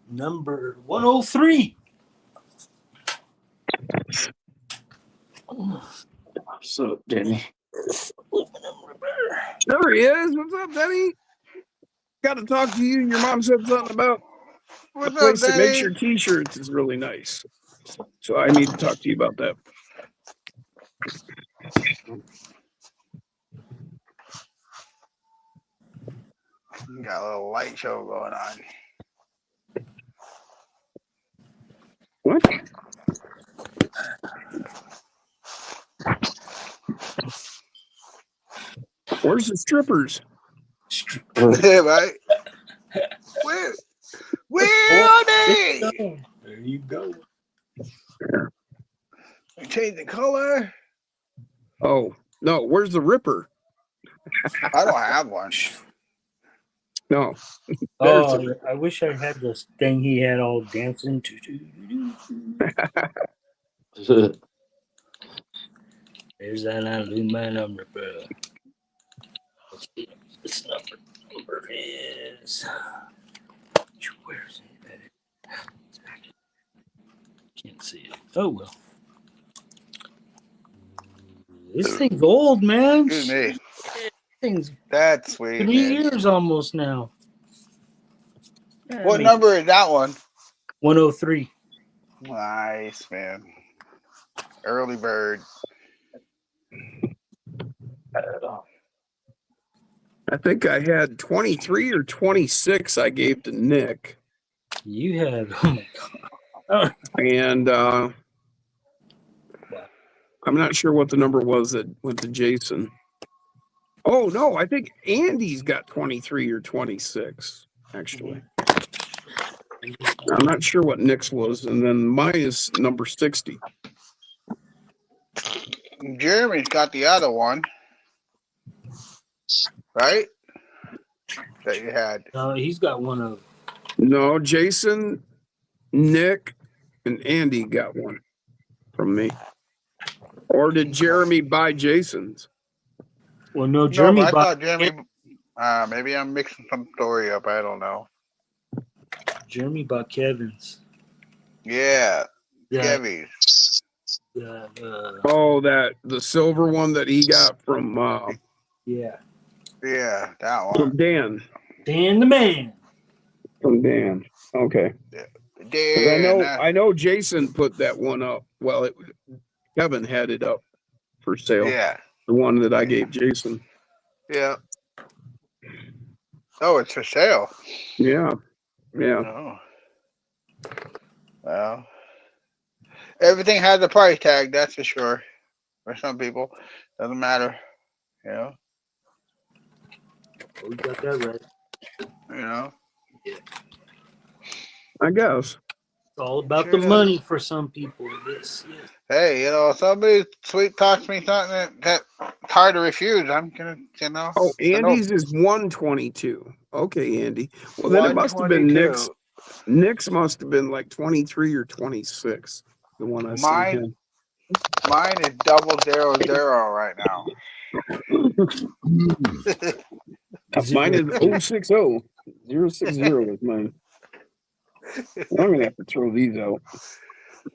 Number 103. So, Danny. There he is. What's up, Denny? Got to talk to you. Your mom said something about the What's up, place that makes Danny? your T-shirts is really nice. So I need to talk to you about that. Got a little light show going on. What? Where's the strippers? Yeah, right? Where are they? There you go. We changed the color. Oh, no. Where's the Ripper? I don't have one. No. Oh, I wish I had this thing he had all dancing. There's that aluminum ripper. Let's see what this number is. Where is it? Can't see it. Oh, well. This thing's old, man. Excuse me. This thing's That's sweet. 3 Man. years almost now. What number is that one? 103. Nice, man. Early bird. I think I had 23 or 26 I gave to Nick. You had, oh my God. And I'm not sure what the number was that went to Jason. Oh, no. I think Andy's got 23 or 26, actually. I'm not sure what Nick's was. And then mine is number 60. Jeremy's got the other one. Right? That you had. He's got one of. No, Jason, Nick, and Andy got one from me. Or did Jeremy buy Jason's? Well, no, No, Jeremy but I bought. thought Jeremy. Maybe I'm mixing some story up. I don't know. Jeremy bought Kevin's. Yeah. Yeah. Kevy's. Oh, the silver one that he got from Yeah. Yeah, that one. from Dan. Dan the man. From Dan. Okay. 'Cause I know Jason put that one up. Well, Kevin had it up for sale. Yeah. The one that I gave Jason. Yeah. Oh, it's for sale. Yeah. Yeah. Oh. Well, everything has a price tag, that's for sure. For some people, doesn't matter. You know. We got that right. You know. I guess. It's all about Sure the does. money for some people. Yes. Hey, somebody sweet talks me something that's hard to refuse. I'm gonna, Oh, I know Andy's is 122. Okay, Andy. Well, then it must have been 122. Nick's must have been like 23 or 26. The one I sent him. Mine is 000 right now. Mine is 060. 060 is mine. Well, I'm gonna have to throw these out.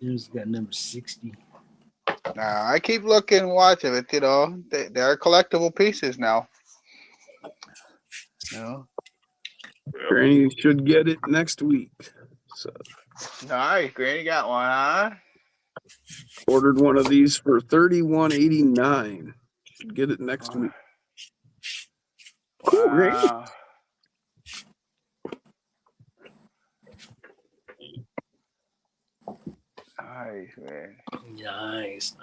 He's got number 60. Nah, I keep looking and watching it. They're collectible pieces now. Granny should get it next week. So Nice, Granny got one, huh? ordered one of these for $31.89. Should get it next week. Cool, Granny. Wow. Nice, man. Nice.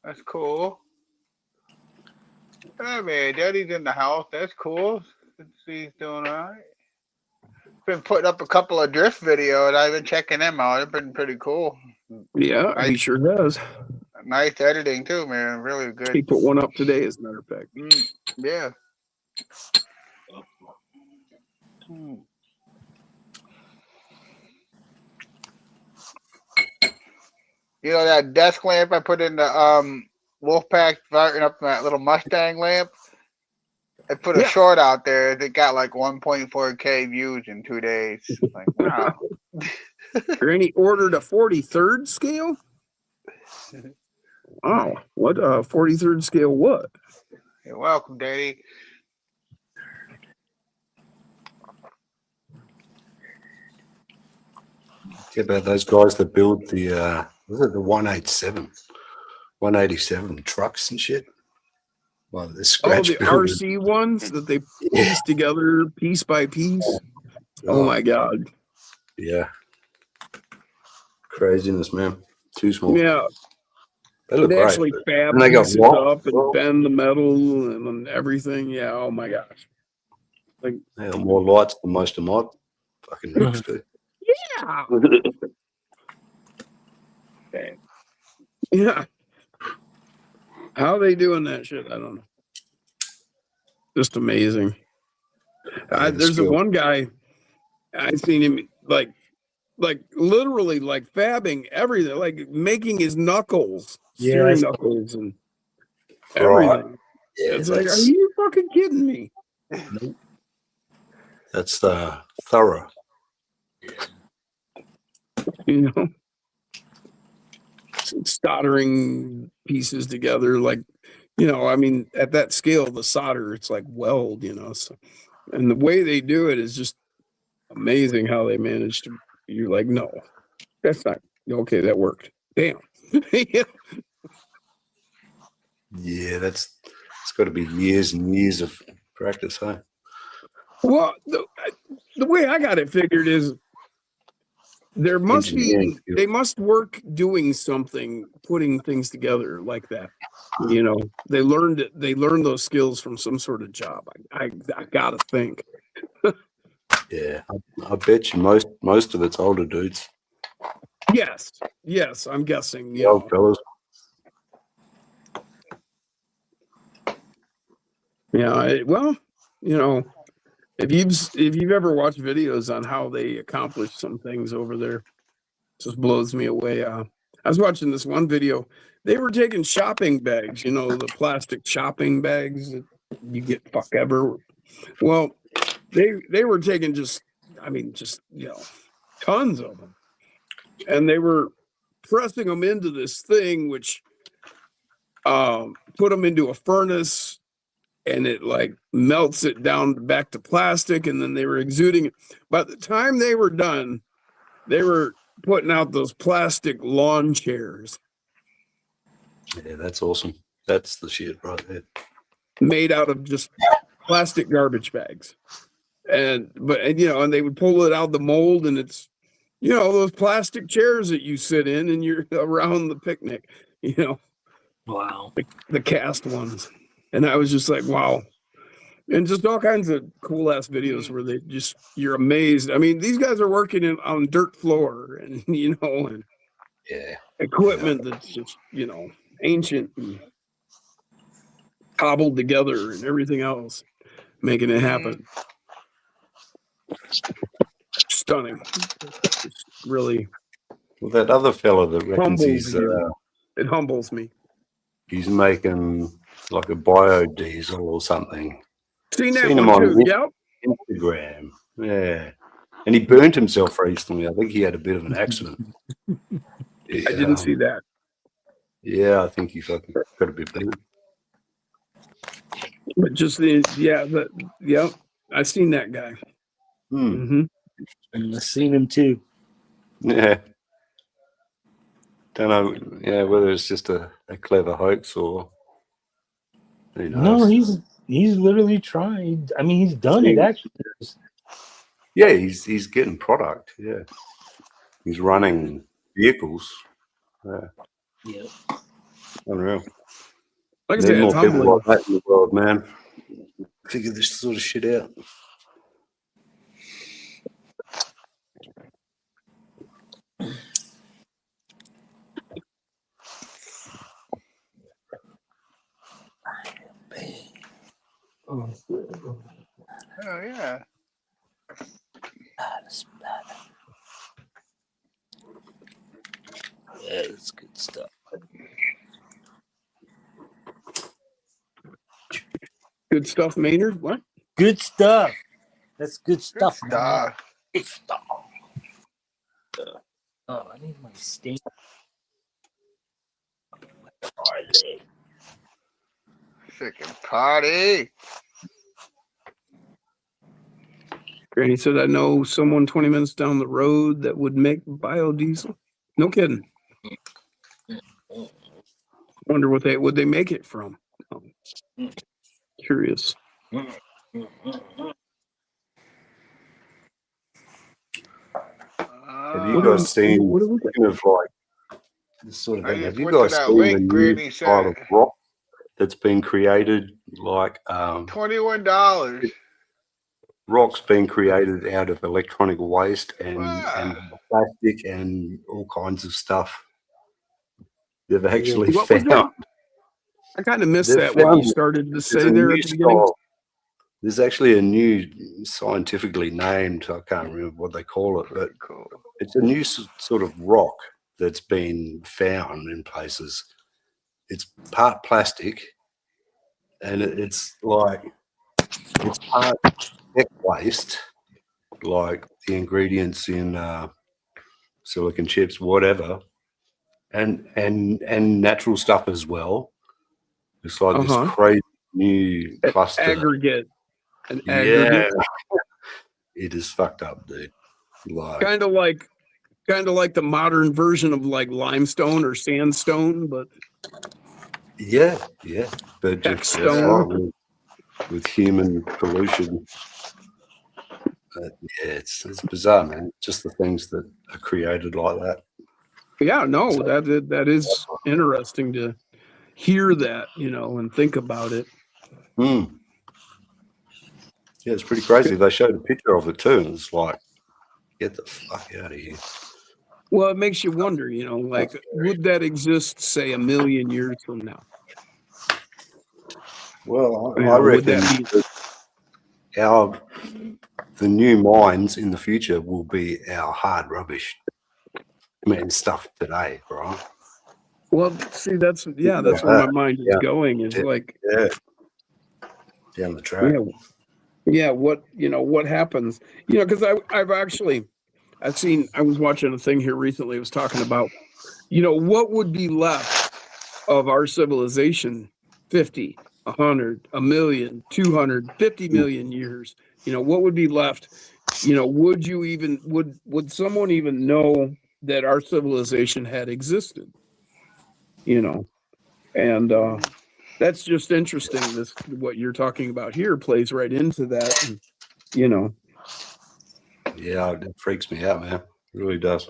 That's cool. Hey, man, Daddy's in the house. That's cool. He's doing all right. Been putting up a couple of drift videos. I've been checking them out. They've been pretty cool. Yeah, he sure does. Nice editing too, man. Really good. He put one up today, as a matter of fact. Yeah. That desk lamp I put in the Wolfpack, firing up that little Mustang lamp? I put a short out there. It got like 1.4K views in 2 days. Like, wow. Granny ordered a 43rd scale? Wow. What 43rd scale what? You're welcome, Daddy. What about those guys that build the was it the 187 trucks and shit? Well, the scratch the RC ones that they piece together piece by piece. Oh my God. Yeah. Craziness, man. Too small. Yeah. They look They great. actually fab And they got pieces what? up and bend the metal and everything. Yeah. Oh my gosh. Like, they got more lights than most of my fucking rigs do. Yeah. Yeah. How are they doing that shit? I don't know. Just amazing. There's one guy I've seen him like literally like fabbing everything, like making his knuckles, steering knuckles and everything. Right. Yeah, it's like, are you fucking kidding me? Nope. That's thorough. Soldering pieces together, like, I mean, at that scale, the solder, it's like weld, so, and the way they do it is just amazing how they manage to, you're like, no, that's not, okay, that worked. Damn. Yeah, it's got to be years and years of practice, huh? Well, the way I got it figured is there must be, they must work doing something, putting things together like that. They learned those skills from some sort of job. I gotta think. Yeah, I bet you most of it's older dudes. Yes, I'm guessing. Old fellas. Yeah, well, if you've ever watched videos on how they accomplish some things over there, it just blows me away. I was watching this one video. They were taking shopping bags, the plastic shopping bags that you get fuck ever. Well, they were taking just tons of them, and they were pressing them into this thing, which put them into a furnace. And it like melts it down back to plastic, and then they were exuding it. By the time they were done, they were putting out those plastic lawn chairs. Yeah, that's awesome. That's the shit right there. Made out of just plastic garbage bags. And they would pull it out of the mold, and it's, those plastic chairs that you sit in and you're around the picnic, Wow. the cast ones. And I was just like, wow. And just all kinds of cool ass videos where they just, you're amazed. I mean, these guys are working on dirt floor and, and Yeah. equipment that's just, ancient and cobbled together and everything else, making it happen. Stunning. It's really Well, that other fella that reckons humbles you. It humbles me. he's making like a biodiesel or something. Seen that Seen him one on too. Yep. Instagram. Yeah. And he burnt himself recently. I think he had a bit of an accident. I didn't see that. Yeah, I think he fucking got a bit beat. But just yep. I've seen that guy. Hmm. I've seen him too. Yeah. Don't know, whether it's just a clever hoax or who knows. No, he's literally tried. I mean, he's done it actually. Yeah, he's getting product. Yeah, he's running vehicles. Yeah. Unreal. Like I Need said, more it's people humbling. like that in the world, man. Figure this sort of shit out. Oh yeah. Yeah, it's good stuff. Good stuff, Maynard. What? Good stuff. That's good stuff, man. Stuff. Good stuff. Oh, I need my stain. Where are they? Freaking party. Granny said, I know someone 20 minutes down the road that would make biodiesel. No kidding. Wonder what would they make it from? Oh, curious. Have you guys seen, speaking of like this sort of I thing, just have you went to guys that seen link the new Granny style of said. rock that's been created? Like $21. rock's been created out of electronic waste and Wow. plastic and all kinds of stuff. They've actually What was found. that? I kind of missed They've that. What found you started to say there's a there new at the beginning. style. There's actually a new scientifically named, I can't remember what they call it, but Cool. it's a new sort of rock that's been found in places. It's part plastic, and it's part tech waste, like the ingredients in silicon chips, whatever, and natural stuff as well. It's like this crazy new cluster. Aggregate. Yeah, it is fucked up, dude. Like Kind of like the modern version of like limestone or sandstone, but yeah, but just stone. with human pollution. It's bizarre, man. Just the things that are created like that. Yeah, no, that is interesting to hear that, and think about it. Yeah, it's pretty crazy. They showed a picture of it too, and it's like, get the fuck out of here. Well, it makes you wonder, like, would that exist, say, 1 million years from now? Well, I reckon the new mines in the future will be our hard rubbish, stuff today, right? Well, see, that's where my mind is going. Is like, down the track. Yeah. What happens? Because I was watching a thing here recently. It was talking about, what would be left of our civilization 50, 100, 1 million, 250 million years. What would be left? Would someone even know that our civilization had existed? And that's just interesting. What you're talking about here plays right into that. And, Yeah, it freaks me out, man. It really does.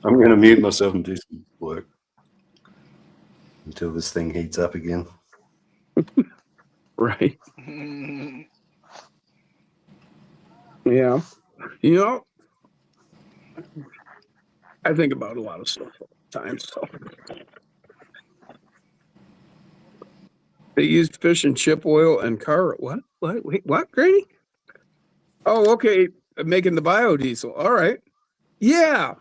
I'm going to mute myself and do some work until this thing heats up again. Right. Mm, Yeah. You know, I think about a lot of stuff all the time. So they used fish and chip oil and car. What? Wait, what, Granny? Oh, okay. Making the biodiesel. All right. Yeah.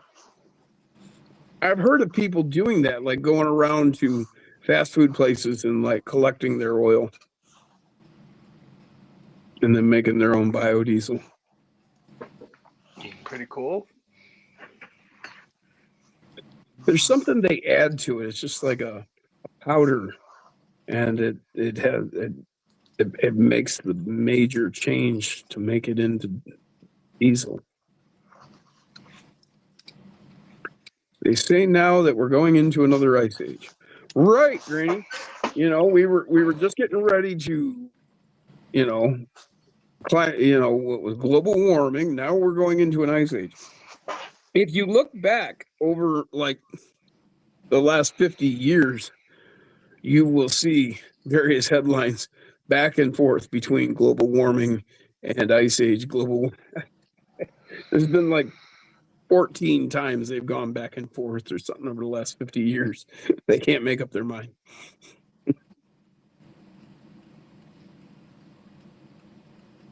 I've heard of people doing that, like going around to fast food places and like collecting their oil and then making their own biodiesel. pretty cool. There's something they add to it. It's just like a powder, and it makes the major change to make it into diesel. They say now that we're going into another ice age. Right, Granny. You know, we were just getting ready to, you know, what was global warming. Now we're going into an ice age. If you look back over like the last 50 years, you will see various headlines back and forth between global warming and ice age. There's been like 14 times they've gone back and forth or something over the last 50 years. They can't make up their mind.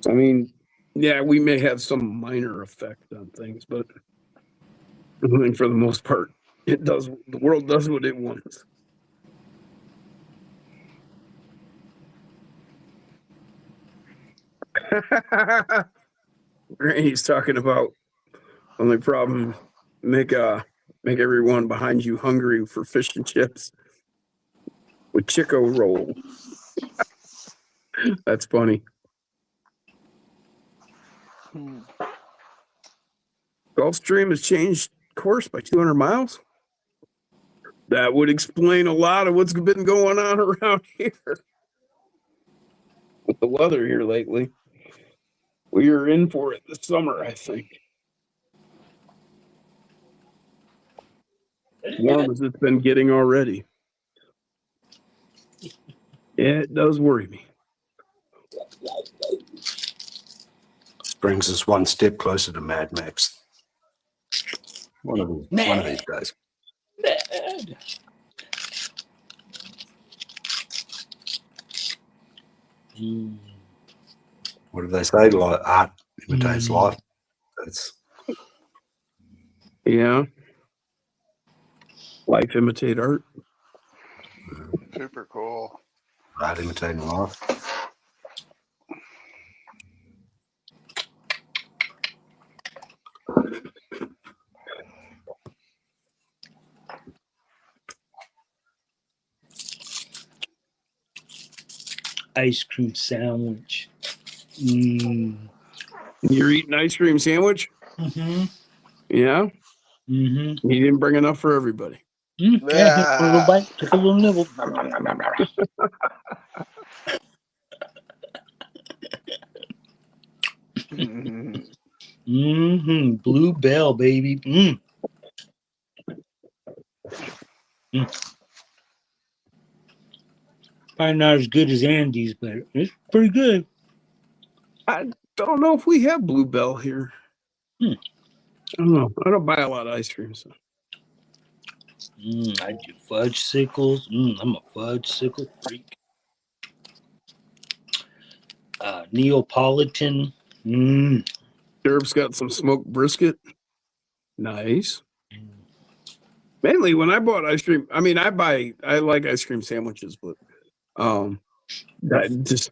I mean, yeah, we may have some minor effect on things, but I mean, for the most part, the world does what it wants. He's talking about only problem, make everyone behind you hungry for fish and chips with Chico roll. That's funny. Hmm. Gulfstream has changed course by 200 miles. That would explain a lot of what's been going on around here with the weather here lately. We are in for it this summer, I think. Warm as it's been getting already. Yeah, it does worry me. This brings us one step closer to Mad Max. One of these days. Bad. Mm. What do they say? Like art imitates life. That's Yeah. Life imitate art. Super cool. art imitating life. Ice cream sandwich. Mm. You're eating ice cream sandwich? Mm-hmm. Yeah. Mm-hmm. You didn't bring enough for everybody. Mm. Yeah, here, a little bite, take a little nibble. Mm-hmm. Blue Bell, baby. Mm. Mm. Probably not as good as Andy's, but it's pretty good. I don't know if we have Bluebell here. Hmm. I don't know. I don't buy a lot of ice cream. So. I do fudge sickles. I'm a fudge sickle freak. Neapolitan. Derb's got some smoked brisket. Nice. Mainly when I bought ice cream, I mean, I like ice cream sandwiches, but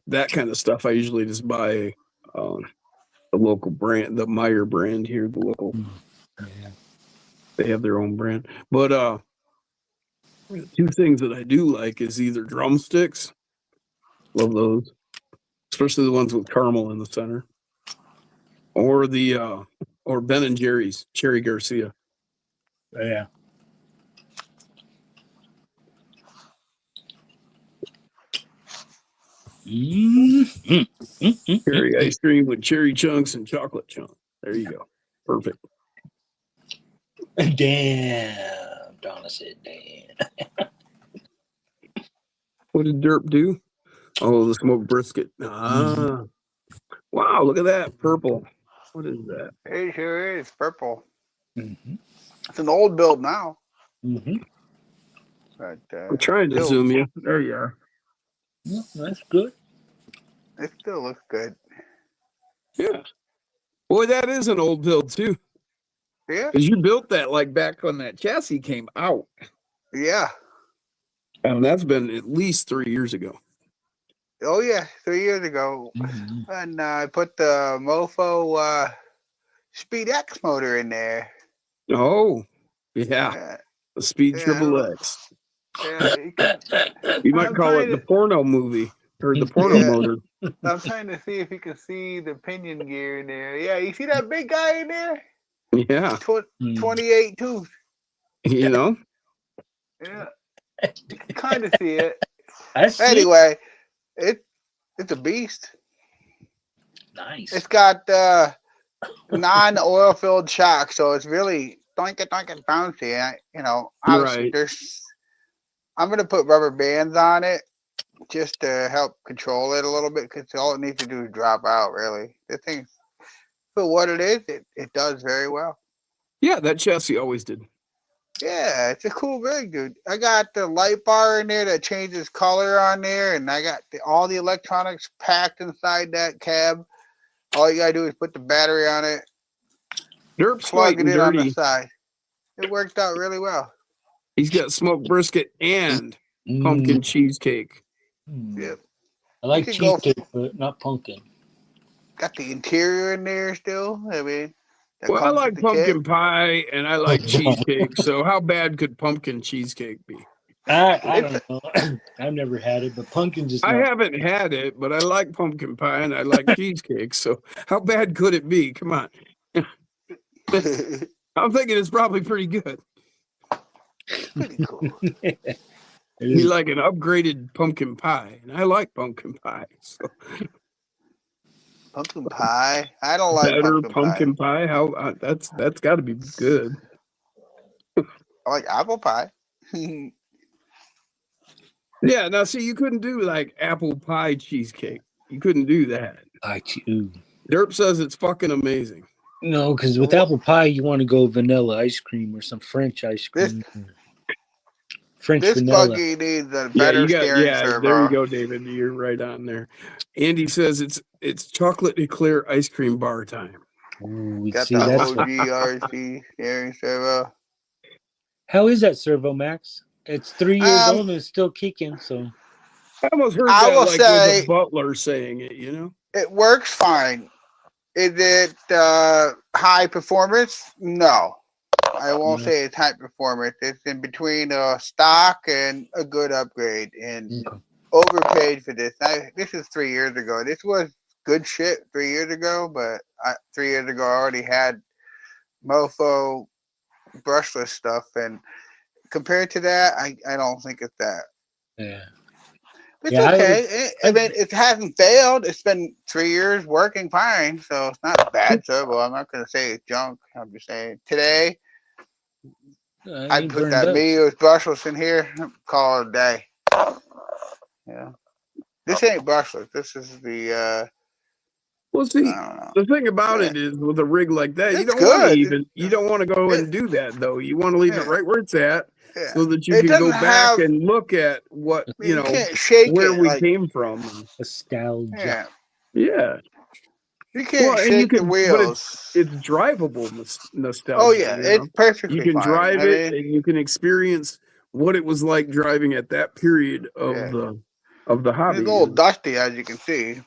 that kind of stuff, I usually just buy the local brand, the Meyer brand here, the local. Yeah. They have their own brand. But two things that I do like is either drumsticks. Love those. Especially the ones with caramel in the center. Or or Ben and Jerry's Cherry Garcia. Yeah. Cherry ice cream with cherry chunks and chocolate chunks. There you go. Perfect. Damn. Donna said damn. What did Derp do? Oh, the smoked brisket. Ah. Wow, look at that. Purple. What is that? It sure is purple. Mm-hmm. It's an old build now. Mm-hmm. But I'm trying to still, zoom you. There you are. Yeah, that's good. it still looks good. Yeah. Boy, that is an old build too. Yeah. Because you built that like back when that chassis came out. Yeah. And that's been at least 3 years ago. Oh yeah, 3 years ago. Mm-hmm. And I put the Mofo Speed X motor in there. Oh, yeah. Yeah. The Speed Yeah, Triple X. yeah, you can, You might I'm call it trying the to. porno movie or the porno Yeah, motor. I'm trying to see if you can see the pinion gear in there. Yeah, you see that big guy in there? Yeah. 28 tooth. You know? Yeah, you can kind of see it. I see. Anyway, it's a beast. Nice. It's got non-oil filled shock, so it's really doink it bouncy. Obviously Right. I'm gonna put rubber bands on it just to help control it a little bit because all it needs to do is drop out. Really, the thing for what it is, it does very well. Yeah, that chassis always did. Yeah, it's a cool rig, dude. I got the light bar in there that changes color on there, and I got all the electronics packed inside that cab. All you gotta do is put the battery on it, Derp's plug it fighting in on the dirty. side. It worked out really well. He's got smoked brisket and Mm. pumpkin cheesecake. Yep. I like You could go- cheesecake, but not pumpkin. Got the interior in there still. I mean, that Well, I comes with like the pumpkin kit. pie and I like cheesecake. So how bad could pumpkin cheesecake be? I don't know. I've never had it, but pumpkin just I not. haven't had it, but I like pumpkin pie and I like cheesecake. So how bad could it be? Come on. I'm thinking it's probably pretty good. Pretty cool. You like an upgraded pumpkin pie, and I like pumpkin pie. So Pumpkin pie. I don't like better pumpkin pie. pie. How that's got to be good. I like apple pie. Yeah. Now, see, you couldn't do like apple pie cheesecake. You couldn't do that. Derp says it's fucking amazing. No, because with apple pie, you want to go vanilla ice cream or some French ice cream. French This vanilla. buggy needs a better steering servo. There you go, David. You're right on there. Andy says it's chocolate eclair ice cream bar time. Ooh, Got see, the that's OG RC steering servo. How is that servo, Max? It's 3 years old and it's still kicking. So I almost heard I that will like say- with a butler saying it. You know, It works fine. Is it high performance? No. I won't say it's high performance. It's in between a stock and a good upgrade. And overpaid for this. This is 3 years ago. This was good shit 3 years ago, but 3 years ago I already had Mofo brushless stuff, and compared to that, I don't think it's that. yeah. It's Yeah, okay. I mean, it hasn't failed. It's been 3 years working fine, so it's not a bad servo. I'm not gonna say it's junk. I'm just saying today I'd put that Mio's brushless in here, call it a day. Yeah. This ain't brushless. This is the well, see, I don't know. the thing about it is with a rig like that, you It's don't want to good. you don't want to go and do that though. You want to leave it right where it's at, Yeah. so that you It can go doesn't back have- and look at what You can't shake where it we like, came from. Nostalgia. yeah. Yeah. You can't and shake the but wheels. it's drivable nostalgia. Oh yeah, you it's know? perfectly You can fine. drive I it mean, and you can experience what it was like driving at that period of Yeah. the hobby. it's a little dusty as you can see,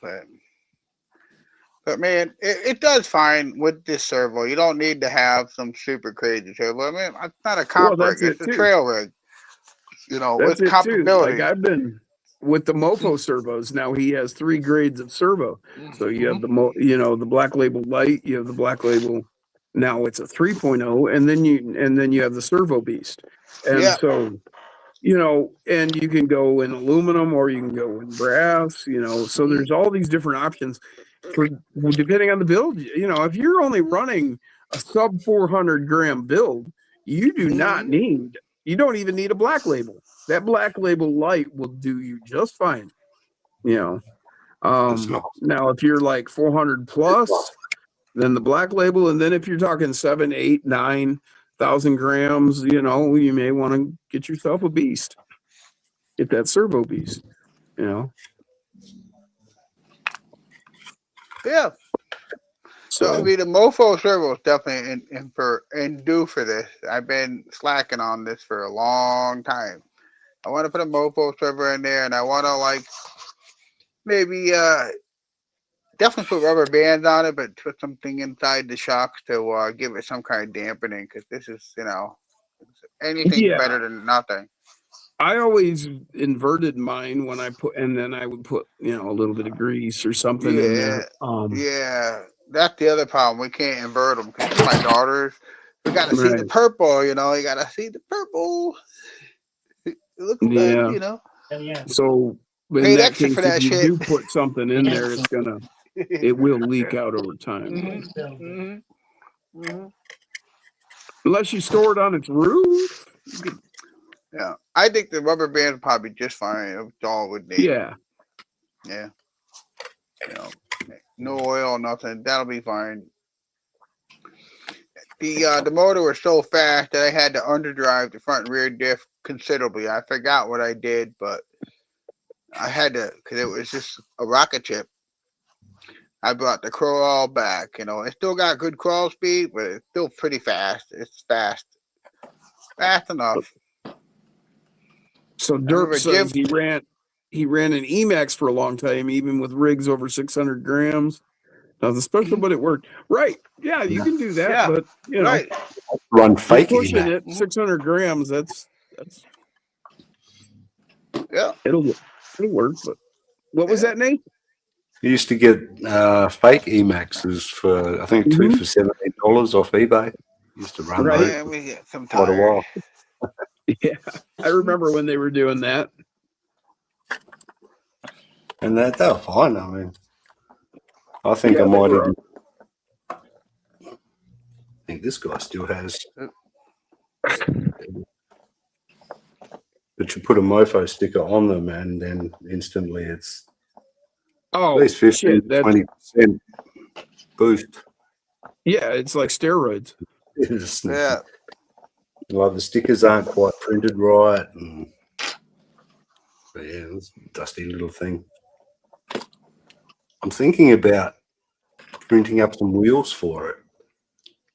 but man, it does fine with this servo. You don't need to have some super crazy servo. I mean, it's not a comp Well, that's rig; it's it, a too. trail rig. You know, That's with it too. Like compatibility. I've been with the Mofo servos. Now he has 3 grades of servo. So you have the the Black Label Light, you have the Black Label. Now it's a 3.0, and then you have the Servo Beast. And Yeah. so and you can go in aluminum or you can go in brass. So there's all these different options for depending on the build. If you're only running a sub 400 gram build, you do not need. You don't even need a Black Label. That Black Label Light will do you just fine. You know, It's not. now if you're like 400 plus, then the black label, and then if you're talking 7, 8, 9,000 grams, you know, you may want to get yourself a beast. Get that servo beast. You know, Yeah. So I so mean, the Mofo servo is definitely in due for this. I've been slacking on this for a long time. I want to put a Mofo servo in there, and I want to like maybe definitely put rubber bands on it, but put something inside the shocks to give it some kind of dampening. Because this is, you know, anything's yeah, better than nothing. I always inverted mine when I put, and then I would put, you know, a little bit of grease or something in Yeah, there. yeah. That's the other problem. We can't invert them because my daughters. We gotta see the Right. purple. You know, you gotta see the purple. It looks good. Yeah. You know. Yeah. So in Paid that extra case, for if that you shit. do put something in there, it's gonna, it will leak out over time. Mm-hmm. Mm-hmm. Unless you store it on its roof. Yeah, I think the rubber band probably just fine. That's all it would need. Yeah. Yeah. You know, no oil, nothing. That'll be fine. The motor was so fast that I had to underdrive the front and rear diff considerably. I forgot what I did, but I had to because it was just a rocket ship. I brought the crawl back. You know, it still got good crawl speed, but it's still pretty fast. It's fast enough. So I Derp remember Jim. says he ran an Emax for a long time, even with rigs over 600 grams. Now the special, but it worked. Right. Yeah, you can do that, Yeah, but you know, right. Run you're fake pushing email. it 600 grams. That's Yeah. it'll work. But what was that, Nate? You used to get fake Emaxes for I think two Mhm. for $17 off eBay. Used to run Right. those Yeah, for we get some quite a tires. while. Yeah, I remember when they were doing that. And they're fine. I mean, I think Yeah, I they might were. even think this guy still has. But you put a mofo sticker on them and then instantly it's at Oh least 15 shit! to 20% boost. Yeah, it's like steroids. It's Yeah. like the stickers aren't quite printed right. And, but yeah, it's a dusty little thing. I'm thinking about printing up some wheels for it.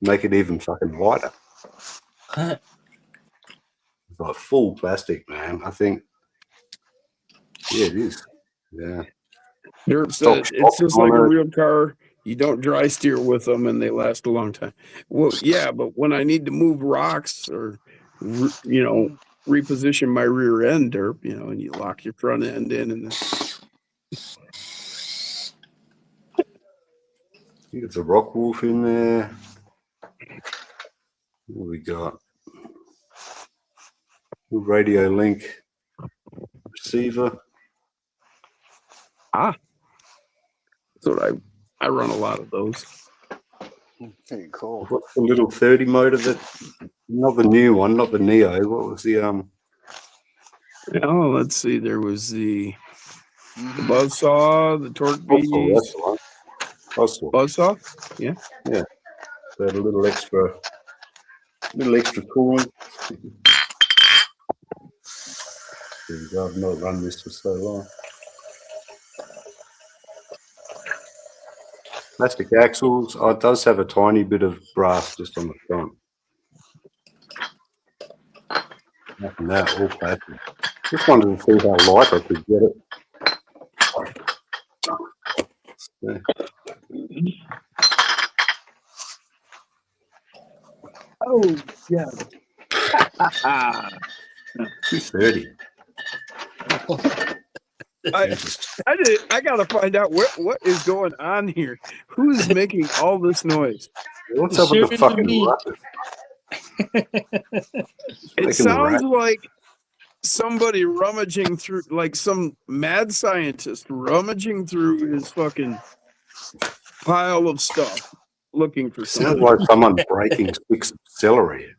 Make it even fucking lighter. It's like full plastic, man. I think, yeah, it is. Yeah. Derp Stock said it's just like a on it. real car. You don't dry steer with them, and they last a long time. Well, yeah, but when I need to move rocks or, you know, reposition my rear end, Derp, you know, and you lock your front end in, and then I think it's a rock wolf in there. What we got? Radio link receiver. so I run a lot of those. Pretty cool. What's the little 30 motor that? Not the new one, not the Neo. What was the Oh, let's see. There was the Mhm. buzzsaw, the torque Buzzsaw, that's beast, the one. Buzzsaw. buzzsaw. Yeah. Yeah. So had a little extra coolant. There you go. I've not run this for so long. Plastic axles. Oh, it does have a tiny bit of brass just on the front. Nothing that, all plastic. Just wanted to see how light I could get it. Yeah. Oh yeah. 230. I gotta find out what is going on here. Who is making all this noise? What's up with Sure the is fucking me. ruckus? It Making sounds rat- like somebody rummaging through, like some mad scientist rummaging through his fucking pile of stuff, looking for Sounds something. like someone breaking sticks of celery.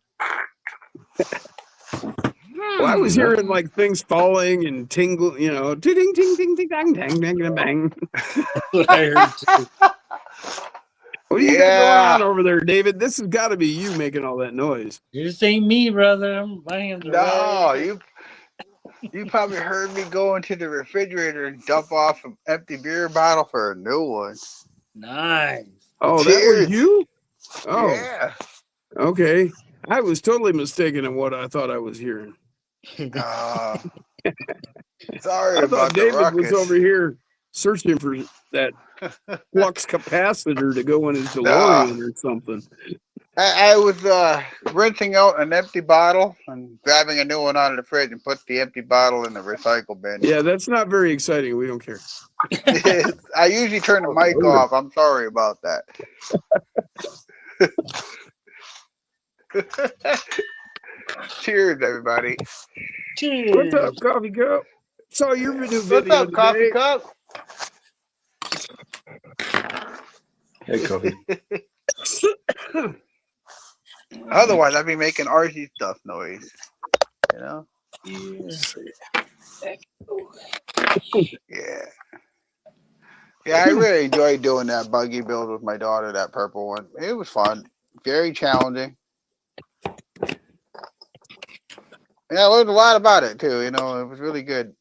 Well, I was hearing like things falling and tingle, you know, ting ting ting ting ting dang dang dang bang. That's what I heard too. What do you got going on over there, David? This has got to be you making all that noise. This ain't me, brother. My hands are No, right. you probably heard me go into the refrigerator and dump off an empty beer bottle for a new one. Nice. Oh, Cheers. that was you? Oh, Yeah. okay. I was totally mistaken in what I thought I was hearing. Sorry I about thought the David was ruckus. over here searching for that flux capacitor to go in his No. DeLorean or something. I was rinsing out an empty bottle and grabbing a new one out of the fridge and put the empty bottle in the recycle bin. Yeah, that's not very exciting. We don't care. I usually turn the mic off. I'm sorry about that. Cheers, everybody. Cheers. What's up, Coffee Cup? Saw your new What's video up, Coffee today. Cup? Hey, Coffee. Otherwise, I'd be making RC stuff noise. You know? Yeah. Yeah, I really enjoyed doing that buggy build with my daughter, that purple one. It was fun. Very challenging. Yeah, I learned a lot about it too, you know, it was really good.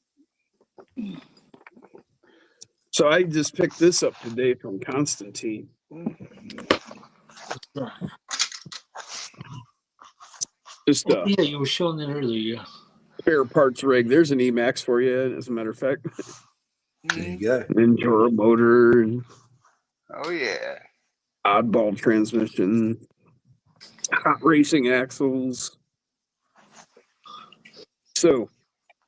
So I just picked this up today from Constantine. Just yeah, you were showing that earlier. Yeah. spare parts rig. There's an Emax for you, as a matter of fact. There you go. Enduro motor and Oh yeah. oddball transmission, hot racing axles. So,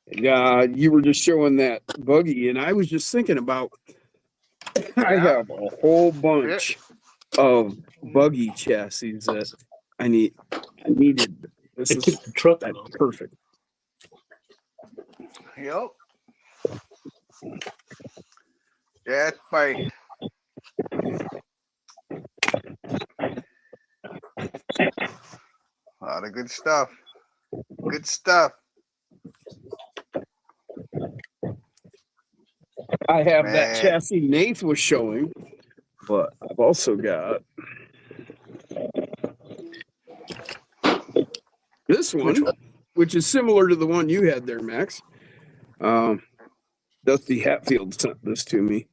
you were just showing that buggy, and I was just thinking about. I have a whole bunch of buggy chassis that I needed. This is took the truck that's out. perfect. Yep. Yeah, it's my a lot of good stuff. Good stuff. I have Man. that chassis Nath was showing, but I've also got this one, which is similar to the one you had there, Max. Dusty Hatfield sent this to me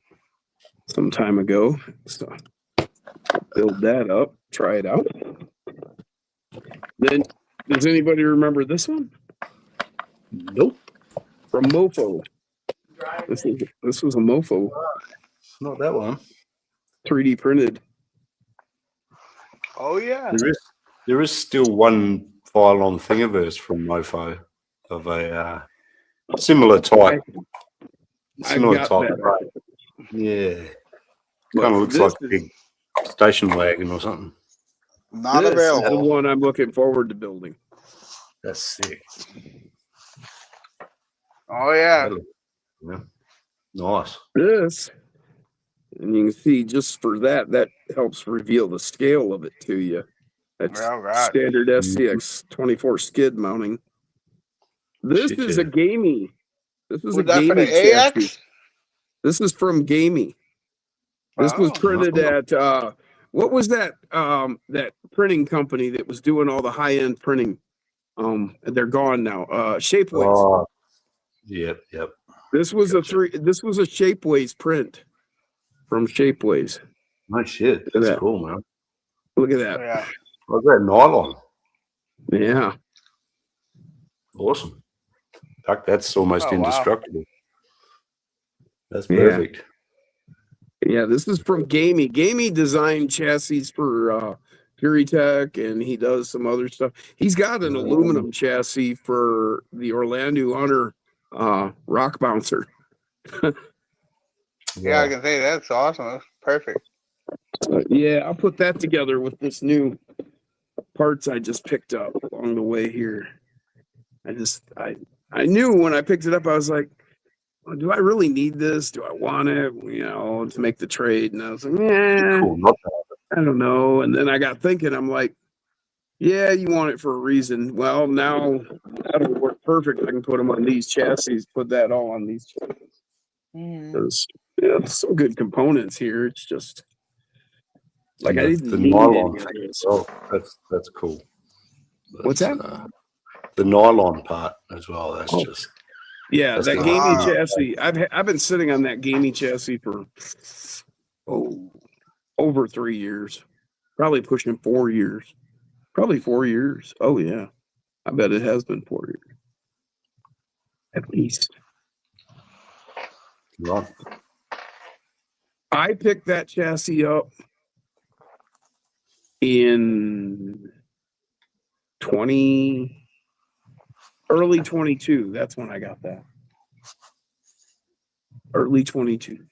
some time ago, so build that up, try it out. Then, does anybody remember this one? Nope. From Mofo. This was a Mofo, Not that one. 3D printed. Oh yeah. There is still one file on Thingiverse from Mofo of a similar type. Similar got type. that. Right. Yeah. But Kind of looks this like a is- big station wagon or something. Not this is the available. one I'm looking forward to building. That's sick. Oh yeah. Yeah. Nice. This, and you can see just for that helps reveal the scale of it to you. That's Oh, God. standard SCX 24 skid mounting. This Shit, is yeah. a gamey. This is Was a that for gamey the chassis. AX? This is from Gamey. This was Oh. printed at what was that that printing company that was doing all the high end printing? They're gone now. Shapeways. Oh, yep. This was a Shapeways print from Shapeways. No shit. at That's that. cool, man. Look at that. Yeah. What's that nylon? Yeah. Awesome. Fuck, that's almost Oh, wow. indestructible. That's Yeah. perfect. Yeah, this is from Gamey. Gamey designed chassis for Puritech, and he does some other stuff. He's got an aluminum chassis for the Orlando Hunter rock bouncer. Yeah, I can say that's awesome. That's perfect. Yeah, I'll put that together with this new parts I just picked up along the way here. I knew when I picked it up, I was like, well, do I really need this? Do I want it? You know, to make the trade? And I was like, yeah, Cool. Not I don't know. And then I got thinking, I'm like, yeah, you want it for a reason. Well, now that'll work perfect. I can put them on these chassis. Put that all on these chassis. There's some good components here. It's just like I didn't the need nylon any of thing this. as well. That's cool. What's that? The nylon part as well. That's Oh. just Yeah, that the gaming Ah. chassis. I've been sitting on that gaming chassis for over 3 years, probably pushing 4 years, probably 4 years. Oh yeah, I bet it has been 4 years at least. right. I picked that chassis up in early 22. That's when I got that. Early 22.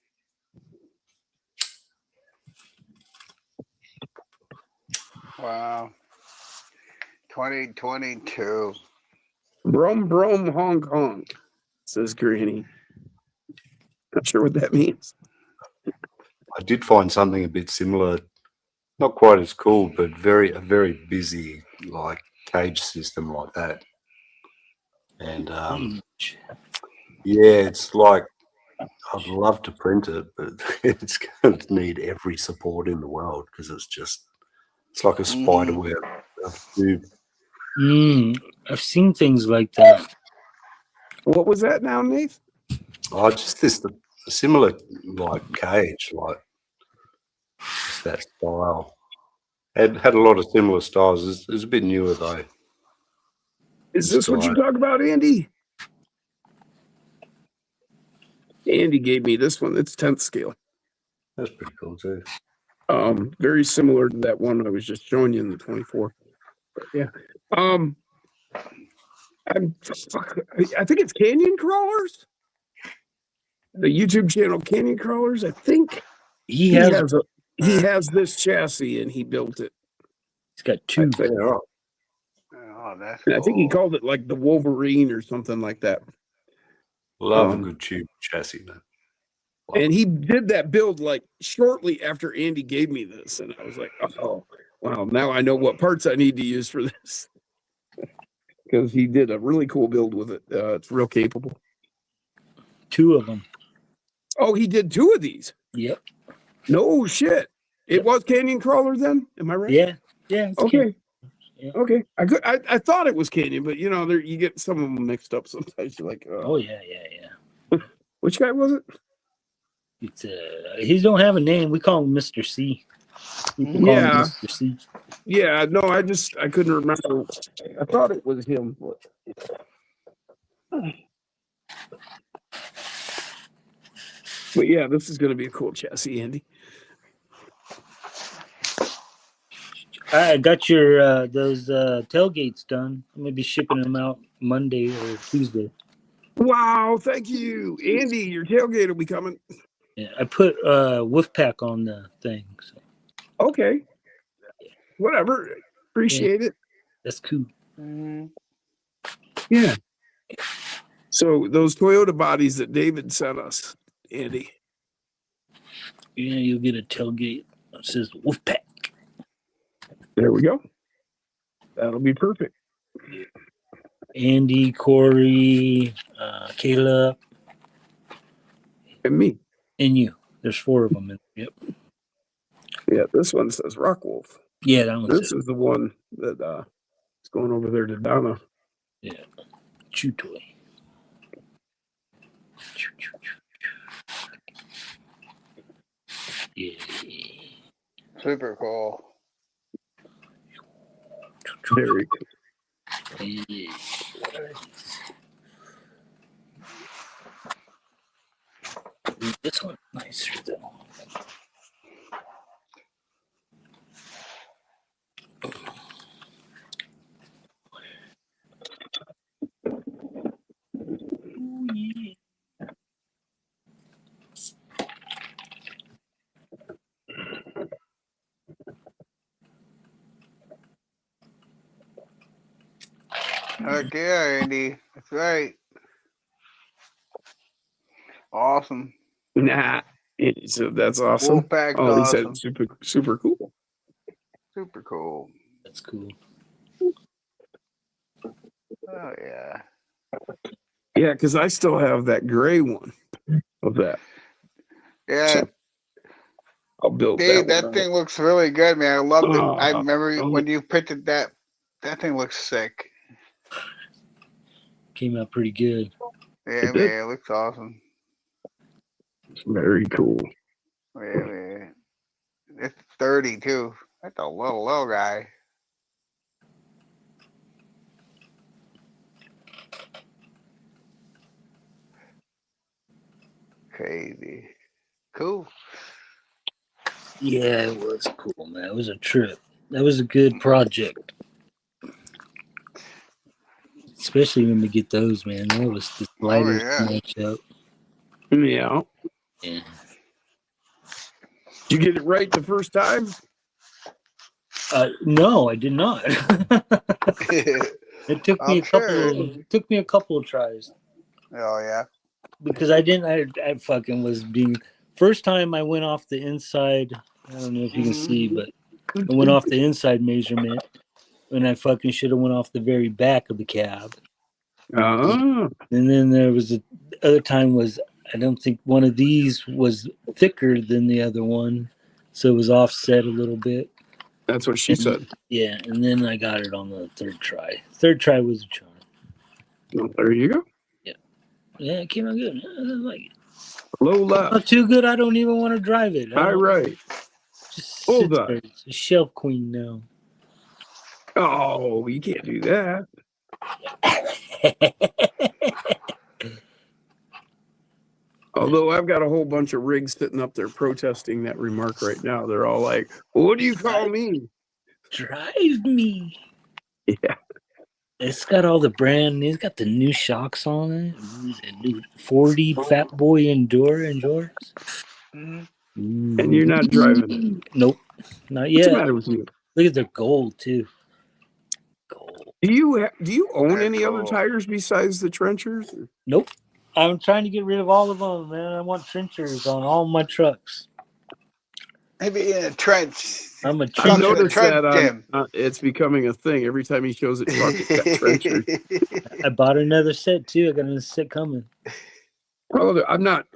Wow. 2022. Brum brum honk honk, says Granny. Not sure what that means. I did find something a bit similar, not quite as cool, but a very busy like cage system like that. And yeah, it's like I'd love to print it, but it's going to need every support in the world because it's like a spider web of tube. I've seen things like that. What was that now, Nate? Oh, just a similar like cage, like just that style. Had a lot of similar styles. It's a bit newer though. Is this what you talk about, Andy? Andy gave me this one. It's 10th scale. That's pretty cool too. Very similar to that one I was just showing you in the 24. But yeah. I think it's Canyon Crawlers. The YouTube channel Canyon Crawlers. I think he has this chassis and he built it. He's got two. Yeah, right. Oh, that's And I think he cool. called it like the Wolverine or something like that. Love a good tube chassis, man. And he did that build like shortly after Andy gave me this. And I was like, oh, wow, now I know what parts I need to use for this. Because he did a really cool build with it. It's real capable. 2 of them. Oh, he did 2 of these? Yep. No shit. It was Canyon Crawler then? Am I right? Yeah. Yeah. Okay. Yeah. Okay. I thought it was Canyon, but you know, there you get some of them mixed up sometimes. You're like, Oh yeah. which guy was it? It's he don't have a name. We call him Mr. C. People call him Mr. C. Yeah, no, I couldn't remember. I thought it was him. But yeah, this is going to be a cool chassis, Andy. I got your those tailgates done. I'm gonna be shipping them out Monday or Tuesday. Wow, thank you, Andy. Your tailgate will be coming. Yeah, I put wolf pack on the thing. So. Okay, whatever. Appreciate it. That's cool. Yeah. So those Toyota bodies that David sent us, Andy. Yeah, you'll get a tailgate that says wolf pack. There we go. That'll be perfect. Andy, Corey, Caleb, And me. and you. There's 4 of them. Yep. Yeah, this one says Rock Wolf. Yeah, that one. This is the one that is going over there to Donna. Yeah. Chew toy. Yeah. Super cool. Very cool. Yeah. This one's nicer though. Ooh, yeah. Heck yeah, Andy. That's right. Awesome. Nah. So that's awesome. Wolfpack's Oh, he awesome. said super cool. Super cool. That's cool. Oh yeah. Yeah, because I still have that gray one of that. Yeah, So I'll build Dave, that that one. thing looks really good, man. I loved it. I Oh, remember oh. when you printed that. That thing looks sick. Came out pretty good. Yeah, It did. man, it looks awesome. It's very cool. Yeah, man. It's 30 too. That's a little guy. Crazy. Cool. Yeah, it was cool, man. It was a trip. That was a good project. Especially when we get those, man. That was the Oh lighters yeah. matchup. Yeah. Yeah. Did you get it right the first time? No, I did not. It took me I'm sure. took me a couple of tries. Oh yeah. Because I fucking was being first time I went off the inside. I don't know if you can see, but I went off the inside measurement, and I fucking should have went off the very back of the cab. Oh. And then there was the other time was I don't think one of these was thicker than the other one, so it was offset a little bit. That's what she And, said. yeah, and then I got it on the third try. Third try was a charm. Well, there you go. Yeah, it came out good. I like it. Low left. Not too good. I don't even want to drive it. High right. Just Hold sits on. there. It's a shelf queen now. Oh, you can't do that. Although I've got a whole bunch of rigs sitting up there protesting that remark right now. They're all like, what do you call me? Drive me. Yeah. It's got all the brand new. It's got the new shocks on it. The new 40 Fat Boy Endurance. Mhm. And you're not driving it. Nope, not What's yet. the matter with you? Look at their gold too. Gold. Do you own That's any other cool. tires besides the trenchers? Nope. I'm trying to get rid of all of them, man. I want trenchers on all my trucks. Maybe in a trench. I'm a I Trucks in trencher. a noticed trench, that Jim. it's becoming a thing. Every time he shows a truck, it's got trenchers. I bought another set too. I got another set coming. Well, I'm not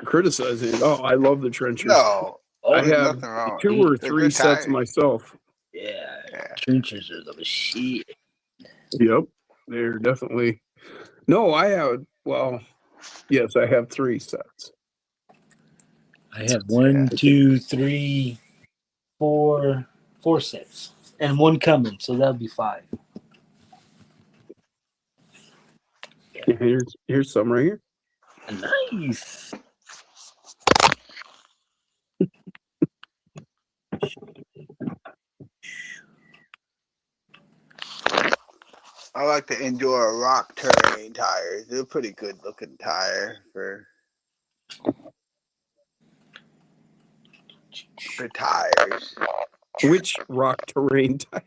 criticizing it. Oh, I love the trenchers. No. I There's have nothing wrong. 2 or They're 3 good sets tires. myself. Yeah, Yeah. trenchers are the shit. Yep, they're definitely. No, I have. Well, yes, I have 3 sets. I have 1, 2, 3, 4 sets, and one coming, so that'll be 5. Yeah, here's some right here. Nice. I like the Enduro Rock Terrain tires. They're a pretty good looking tire for tires. Which rock terrain type?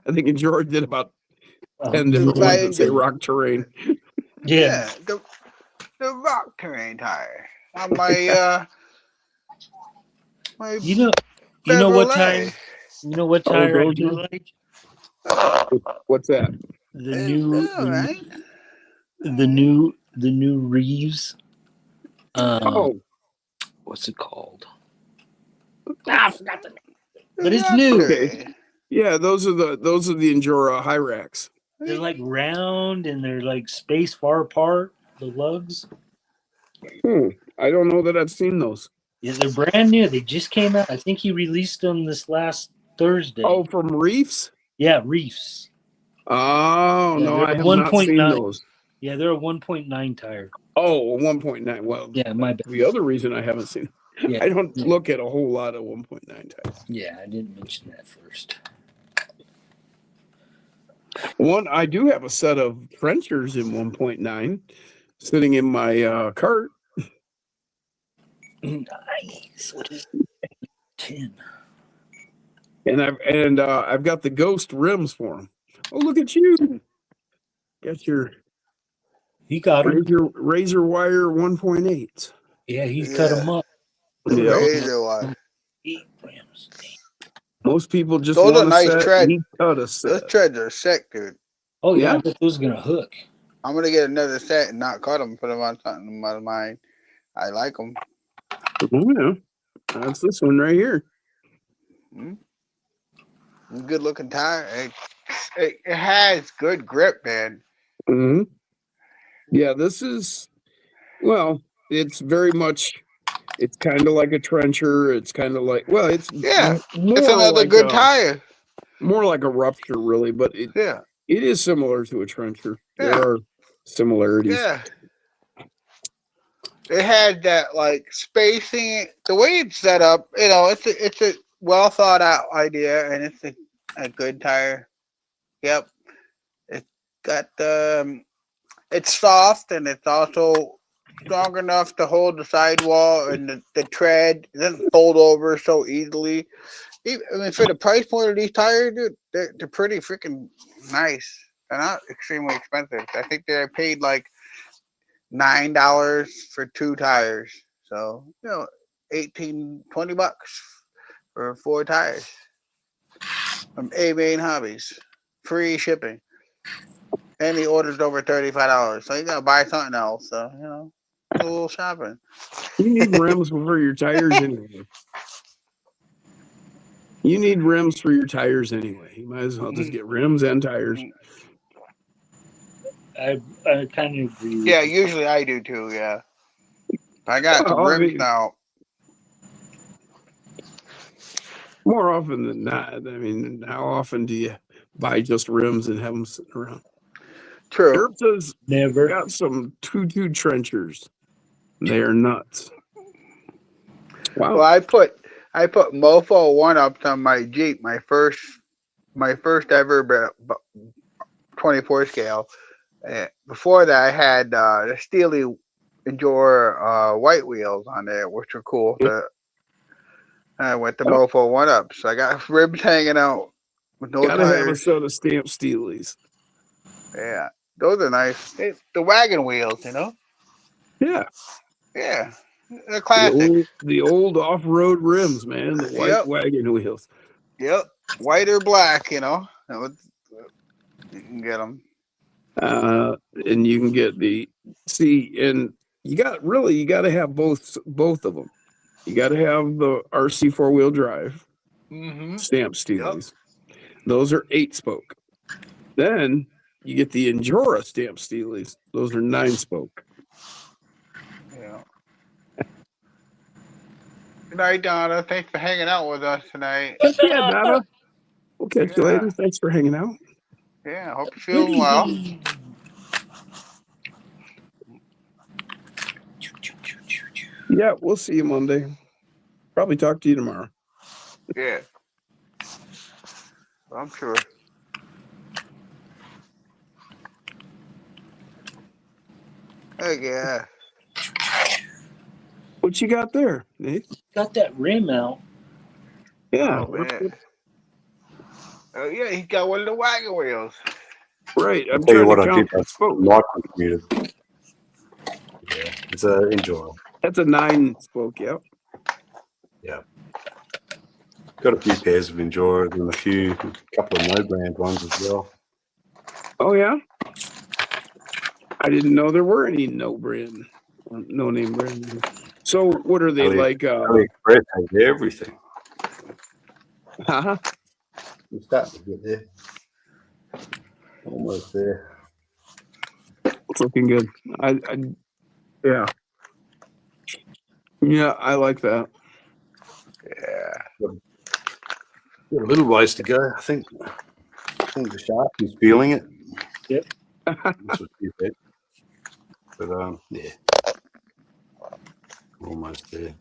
I think George did about 10 The different ones that Ryan say did. rock terrain. Yeah. The Rock Terrain tire. On my my You know what Chevrolet. tire? You know what Oh, tire I those do are- like? What's that? The It's new, all right. the new Reeves. Oh, What's it called? I forgot the name. The But it's Rock new. Terrain. yeah, those are the Endura high racks. They're like round and they're like spaced far apart. The lugs. I don't know that I've seen those. Yeah, they're brand new. They just came out. I think he released them this last Thursday. Oh, from Reefs? Yeah, Reefs. Oh, Yeah, no, they're I have 1.9. not seen those. Yeah, they're a 1.9 tire. Oh, 1.9. Well, Yeah, my bad. the other reason I haven't seen. Yeah, I don't look at a whole lot of 1.9 tires. yeah, I didn't mention that first. I do have a set of trenchers in 1.9 sitting in my cart. Nice. What is 10? And I've got the ghost rims for them. Oh, look at you! Got your He got him. razor wire 1.8. Yeah, he cut him up. Yeah. Razor wire. 8 grams. Most people just Those are want a nice set. tread. He cut a Those set. treads are sick, dude. Oh yeah, Yeah. I bet those are gonna hook. I'm gonna get another set and not cut them. Put them on something of mine. I like them. Oh, yeah. That's this one right here. Good looking tire. It has good grip, man. Mm-hmm. Yeah, this is, well, it's very much, it's kind of like a trencher. It's kind of like, well, it's Yeah, it's more another like good a, tire. more like a rupture, really, but it Yeah, is similar to a trencher. There yeah, are similarities. yeah. It had that like spacing. The way it's set up, it's a well thought out idea, and it's a good tire. Yep, it's got it's soft and it's also strong enough to hold the sidewall and the tread. It doesn't fold over so easily. I mean, for the price point of these tires, dude, they're pretty freaking nice. They're not extremely expensive. I think they're paid like $9 for 2 tires. So, 18, $20 for 4 tires from A Main Hobbies. Free shipping. And the order's over $35. So you gotta buy something else. So, a little shopping. You need rims for your tires anyway. You need rims for your tires anyway. You might as well just get rims and tires. I kind of agree with Yeah, you. usually I do too, yeah. I got some rims now. More often than not. I mean, how often do you buy just rims and have them sitting around? True. Herb says Never. got some 2.2 trenchers. They are nuts. Wow. Well, I put Mofo 1-ups on my Jeep, my first ever 24 scale. Before that, I had the Steely Endure white wheels on there, which were cool. I went to Mofo 1-ups. So I got ribs hanging out with no Gotta tires. have a set of stamp Steelies. Yeah, those are nice. The wagon wheels, Yeah. Yeah, they're classic. The old off-road rims, man. The white wagon wheels. Yep, white or black, you can get them. And you can get and you got to have both of them. You got to have the RC 4-wheel drive stamp Steelies. Yep. Those are 8-spoke. Then you get the Endura stamp Steelies. Those are 9-spoke. Yeah. Good night, Donna. Thanks for hanging out with us tonight. Yeah, Donna. We'll catch you later. Thanks for hanging out. Yeah, hope you're feeling well. Yeah, we'll see you Monday. Probably talk to you tomorrow. Yeah. I'm sure. Heck yeah. What you got there, Nate? Got that rim out. Yeah. Oh, man. Oh, yeah, he got one of the wagon wheels. Right. I'll tell you what I did. Micromuted. Yeah, it's a Enjoy. That's a 9-spoke, yep. Yeah. Got a few pairs of Enjoy and a couple of no-brand ones as well. Oh, yeah? I didn't know there were any no-name brand. So what are they like? AliExpress has everything. Huh? We're starting to get there. Almost there. It's looking good. Yeah. Yeah, I like that. Yeah. Got a little ways to go. I think the shark is feeling it. Yep. That's what you said. But yeah. Almost there.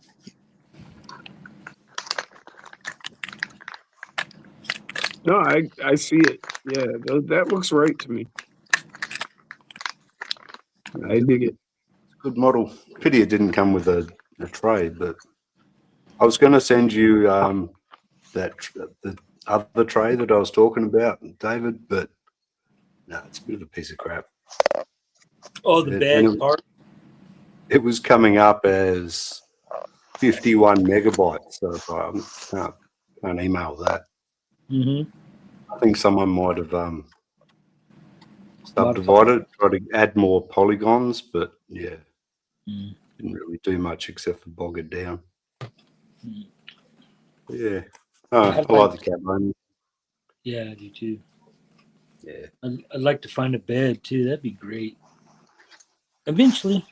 No, I see it. Yeah, that looks right to me. I dig it. Good model. Pity it didn't come with a tray, but I was going to send you the other tray that I was talking about, David, but no, it's a bit of a piece of crap. Oh, the bad part? It was coming up as 51 megabytes, so I can't email that. Mm-hmm. I think someone might have subdivide it, try to add more polygons, but yeah, Mm. didn't really do much except for bog it down. Mm. Yeah. I I like the camo. Yeah, I do too. Yeah. I'd like to find a bed too. That'd be great. Eventually.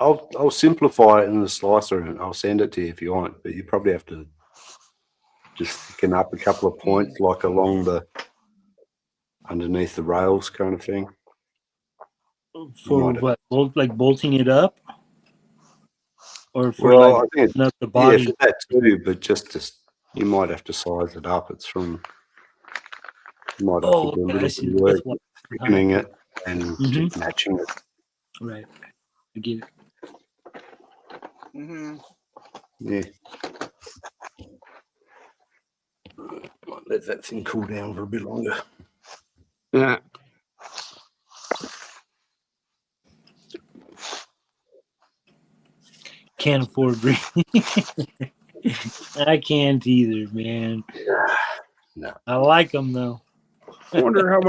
I'll simplify it in the slicer and I'll send it to you if you want, but you probably have to just thicken up a couple of points, like along the underneath the rails kind of thing. For what? Like bolting it up? Or for Well, like I think not the body? yeah, for that too, but just you might have to size it up. It's from you might have to do a I little see. bit of work That's what. thickening it and Mhm. matching it. Right. I get it. Mm-hmm. Yeah. Might let that thing cool down for a bit longer. Yeah. Can't afford I can't either, man. No. I like them though. I wonder how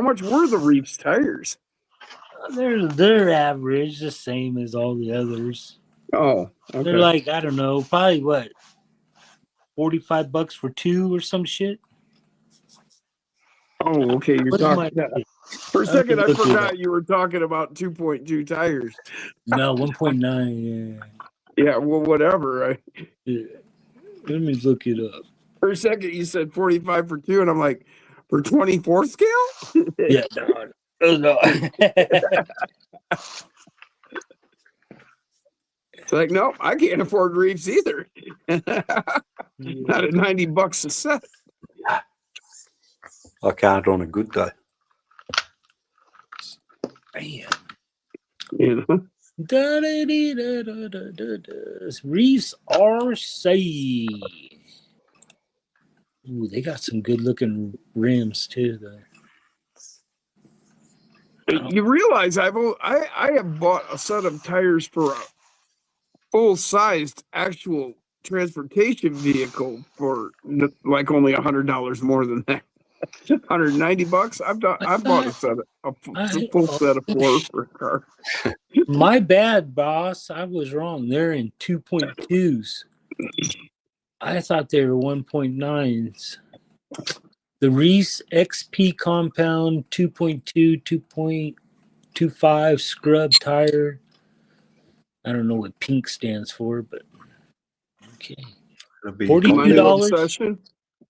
much were the Reefs tires? They're average, the same as all the others. Oh, okay. They're like, I don't know, probably what, $45 for two or some shit. Oh, okay. You're What talking. For a second, I look it forgot up. you were talking about 2.2 tires. No, 1.9. Yeah, well, whatever. Yeah. Let me look it up. For a second, you said 45 for two, and I'm like, for 24 scale? Yeah, no. It's like, no, I can't afford Reefs either. Not at $90 a set. I can't on a good day. Damn. You know? Reefs RC. Ooh, they got some good looking rims too, though. You realize I have bought a set of tires for a full-sized actual transportation vehicle for like only $100 more than that. $190. I bought a full set of 4 for a car. My bad, boss. I was wrong. They're in 2.2s. I thought they were 1.9s. The Reese XP compound 2.2, 2.25 scrub tire. I don't know what pink stands for, but okay. $42. Obsession.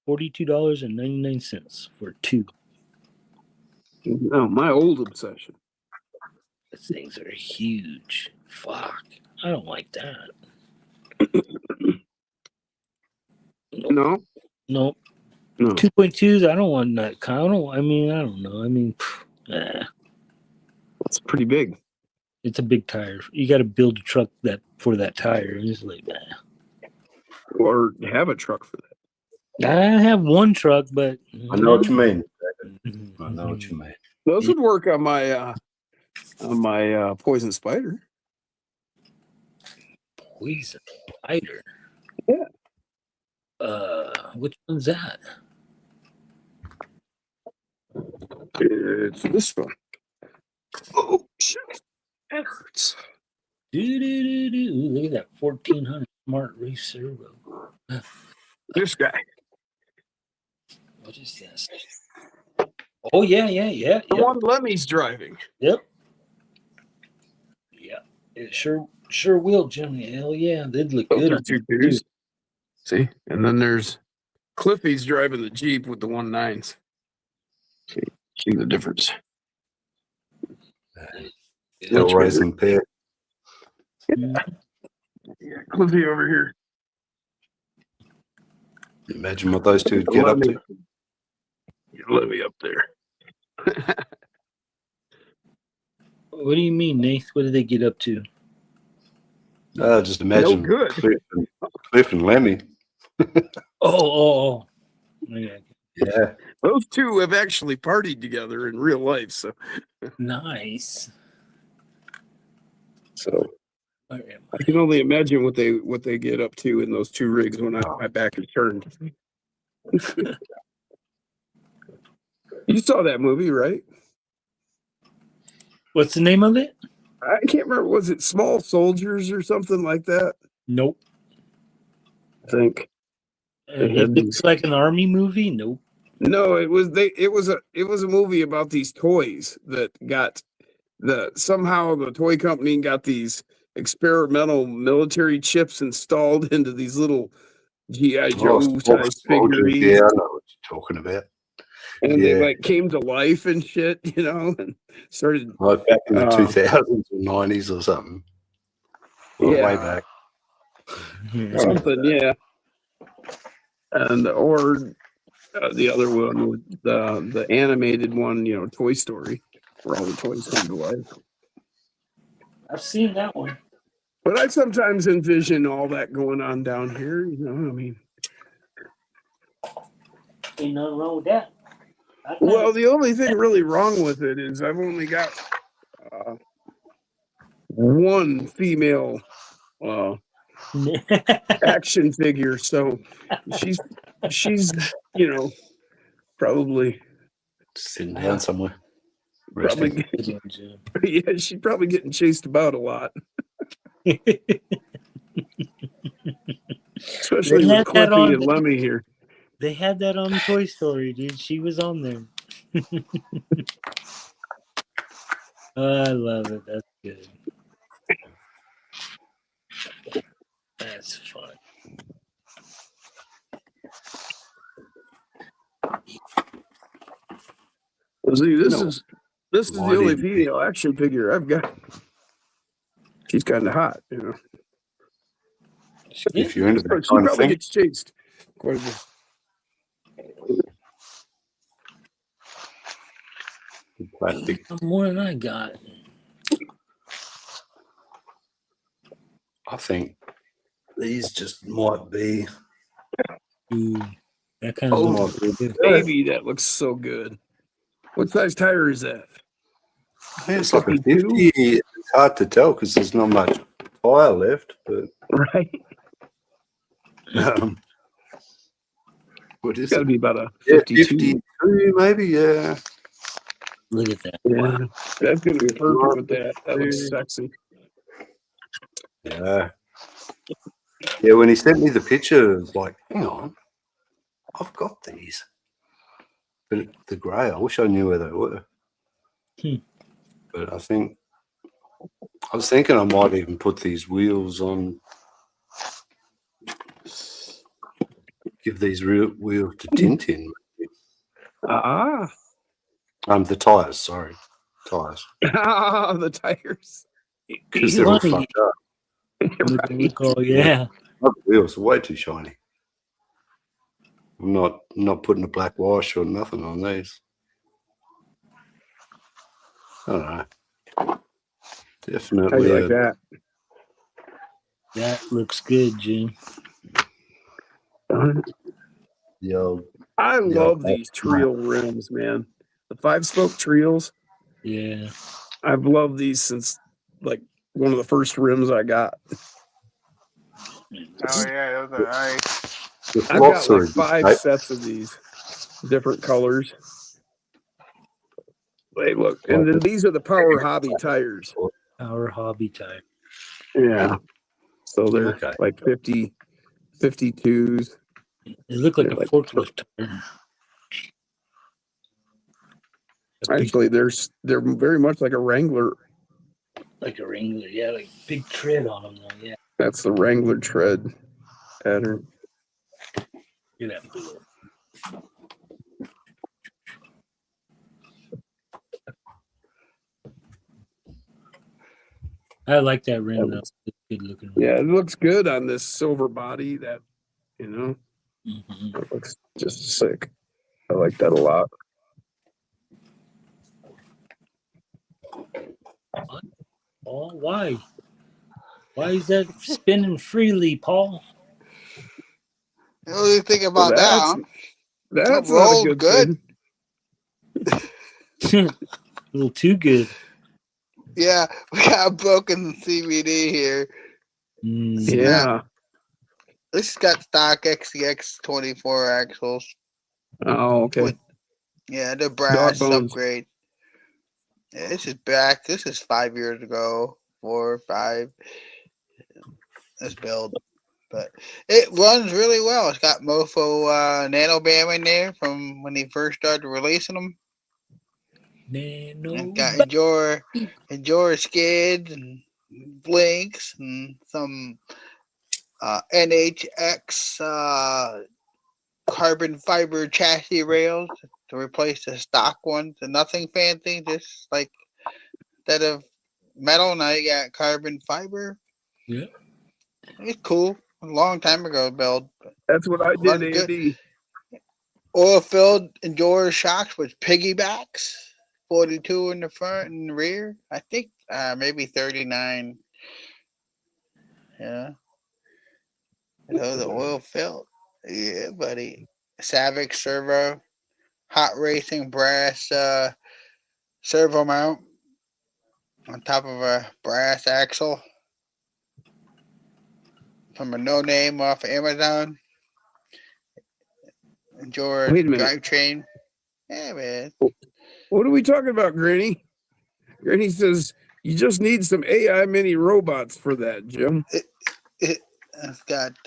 $42.99 for two. No, my old obsession. These things are huge. Fuck. I don't like that. No? Nope. No. 2.2s, I don't want that kind. I don't know. It's pretty big. It's a big tire. You got to build a truck for that tire. It's like that. Or have a truck for that. I have one truck, but I know what you mean. I know what you mean. Those would work on my Poison Spider. Poison Spider. Yeah. Which one's that? It's this one. Oh shit! That hurts. Look at that 1400 Smart Reef Servo. This guy. What is this? Oh yeah. The one Lemmy's driving. Yep. Yeah. It sure will, Jimmy. Hell yeah, they'd look Those good are on 2.2s. See, and then there's Cliffy's driving the Jeep with the 1.9s. See the difference. Still raising pair. Yeah, Cliffy over here. Imagine what those two would get up to. Lemmy up there. What do you mean, Nate? What did they get up to? Just imagine No good. Cliff and Lemmy. Oh. Yeah. Those two have actually partied together in real life, so Nice. So I can only imagine what they get up to in those two rigs when my back is turned. You saw that movie, right? What's the name of it? I can't remember. Was it Small Soldiers or something like that? Nope. I think. They It had looks these. like an army movie. Nope. No, it was a movie about these toys that got somehow the toy company got these experimental military chips installed into these little GI Oh, Joe Small type Soldiers. Yeah, figurines, I know what you're talking about. and they Yeah, like came to life and shit, and started. like back in the Uh, 2000s or 90s or something. Well, way yeah, back. something, yeah, and or the other one was the animated one, Toy Story, where all the toys come to life. I've seen that one. But I sometimes envision all that going on down here. I mean, Ain't nothing wrong with that. well, the only thing really wrong with it is I've only got one female action figure, so she's probably Sitting down somewhere. probably yeah, she's probably getting chased about a lot, especially with Clippy and Lemmy here. They had that on Toy Story, dude. She was on there. I love it. That's good. That's fun. Well, see, this is the only female action figure I've got. She's kind of hot, If you're into that She kind of probably thing. gets chased quite a bit. Plastic. More than I got. I think these just might be. Ooh, that kind of Oh, looks good. baby, that looks so good. What size tire is that? I think it's like a 50. It's hard to tell because there's not much tire left, but Right. what is It's got to it? be about a Yeah, 52. 52 maybe, yeah. Look at that. Yeah, Wow. that's going to be perfect with that. That looks sexy. Yeah. Yeah, when he sent me the picture, it was like, hang on, I've got these. But the grey, I wish I knew where they were. But I was thinking I might even put these wheels on, give these wheels to Tintin. Ah, The tyres, sorry. Tyres. the tires. Because they're all fucked up. Right. Oh, yeah. The wheels are way too shiny. I'm not putting a black wash or nothing on these. I don't know. Definitely. How you like that? That looks good, Jim. I love these Trio rims, man. The 5-spoke Trios. Yeah. I've loved these since like one of the first rims I got. Oh yeah, those are nice. I've got like 5 sets of these different colors. Wait, look, and then these are the Power Hobby tires. Our hobby tire. Yeah. So they're like 50, 52s. They look like a forklift tire. Actually, they're very much like a Wrangler. Like a Wrangler, yeah, like big tread on them though, yeah. That's the Wrangler tread pattern. Look at that blue. I like that rim though. It's good looking. Yeah, it looks good on this silver body. That Mm-hmm. it looks just sick. I like that a lot. Paul, why? Why is that spinning freely, Paul? What do you think about that? Huh? That's rolled not a good. A little too good. Yeah, we got a broken CVD here. Yeah. This has got stock XCX 24 axles. Oh, okay. The brass Dog bones. upgrade. Yeah, this is back. This is 5 years ago, 4 or 5. This build, but it runs really well. It's got Mofo Nano Bam in there from when he first started releasing them. Nano. And got Enjoy skids and blinks and some NHX carbon fiber chassis rails to replace the stock ones. And nothing fancy, just like instead of metal, now you got carbon fiber. Yeah. It's cool. A long time ago build. That's what I did, Runs good. Andy. Oil filled Endure shocks with piggybacks. 42 in the front and the rear. I think maybe 39. Yeah. The oil filled. Yeah, buddy. Savic servo. Hot racing brass servo mount on top of a brass axle from a no name off of Amazon. Enjoy Wait a minute. drivetrain. Yeah, man. What are we talking about, Granny? Granny says you just need some AI mini robots for that, Jim. It's got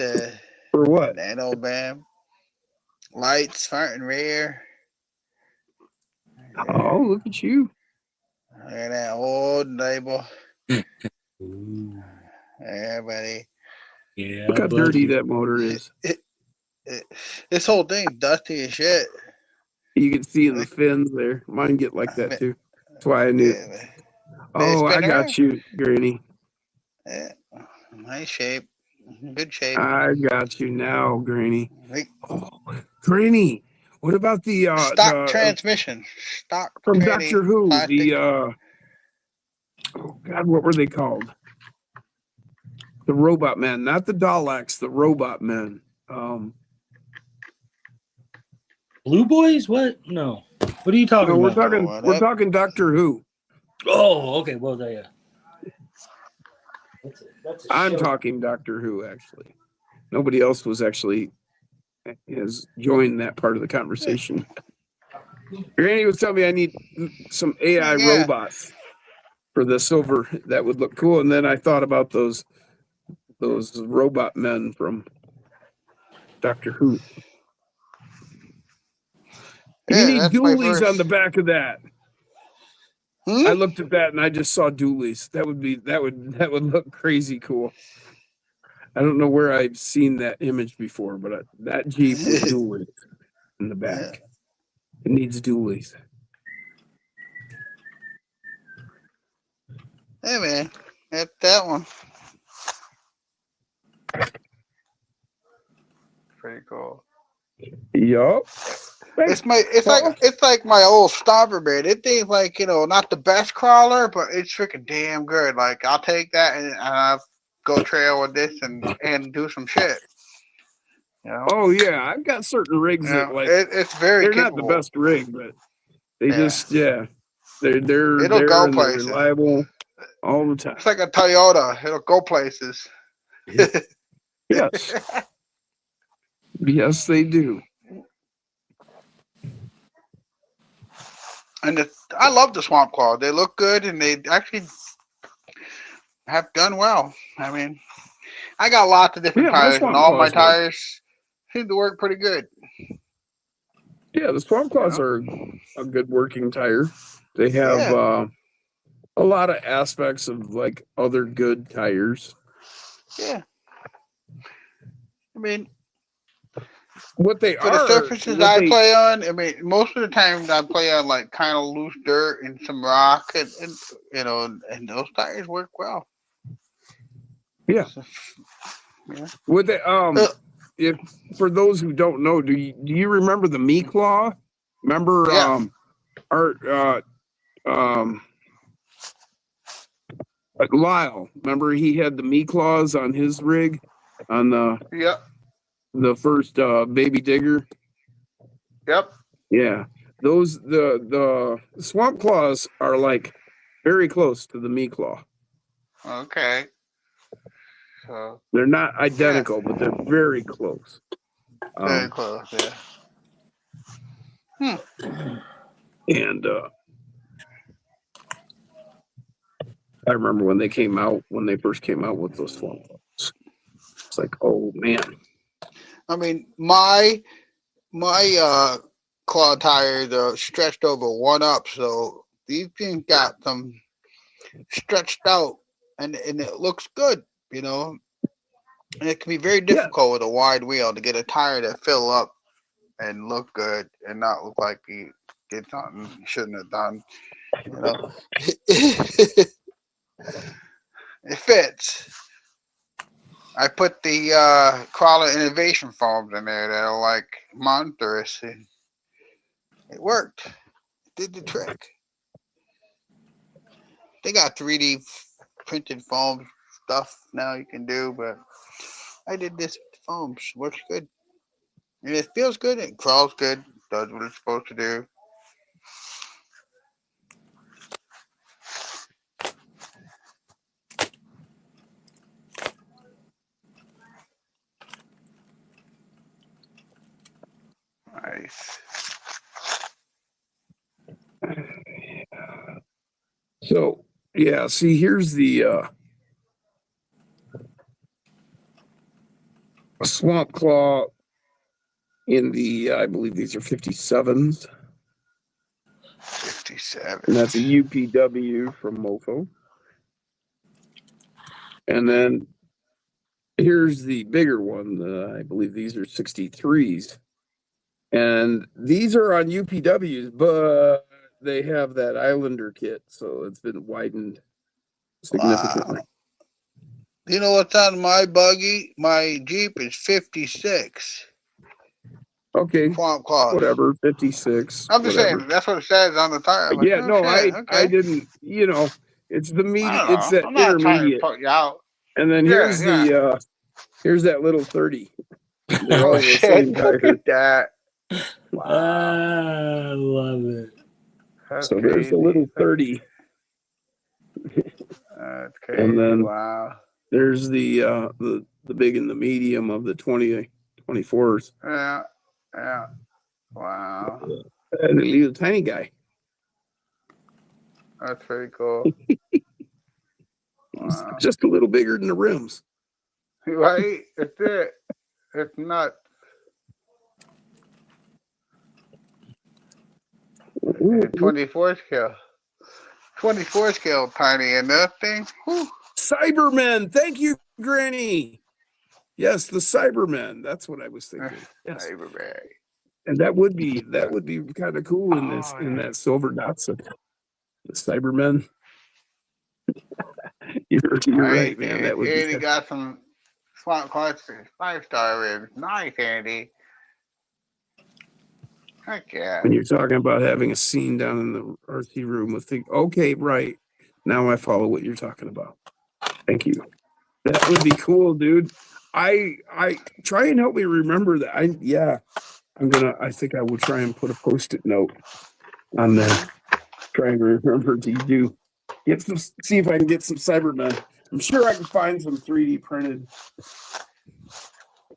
For what? Nano Bam. Lights, front and rear. Oh, look at you. Look at that old label. Ooh. Yeah, buddy. Yeah. Look how dirty that motor is. This whole thing's dusty as shit. You can see in the fins there. Mine get like that too. That's why I knew. Yeah, Oh, I been got around. you, Granny. Yeah. Nice shape. Good shape. I got you now, Granny. Like, Oh, Granny, what about the stock transmission. Stock from tranny Doctor Who? plastic. The oh God, what were they called? The Robot Men, not the Daleks, the Robot Men. Blue Boys? What? No. What are you talking No, about? we're talking Doctor Who. Oh, okay. Well, yeah. That's a I'm show. talking Doctor Who, actually. Nobody else was actually has joined that part of the conversation. Granny was telling me I need some AI robots for the silver. That would look cool. And then I thought about those robot men from Doctor Who. You need dualies on the back of that. I looked at that and I just saw dualies. That would look crazy cool. I don't know where I've seen that image before, but that Jeep with dualies in the back. It needs dualies. Hey man, that's that one. Pretty cool. Yup. It's like my old Stomper, man. It thing's like, not the best crawler, but it's freaking damn good. Like I'll take that and I'll go trail with this and do some shit. Oh yeah, I've got certain rigs that it's very they're capable. not the best rig, but they they're It'll go and places. they're reliable all the time. It's like a Toyota. It'll go places. Yes. Yes, they do. And I love the Swamp Claw. They look good, and they actually have done well. I mean, I got lots of different tires, and all my tires seem to work pretty good. Yeah, the Swamp Claws are a good working tire. They have a lot of aspects of like other good tires. Yeah. I mean, what they for the surfaces I play on, I mean, most of the time I play on like kind of loose dirt and some rock, and and those tires work well. Yeah. With the if for those who don't know, do you remember the Me Claw? Remember Lyle? Remember he had the Me Claws on his rig on the first Baby Digger. Yep. Yeah. Those the Swamp Claws are like very close to the Me Claw. Okay. So they're not identical, but they're very close. Very close, yeah. And I remember when they first came out with those swamp cloths. It's like, oh man. I mean, my claw tires are stretched over 1-up, so these things got them stretched out, and it looks good, you know. And it can be very difficult with a wide wheel to get a tire to fill up and look good and not look like you did something you shouldn't have done. You know, it fits. I put the Crawler Innovation foams in there that are like monstrous. It worked. It did the trick. They got 3D printed foam stuff now you can do, but I did this with foams. Works good. And it feels good. It crawls good. Does what it's supposed to do. Nice. So yeah, see, here's the Swamp Claw in the, I believe these are 57s. 57. And that's a UPW from Mofo. And then here's the bigger one. I believe these are 63s. And these are on UPWs, but they have that Islander kit, so it's been widened significantly. Wow. You know what's on my buggy? My Jeep is 56. Okay, Swamp Claws. whatever, 56. I'm just whatever. saying that's what it says on the tire. Like, Yeah, oh, no, shit, I didn't, it's the medium, it's that I'm not trying to intermediate. put you out. And then here's here's that little 30. They're all Oh the shit! same Look tire. at that. Wow. I love it. That's So there's the little 30. That's crazy. And then wow. there's the big and the medium of the 24s. Yeah. Yeah. Wow. And the little tiny guy. That's pretty cool. He's Wow. just a little bigger than the rims. Right? It's it. It's nuts. And 24 scale. 24 scale tiny in that thing. Whew. Cybermen. Thank you, Granny. Yes, the Cybermen. That's what I was thinking. Yes. Cyberman. And that would be kind of cool in this in that silver Datsun. The Cybermen. You're right, man. That would be. Andy got some Swamp Claws 5-star ribs. Nice, Andy. Heck yeah. When you're talking about having a scene down in the RC room with okay, right. Now I follow what you're talking about. Thank you. That would be cool, dude. I try and help me remember that. I think I will try and put a post-it note on there. Try and remember to do. See if I can get some Cybermen. I'm sure I can find some 3D printed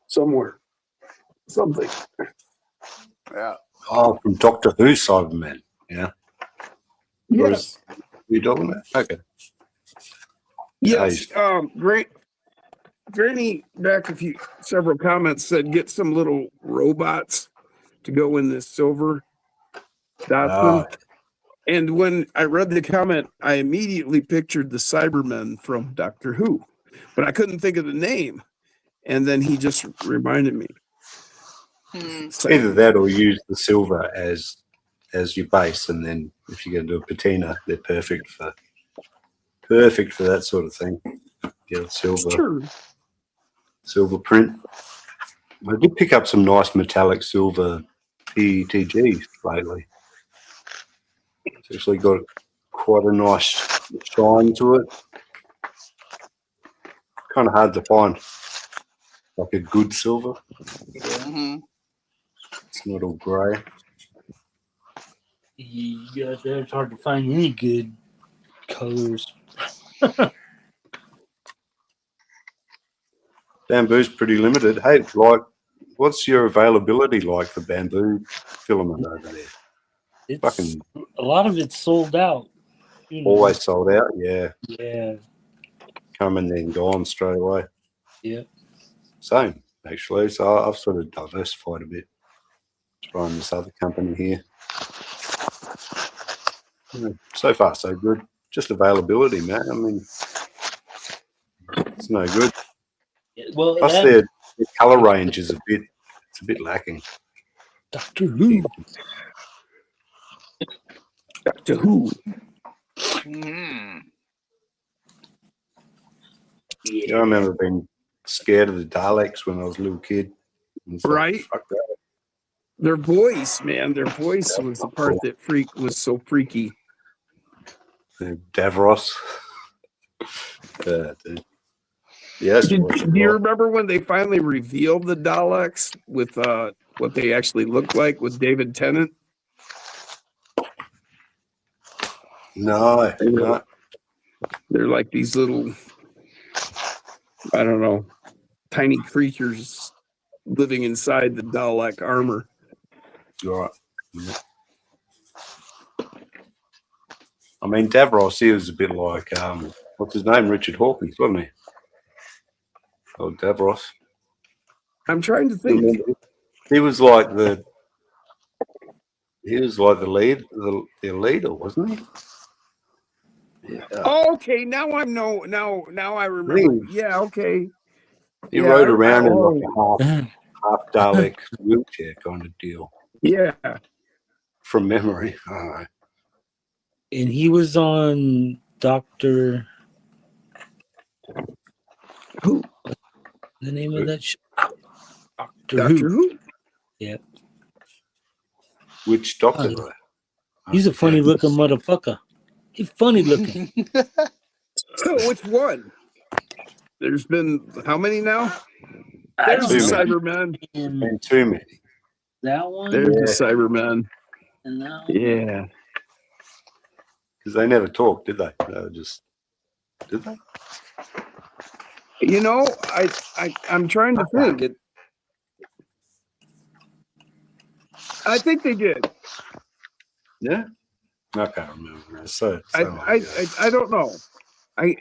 somewhere. Something. Yeah. Oh, from Doctor Who Cyberman. Yeah. Yes. You talking about? Okay. Yes. Granny back several comments said get some little robots to go in this silver Datsun. And when I read the comment, I immediately pictured the Cybermen from Doctor Who, but I couldn't think of the name. And then he just reminded me. Either that or use the silver as your base, and then if you're going to do a patina, they're perfect for that sort of thing. Yeah, silver print. I did pick up some nice metallic silver PETGs lately. It's actually got quite a nice shine to it. Kind of hard to find, like a good silver. Mm-hmm. It's not all grey. Yeah, it's hard to find any good colors. Bamboo's pretty limited. Hey, what's your availability like for bamboo filament over there? A lot of it's sold out. You know. Always sold out. Yeah, Yeah. come and then gone straight away. Yeah. Same actually. So I've sort of diversified a bit. Trying this other company here. Yeah, so far, so good. Just availability, man. I mean, it's no good. Well, Plus, that their color range is it's a bit lacking. Doctor Who. Doctor Who. Hmm. Yeah, I remember being scared of the Daleks when I was a little kid. And it's like, Right? fuck that. Their voice, man. Their voice was the part that was so freaky. Davros. Dude. Yeah, that's Do what you remember when they finally revealed the Daleks with what they actually looked like with David Tennant? No. They're like these little, I don't know, tiny creatures living inside the Dalek armor. You're right. Yeah. I mean, Davros, he was a bit like, what's his name? Richard Hawkins, wasn't he? Oh, Davros. I'm trying to think. He was like the leader, wasn't he? Yeah. Oh, okay, now I remember. Yeah, okay. He Yeah, rode around in like oh, a half Dalek wheelchair kind of deal yeah. from memory. And he was on Doctor. Who? The name of that show? Doctor Who? Yeah. Which doctor? Oh, he's a funny looking motherfucker. He's funny looking. Which one? There's been how many now? There's the Cybermen. And too many. That one? There's the Cybermen. And that one? Yeah. Because they never talked, did they? They were just, did they? You know, I'm trying to think. I think they did. Yeah. I can't remember. So I don't know. I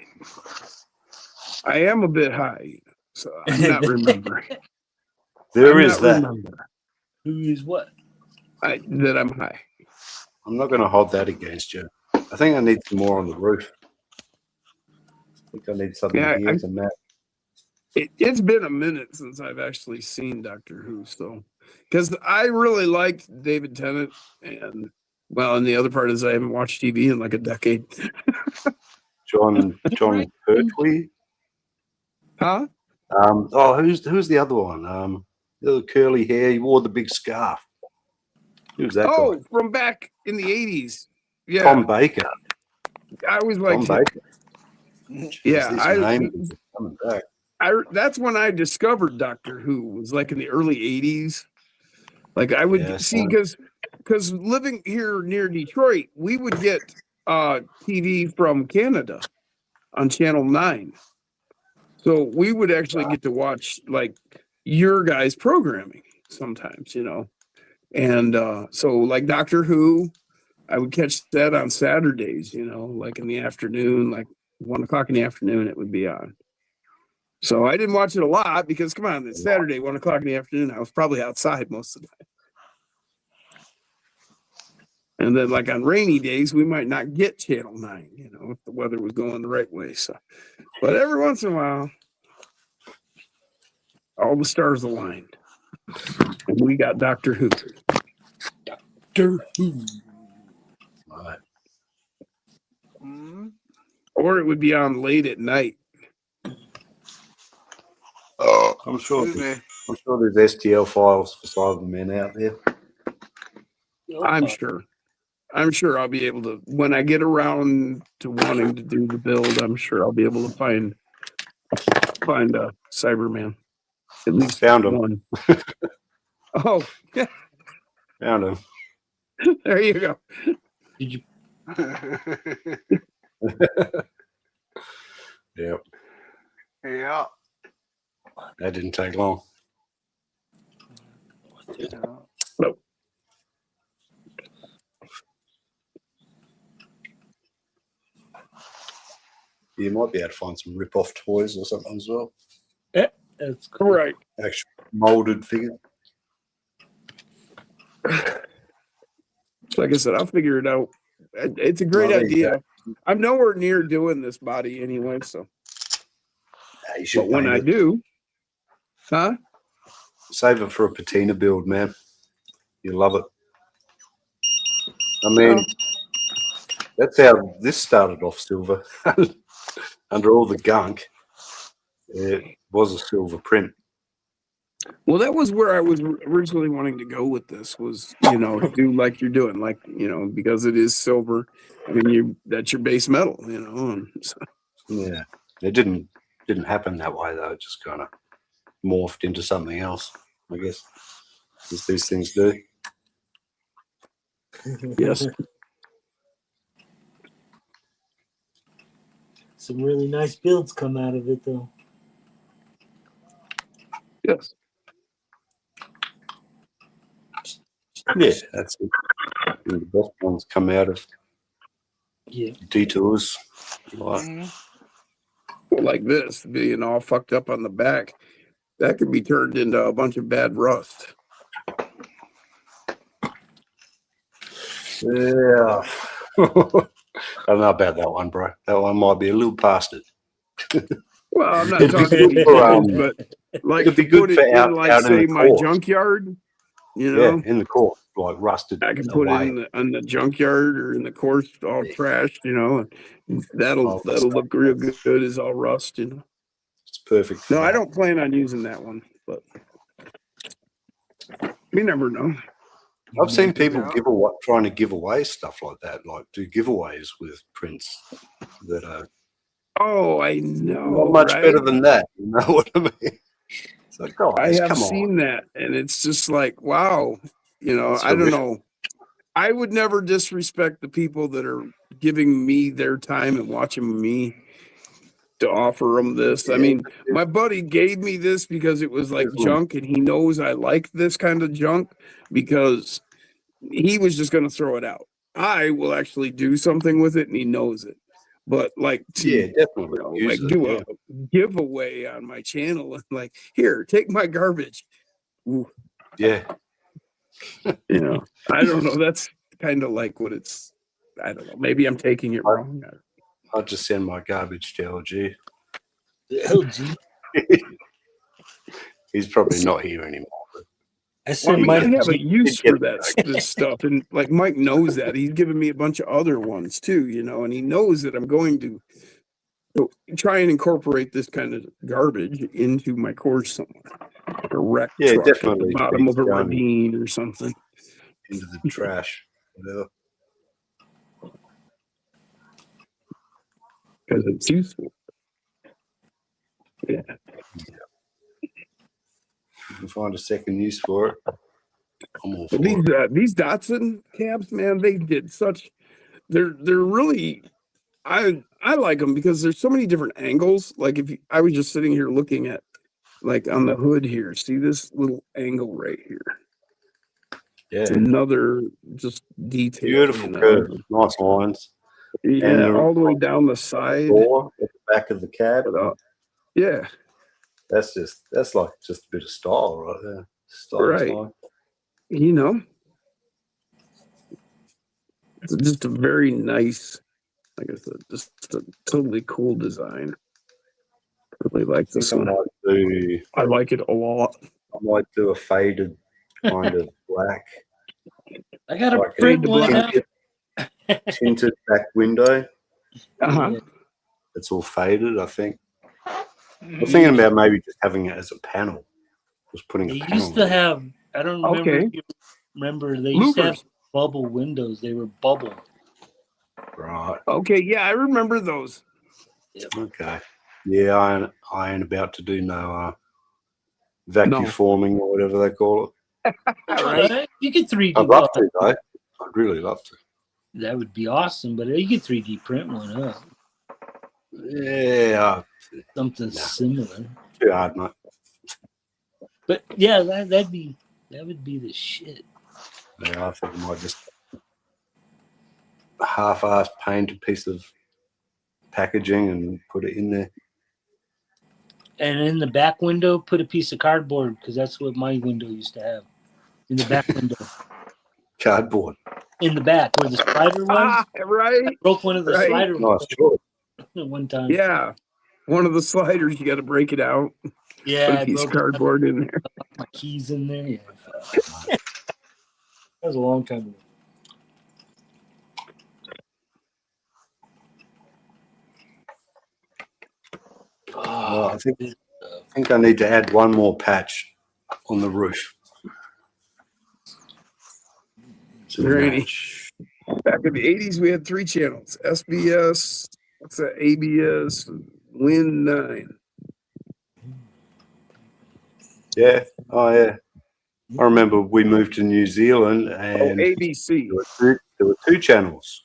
am a bit high, so I'm not remembering. There is that. Remember. Who is what? That I'm high. I'm not going to hold that against you. I think I need some more on the roof. I think I need something here to match. It's been a minute since I've actually seen Doctor Who, so because I really liked David Tennant, and the other part is I haven't watched TV in like a decade. John Pertwee. Huh? Who's the other one? The little curly hair. He wore the big scarf. Who's that guy? From back in the 80s. Yeah. Tom Baker. I always liked him. Yeah, coming back. That's when I discovered Doctor Who. Was like in the early 80s. Like I would see because living here near Detroit, we would get TV from Canada on Channel 9. So we would actually get to watch like your guys' programming sometimes, And so like Doctor Who, I would catch that on Saturdays, like in the afternoon, like 1:00 in the afternoon, it would be on. So I didn't watch it a lot because come on, it's Saturday, 1:00 in the afternoon. I was probably outside most of the time. And then like on rainy days, we might not get Channel 9, if the weather was going the right way. So, but every once in a while, all the stars aligned. And we got Doctor Who. Doctor Who. All right. Or it would be on late at night. Oh, I'm sure there's STL files for Cybermen out there. I'm sure I'll be able to, when I get around to wanting to do the build, I'm sure I'll be able to find a Cyberman. At least found one. Oh, yeah. Found him. There you go. Did you? Yep. Yeah. That didn't take long. You might be able to find some rip-off toys or something as well. Yeah, that's cool. Right. Actual molded figure. Like I said, I'll figure it out. It's a great Well, there you idea. I'm nowhere near doing this body anyway, so. Yeah, you should But when paint I it. do, huh? Save it for a patina build, man. You love it. I mean, that's how this started off, Silver. Under all the gunk, it was a silver print. Well, that was where I was originally wanting to go with this. Was do like you're doing, like because it is silver. I mean, that's your base metal, And so, Yeah, it didn't happen that way though. It just kind of morphed into something else, I guess, as these things do. yes. Some really nice builds come out of it, though. Yes. Yeah, that's it. And the best ones come out of detours. Like, Like this being all fucked up on the back, that could be turned into a bunch of bad rust. yeah. I don't know about that one, bro. That one might be a little past it. Well, I'm not It'd be talking good for, damage, but like it'd be to good put it for in, out like in say the my course. junkyard. Yeah, in the course, like rusted I can put away. it in the junkyard or in the course, all trashed, and that'll look real good as all rust, It's perfect. For No, I that. don't plan on using that one, but you never know. I've seen people trying to give away stuff like that, like do giveaways with prints that are Oh, I know, not much right? better than that. You know what I mean? It's like, guys, I have come seen on. that, and it's just like, wow, It's I don't horrific. know. I would never disrespect the people that are giving me their time and watching me to offer them this. I mean, my buddy gave me this because it was like junk, and he knows I like this kind of junk because he was just going to throw it out. I will actually do something with it, and he knows it. But like to definitely like do a giveaway on my channel and like, here, take my garbage. Ooh. Yeah. I don't know. That's kind of like what it's. I don't know. Maybe I'm taking it wrong. I'll just send my garbage to LG. LG. He's probably not here anymore. I have a use for this stuff, and like Mike knows that. He's given me a bunch of other ones too, and he knows that I'm going to try and incorporate this kind of garbage into my course somewhere. Like a wreck truck definitely. at the bottom of a ravine or something. Into the trash, whatever. Because it's useful. Yeah. You can find a second use for it. I'm all for These Datsun cabs, man, they did such. They're really. I like them because there's so many different angles. Like I was just sitting here looking at, like on the hood here. See this little angle right here? Yeah. It's another just detail. Beautiful curve, nice lines. Yeah, and all the way down the side. At the back of the cab. Yeah. That's like just a bit of style right there. Right. It's just a very nice, like I said, just a totally cool design. Really like this one. I like it a lot. I might do a faded kind of black. I got a print one out. Tinted back window. Uh-huh. It's all faded, I think. I'm thinking about maybe just having it as a panel. Just putting a panel. Used to have, I don't remember if you remember, they used to have bubble windows. They were bubble. Right. Okay, yeah, I remember those. Yep. Okay. Yeah, I ain't about to do no vacuum forming or whatever they call it. Right. You could 3D. I'd love to, though. I'd really love to. That would be awesome, but you could 3D print one up. Yeah. Something similar. Too hard, mate. But yeah, that would be the shit. Yeah, I think I might just half-ass paint a piece of packaging and put it in there. And in the back window, put a piece of cardboard because that's what my window used to have. In the back window. Cardboard. In the back where the slider was. Right. I broke one of the Right. slider Nice choice. at one time. Yeah. One of the sliders, you got to break it out. Yeah, Put I a piece of broke cardboard in there. my keys in there. Yeah, that was a long time ago. Oh, I think I need to add one more patch on the roof. There ain't any. Back in the 80s, we had 3 channels. SBS, what's that? ABS, Win 9. Yeah. Oh, yeah. I remember we moved to New Zealand and ABC. there were 2 channels.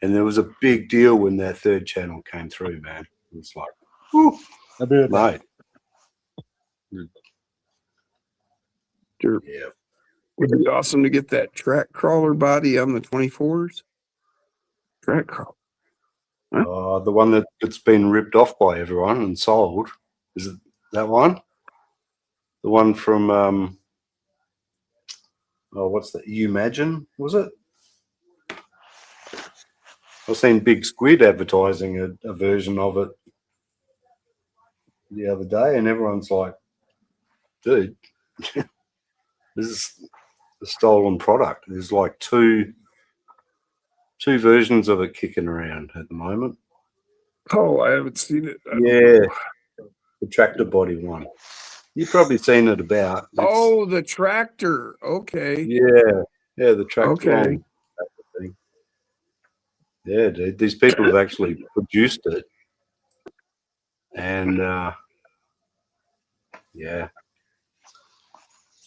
And there was a big deal when that 3rd channel came through, man. It was like, whew, mate. Sure. Yeah. Would be awesome to get that track crawler body on the 24s. Track crawler. The one that's been ripped off by everyone and sold. Is it that one? The one from what's that? Imagine, was it? I've seen Big Squid advertising a version of it the other day, and everyone's like, dude, this is a stolen product. There's like two versions of it kicking around at the moment. Oh, I haven't seen it. The tractor body one. You've probably seen it about. The tractor. Okay. Yeah, the tractor. Okay. Thing. Yeah, dude. These people have actually produced it. And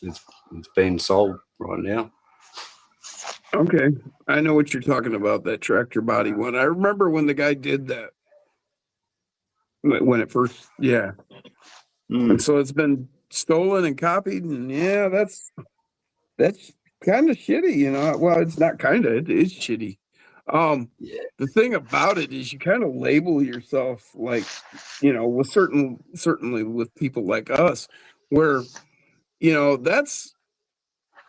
it's being sold right now. Okay. I know what you're talking about, that tractor body one. I remember when the guy did that. When it first, yeah. And so it's been stolen and copied, and yeah, that's kind of shitty, you know. Well, it's not kind of, it is shitty. The thing about it is you kind of label yourself like, you know, with certainly with people like us, where, you know, that's,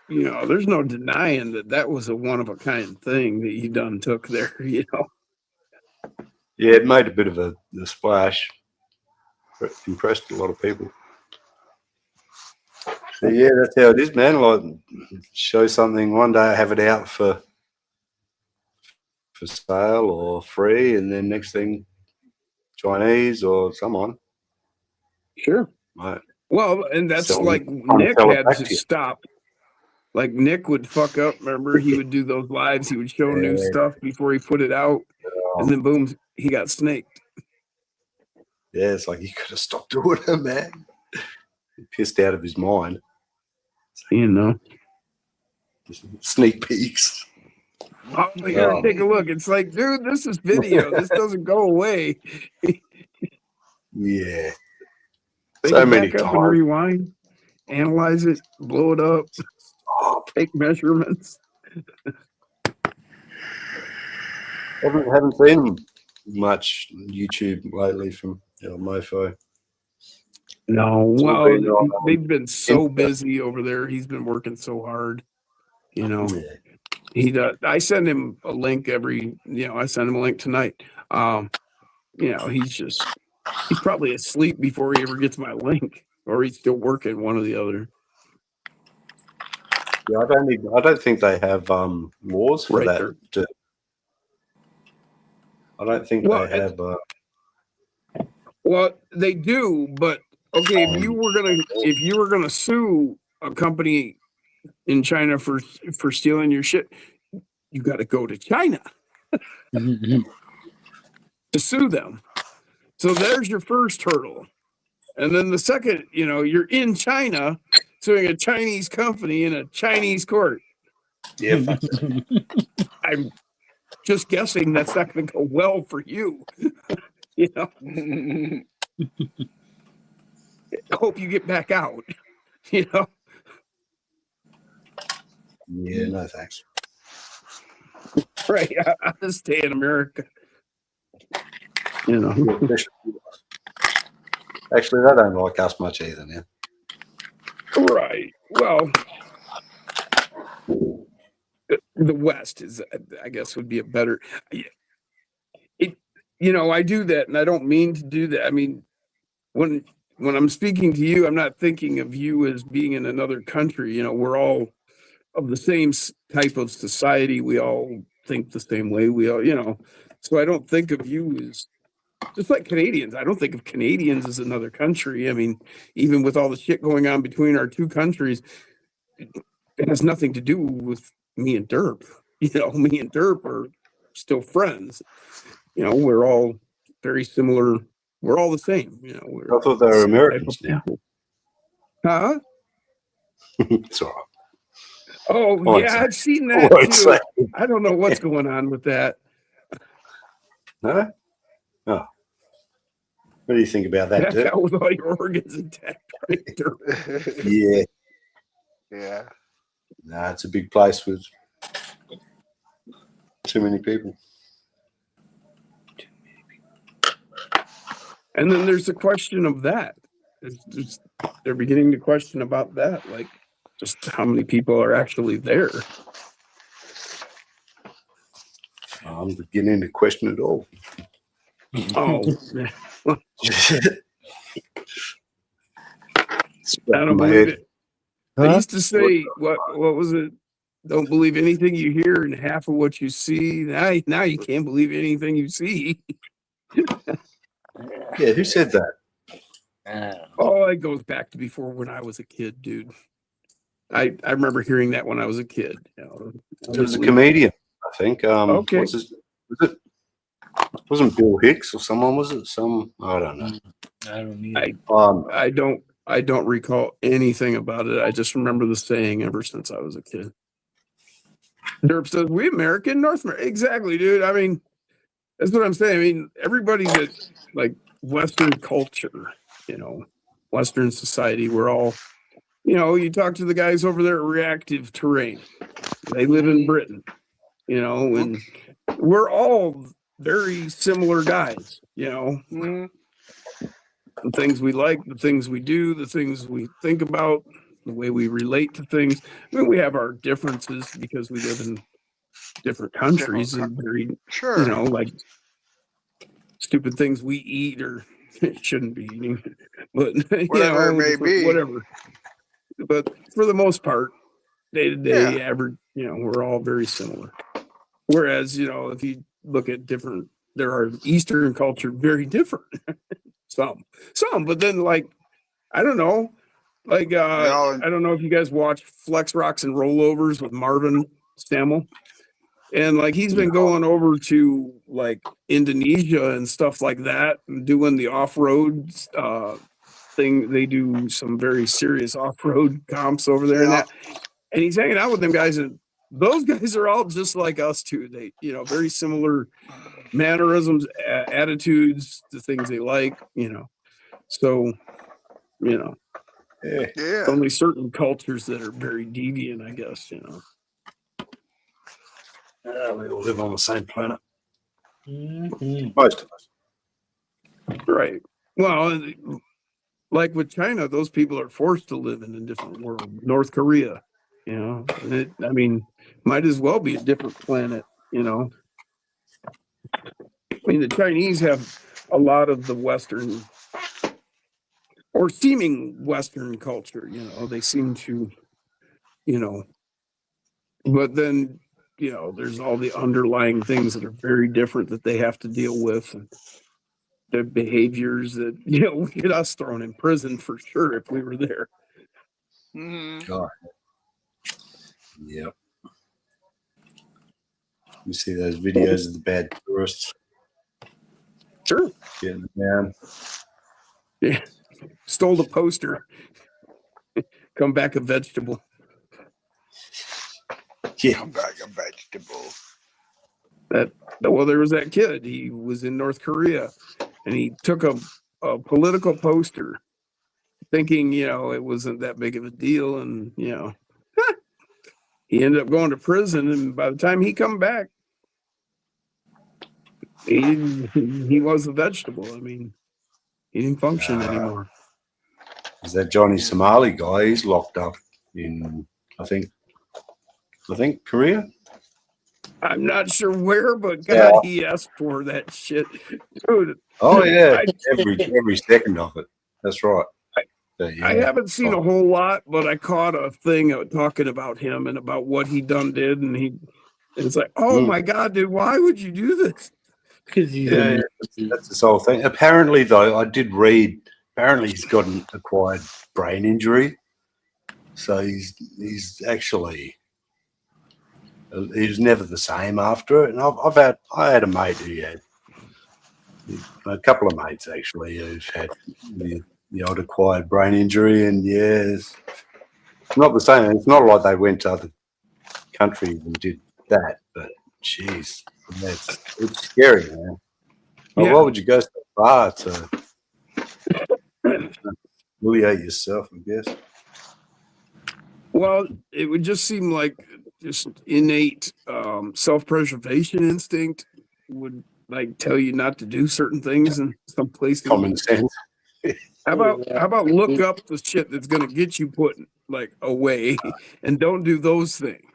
you know, there's no denying that was a one of a kind thing that you done took there, you know. Yeah, it made a bit of a splash. Impressed a lot of people. But yeah, that's how it is, man. Like, show something one day, have it out for sale or free, and then next thing, Chinese or someone. Sure. Right. Well, and that's like Nick had to stop. Like Nick would fuck up. Remember, he would do those lives. He would show new stuff before he put it out, and then boom, he got snaked. Yeah, it's like he could have stopped doing it, man. Pissed out of his mind. You know, sneak peeks. Oh, you gotta take a look. It's like, dude, this is video. This doesn't go away. Yeah. So many times. Up and rewind, analyze it, blow it up, take measurements. Haven't seen much YouTube lately from Mofo. No, well, they've been so busy over there. He's been working so hard. You know, he does. I send him a link I send him a link tonight. You know, he's probably asleep before he ever gets my link, or he's still working, one or the other. Yeah, I don't think they have laws for that. I don't think they have. Well, they do, but okay, if you were gonna sue a company in China for stealing your shit, you got to go to China to sue them. So there's your first hurdle, and then the second, you know, you're in China suing a Chinese company in a Chinese court. Yeah, I'm just guessing that's not going to go well for you. You know, I hope you get back out. You know. Yeah, no thanks. Right, I'll just stay in America. You know, Actually, they don't like us much either now. right? Well, the West is, I guess, would be a better. It, I do that, and I don't mean to do that. I mean, when I'm speaking to you, I'm not thinking of you as being in another country. We're all of the same type of society. We all think the same way. We all, so I don't think of you as just like Canadians. I don't think of Canadians as another country. I mean, even with all the shit going on between our two countries, it has nothing to do with me and Derp. Me and Derp are still friends. We're all very similar. We're all the same. We're I thought they the were same type Americans of now. people. Huh? It's all right. Oh, Won't yeah, say. I've seen I that won't too. say. I don't know what's going on with that. No? Oh. What do you think about that, Back Dirk? out with all your organs intact, right? Derp? Yeah. Yeah. No, it's a big place with too many people. And then there's the question of that. They're beginning to question about that, like just how many people are actually there. I'm beginning to question it all. Oh, I don't my believe head. it. I used to say, what was it? Don't believe anything you hear and half of what you see. Now you can't believe anything you see. Yeah, who said that? Oh, it goes back to before when I was a kid, dude. I remember hearing that when I was a kid. It was a comedian, I think. Okay. Was it? Wasn't Bill Hicks or someone? Was it some? I don't know. I don't either. I don't recall anything about it. I just remember the saying ever since I was a kid. Derp says, "We American, North America." Exactly, dude. I mean, that's what I'm saying. I mean, everybody that like Western culture, Western society, we're all, you talk to the guys over there at Reactive Terrain. They live in Britain, and we're all very similar guys, Mm-hmm. the things we like, the things we do, the things we think about, the way we relate to things. I mean, we have our differences because we live in different countries and very, Sure. like stupid things we eat or shouldn't be eating, but Whatever it may be. whatever. But for the most part, day to day, Yeah. average, we're all very similar. Whereas, if you look at there are Eastern culture very different. some, but then like, I don't know, like I don't know if you guys watch Flex Rocks and Rollovers with Marvin Stammel. And like he's been going over to like Indonesia and stuff like that, and doing the off-road thing. They do some very serious off-road comps over there, and he's hanging out with them guys, and those guys are all just like us too. They, very similar mannerisms, attitudes, the things they like, So, Yeah. only certain cultures that are very deviant, I guess, We all live on the same planet. Mm-hmm. Most of us. Right. Well, like with China, those people are forced to live in a different world. North Korea, I mean, might as well be a different planet, I mean, the Chinese have a lot of the Western or seeming Western culture, they seem to, but then, there's all the underlying things that are very different that they have to deal with. And their behaviors that, would get us thrown in prison for sure if we were there. Mm-hmm. God. Yep. You see those videos of the bad tourists Sure. getting down. Yeah. Stole the poster. Come back a vegetable. Yeah. Come back a vegetable. Well, there was that kid. He was in North Korea, and he took a political poster, thinking it wasn't that big of a deal, and he ended up going to prison. And by the time he come back, He was a vegetable. I mean, he didn't function anymore. Is that Johnny Somali guy? He's locked up in, I think Korea. I'm not sure where, but God, Yeah. he asked for that shit, dude. Oh yeah, I, every second of it. That's right. But, I yeah. haven't seen a whole lot, but I caught a thing talking about him and about what he done did, and it's like, oh my God, dude, why would you do this? Because he's Yeah, that's this whole thing. Apparently, though, I did read. Apparently, he's got an acquired brain injury, so he's actually he's never the same after it. And I had a mate who had a couple of mates actually who've had the odd acquired brain injury, and yeah, it's not the same. It's not like they went to other countries and did that, but jeez, it's scary, man. Well, Yeah. why would you go so far to humiliate yourself, I guess? Well, it would just seem like just innate self-preservation instinct would like tell you not to do certain things in some places. Common sense. How about look up the shit that's gonna get you put like away and don't do those things.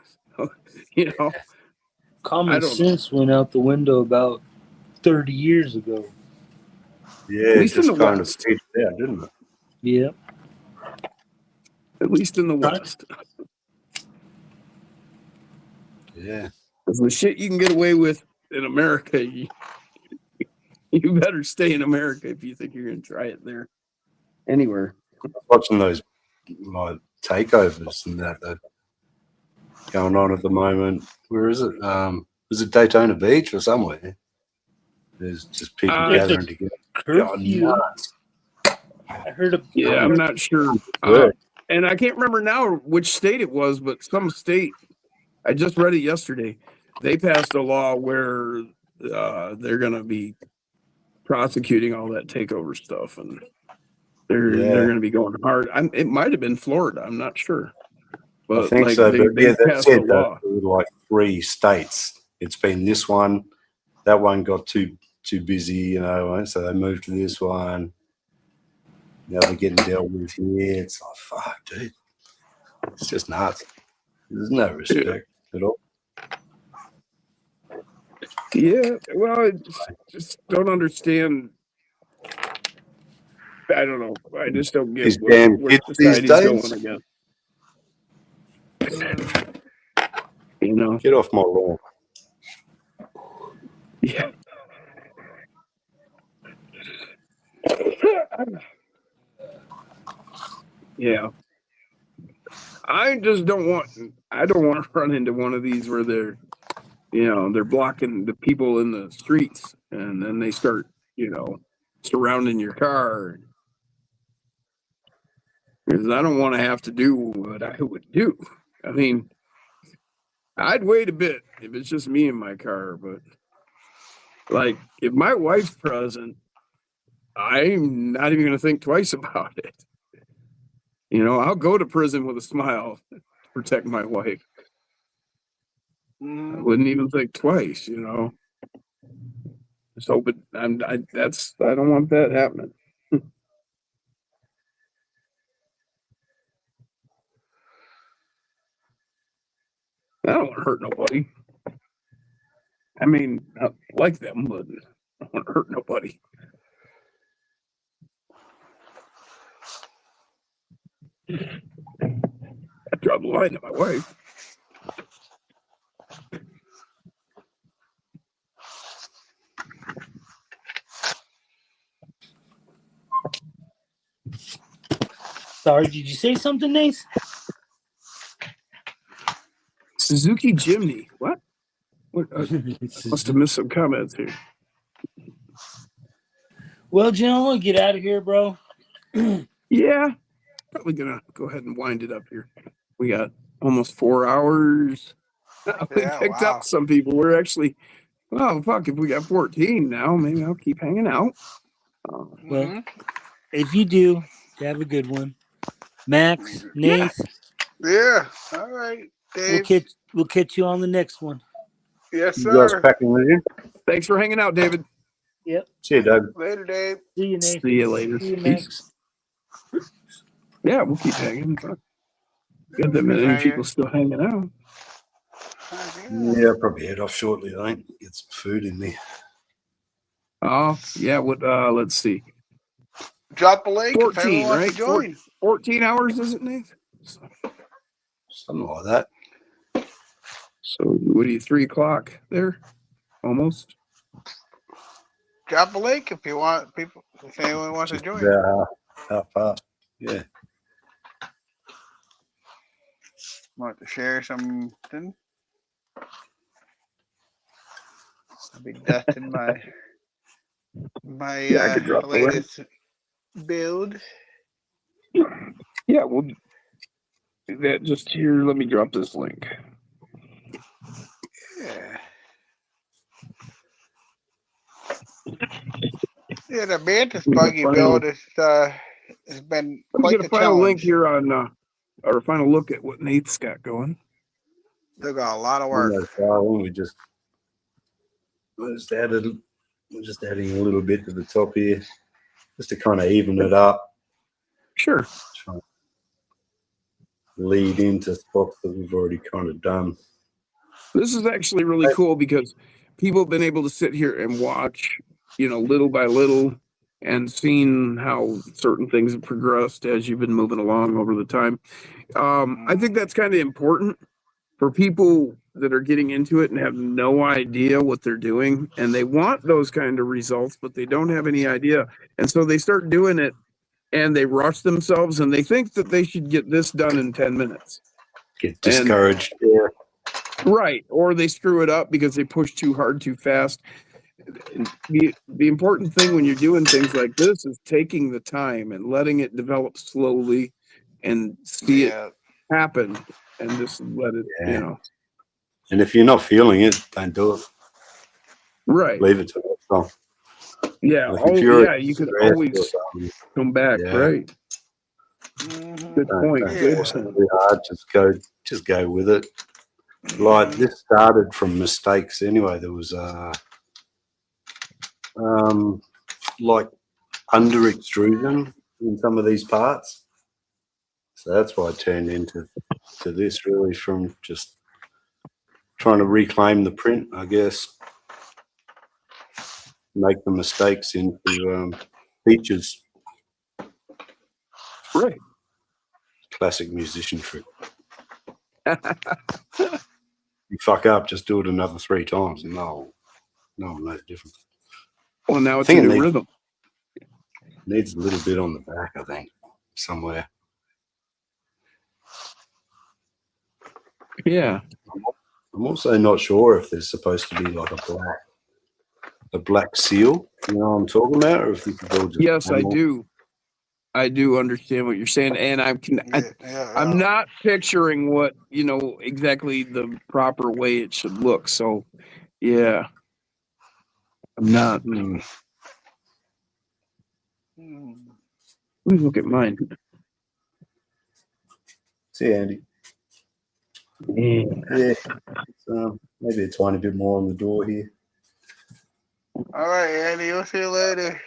You know, common sense went out the window about 30 years ago. Yeah, At it least in just the kind West. of faded out, didn't it? Yeah. At least in the West. Yeah. Because the shit you can get away with in America, you better stay in America if you think you're gonna try it there. Anywhere. Watching those like takeovers and that going on at the moment. Where is it? Is it Daytona Beach or somewhere? There's just people gathering together. Curfew. I heard of. Yeah, I'm not sure. And I can't remember now which state it was, but some state. I just read it yesterday. They passed a law where they're going to be prosecuting all that takeover stuff, and they're going to be going hard. It might have been Florida. I'm not sure, but I think like, so. they passed a law. Like 3 states. It's been this one. That one got too busy, so they moved to this one. Now they're getting dealt with here. It's like, fuck, dude. It's just nuts. There's no respect at all. Yeah, well, I just don't understand. I don't know. I just don't get These where damn kids these society's days. going again. Get off my lawn. Yeah. Yeah. I don't want to run into one of these where they're blocking the people in the streets and then they start, surrounding your car. Because I don't want to have to do what I would do. I mean, I'd wait a bit if it's just me in my car, but like if my wife's present, I'm not even going to think twice about it. I'll go to prison with a smile to protect my wife. I wouldn't even think twice, Just hope it. I don't want that happening. I don't want to hurt nobody. I mean, I like them, but I don't want to hurt nobody. I draw the line to my wife. Sorry, did you say something, Nace? Suzuki Jimny. What? Must have missed some comments here. Well, Jim, I'm going to get out of here, bro. Yeah. Probably going to go ahead and wind it up here. We got almost 4 hours. We picked up some people. We're actually, fuck, if we got 14 now, maybe I'll keep hanging out. Well, if you do, have a good one. Max, Nath. Yeah. All right, Dave. We'll catch you on the next one. Yes, You guys sir. packing it in? Thanks for hanging out, David. Yep. See you, Doug. Later, Dave. See you, Nate. See you later. See you, Peace. Max. Yeah, we'll keep hanging. Got that many Hanging. people still hanging out. Yeah, I'll probably head off shortly. I think get some food in me. Oh, yeah. What? Let's see. Drop a link if 14, anyone wants right? to join. 14 hours, is it, Nate? Something like that. So, what are you, 3 o'clock there? Almost. Drop a link if you want people. If anyone wants to Just join. about half past. Yeah. Want to share something? I'll be dusting my Yeah, I could drop the link. latest build. Yeah, we'll do that just here. Let me drop this link. Yeah. Yeah, the Mantis buggy build has been Let me quite get the a final link challenge. here on, or a final look at what Nate's got going. They got a lot of work. We just added. We're just adding a little bit to the top here, just to kind of even it up. Sure. Try and lead into spots that we've already kind of done. This is actually really cool because people have been able to sit here and watch, little by little, and seen how certain things have progressed as you've been moving along over the time. I think that's kind of important for people that are getting into it and have no idea what they're doing, and they want those kind of results, but they don't have any idea. And so they start doing it and they rush themselves and they think that they should get this done in 10 minutes. Get discouraged. Yeah. Right. Or they screw it up because they push too hard, too fast. The important thing when you're doing things like this is taking the time and letting it develop slowly and see it happen and just let it, And if you're not feeling it, don't do it. Right. Leave it to it. Yeah. Like you could always come back. Yeah. Right. Good point. Good Force it point. too hard. Just go with it. Like this started from mistakes anyway. There was like under extrusion in some of these parts. So that's why I turned into this really, from just trying to reclaim the print, I guess. Make the mistakes into features. Right. Classic musician trick. You fuck up, just do it another 3 times. No one knows the difference. Well, now it's in the rhythm. Needs a little bit on the back, I think, somewhere. Yeah. I'm also not sure if there's supposed to be like a black seal. You know what I'm talking about? Or if this is all just yes, I do. I do understand what you're saying, and I'm not picturing what exactly the proper way it should look. So, yeah, I'm not. Let me look at mine. See, Andy. Yeah. Maybe a tiny bit more on the door here. All right, Andy. We'll see you later.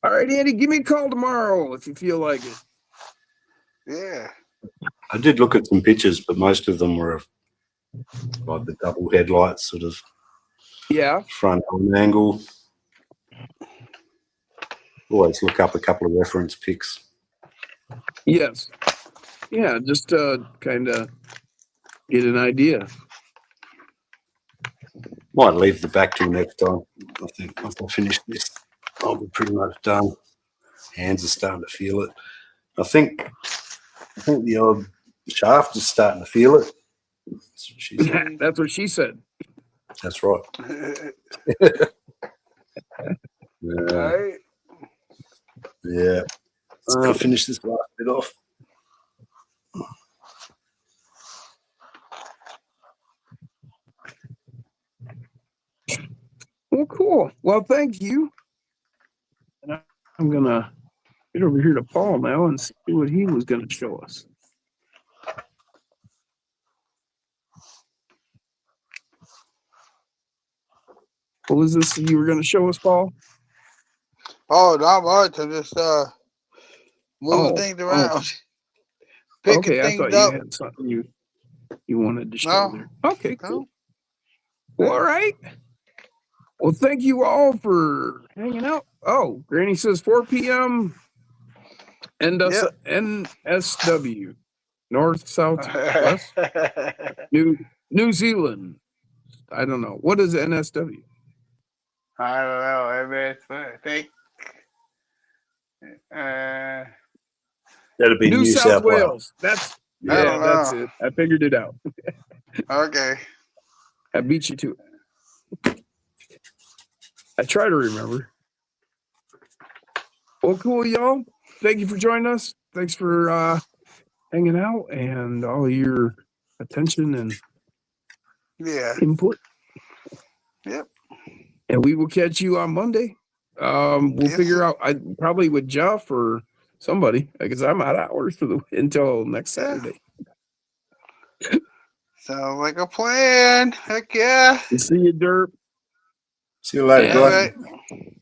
All right, Andy. Give me a call tomorrow if you feel like it. Yeah. I did look at some pictures, but most of them were like the double headlights, sort of. Yeah. Front on angle. Always look up a couple of reference pics. Yes. Yeah, just to kind of get an idea. Might leave the back till next time. I think once I finish this, I'll be pretty much done. Hands are starting to feel it. I think the old shaft is starting to feel it. That's what she said. That's what she said. That's right. All right. Yeah. I'll finish this last bit off. Well, cool. Well, thank you. And I'm going to get over here to Paul now and see what he was going to show us. What was this you were going to show us, Paul? Oh, not much. I'm just moving things around, picking Okay, I thought things you up. had something you wanted to show No, there. Okay, cool. no. Well, all right. Well, thank you all for hanging out. Oh, Granny says 4 p.m. Yep. NSW, North, South, West, New Zealand. I don't know. What is NSW? I don't know. I mean, I think. That'd be New South Wales. That's I yeah, don't that's know. it. I figured it out. Okay. I beat you to it. I try to remember. Well, cool, y'all. Thank you for joining us. Thanks for hanging out and all your attention and Yeah. input. Yep. And we will catch you on Monday. We'll Yes. figure out. I probably with Jeff or somebody because I'm out of hours until next Yeah. Saturday. Sounds like a plan. Heck yeah. See you, Derp. See you later, And- All guys. right.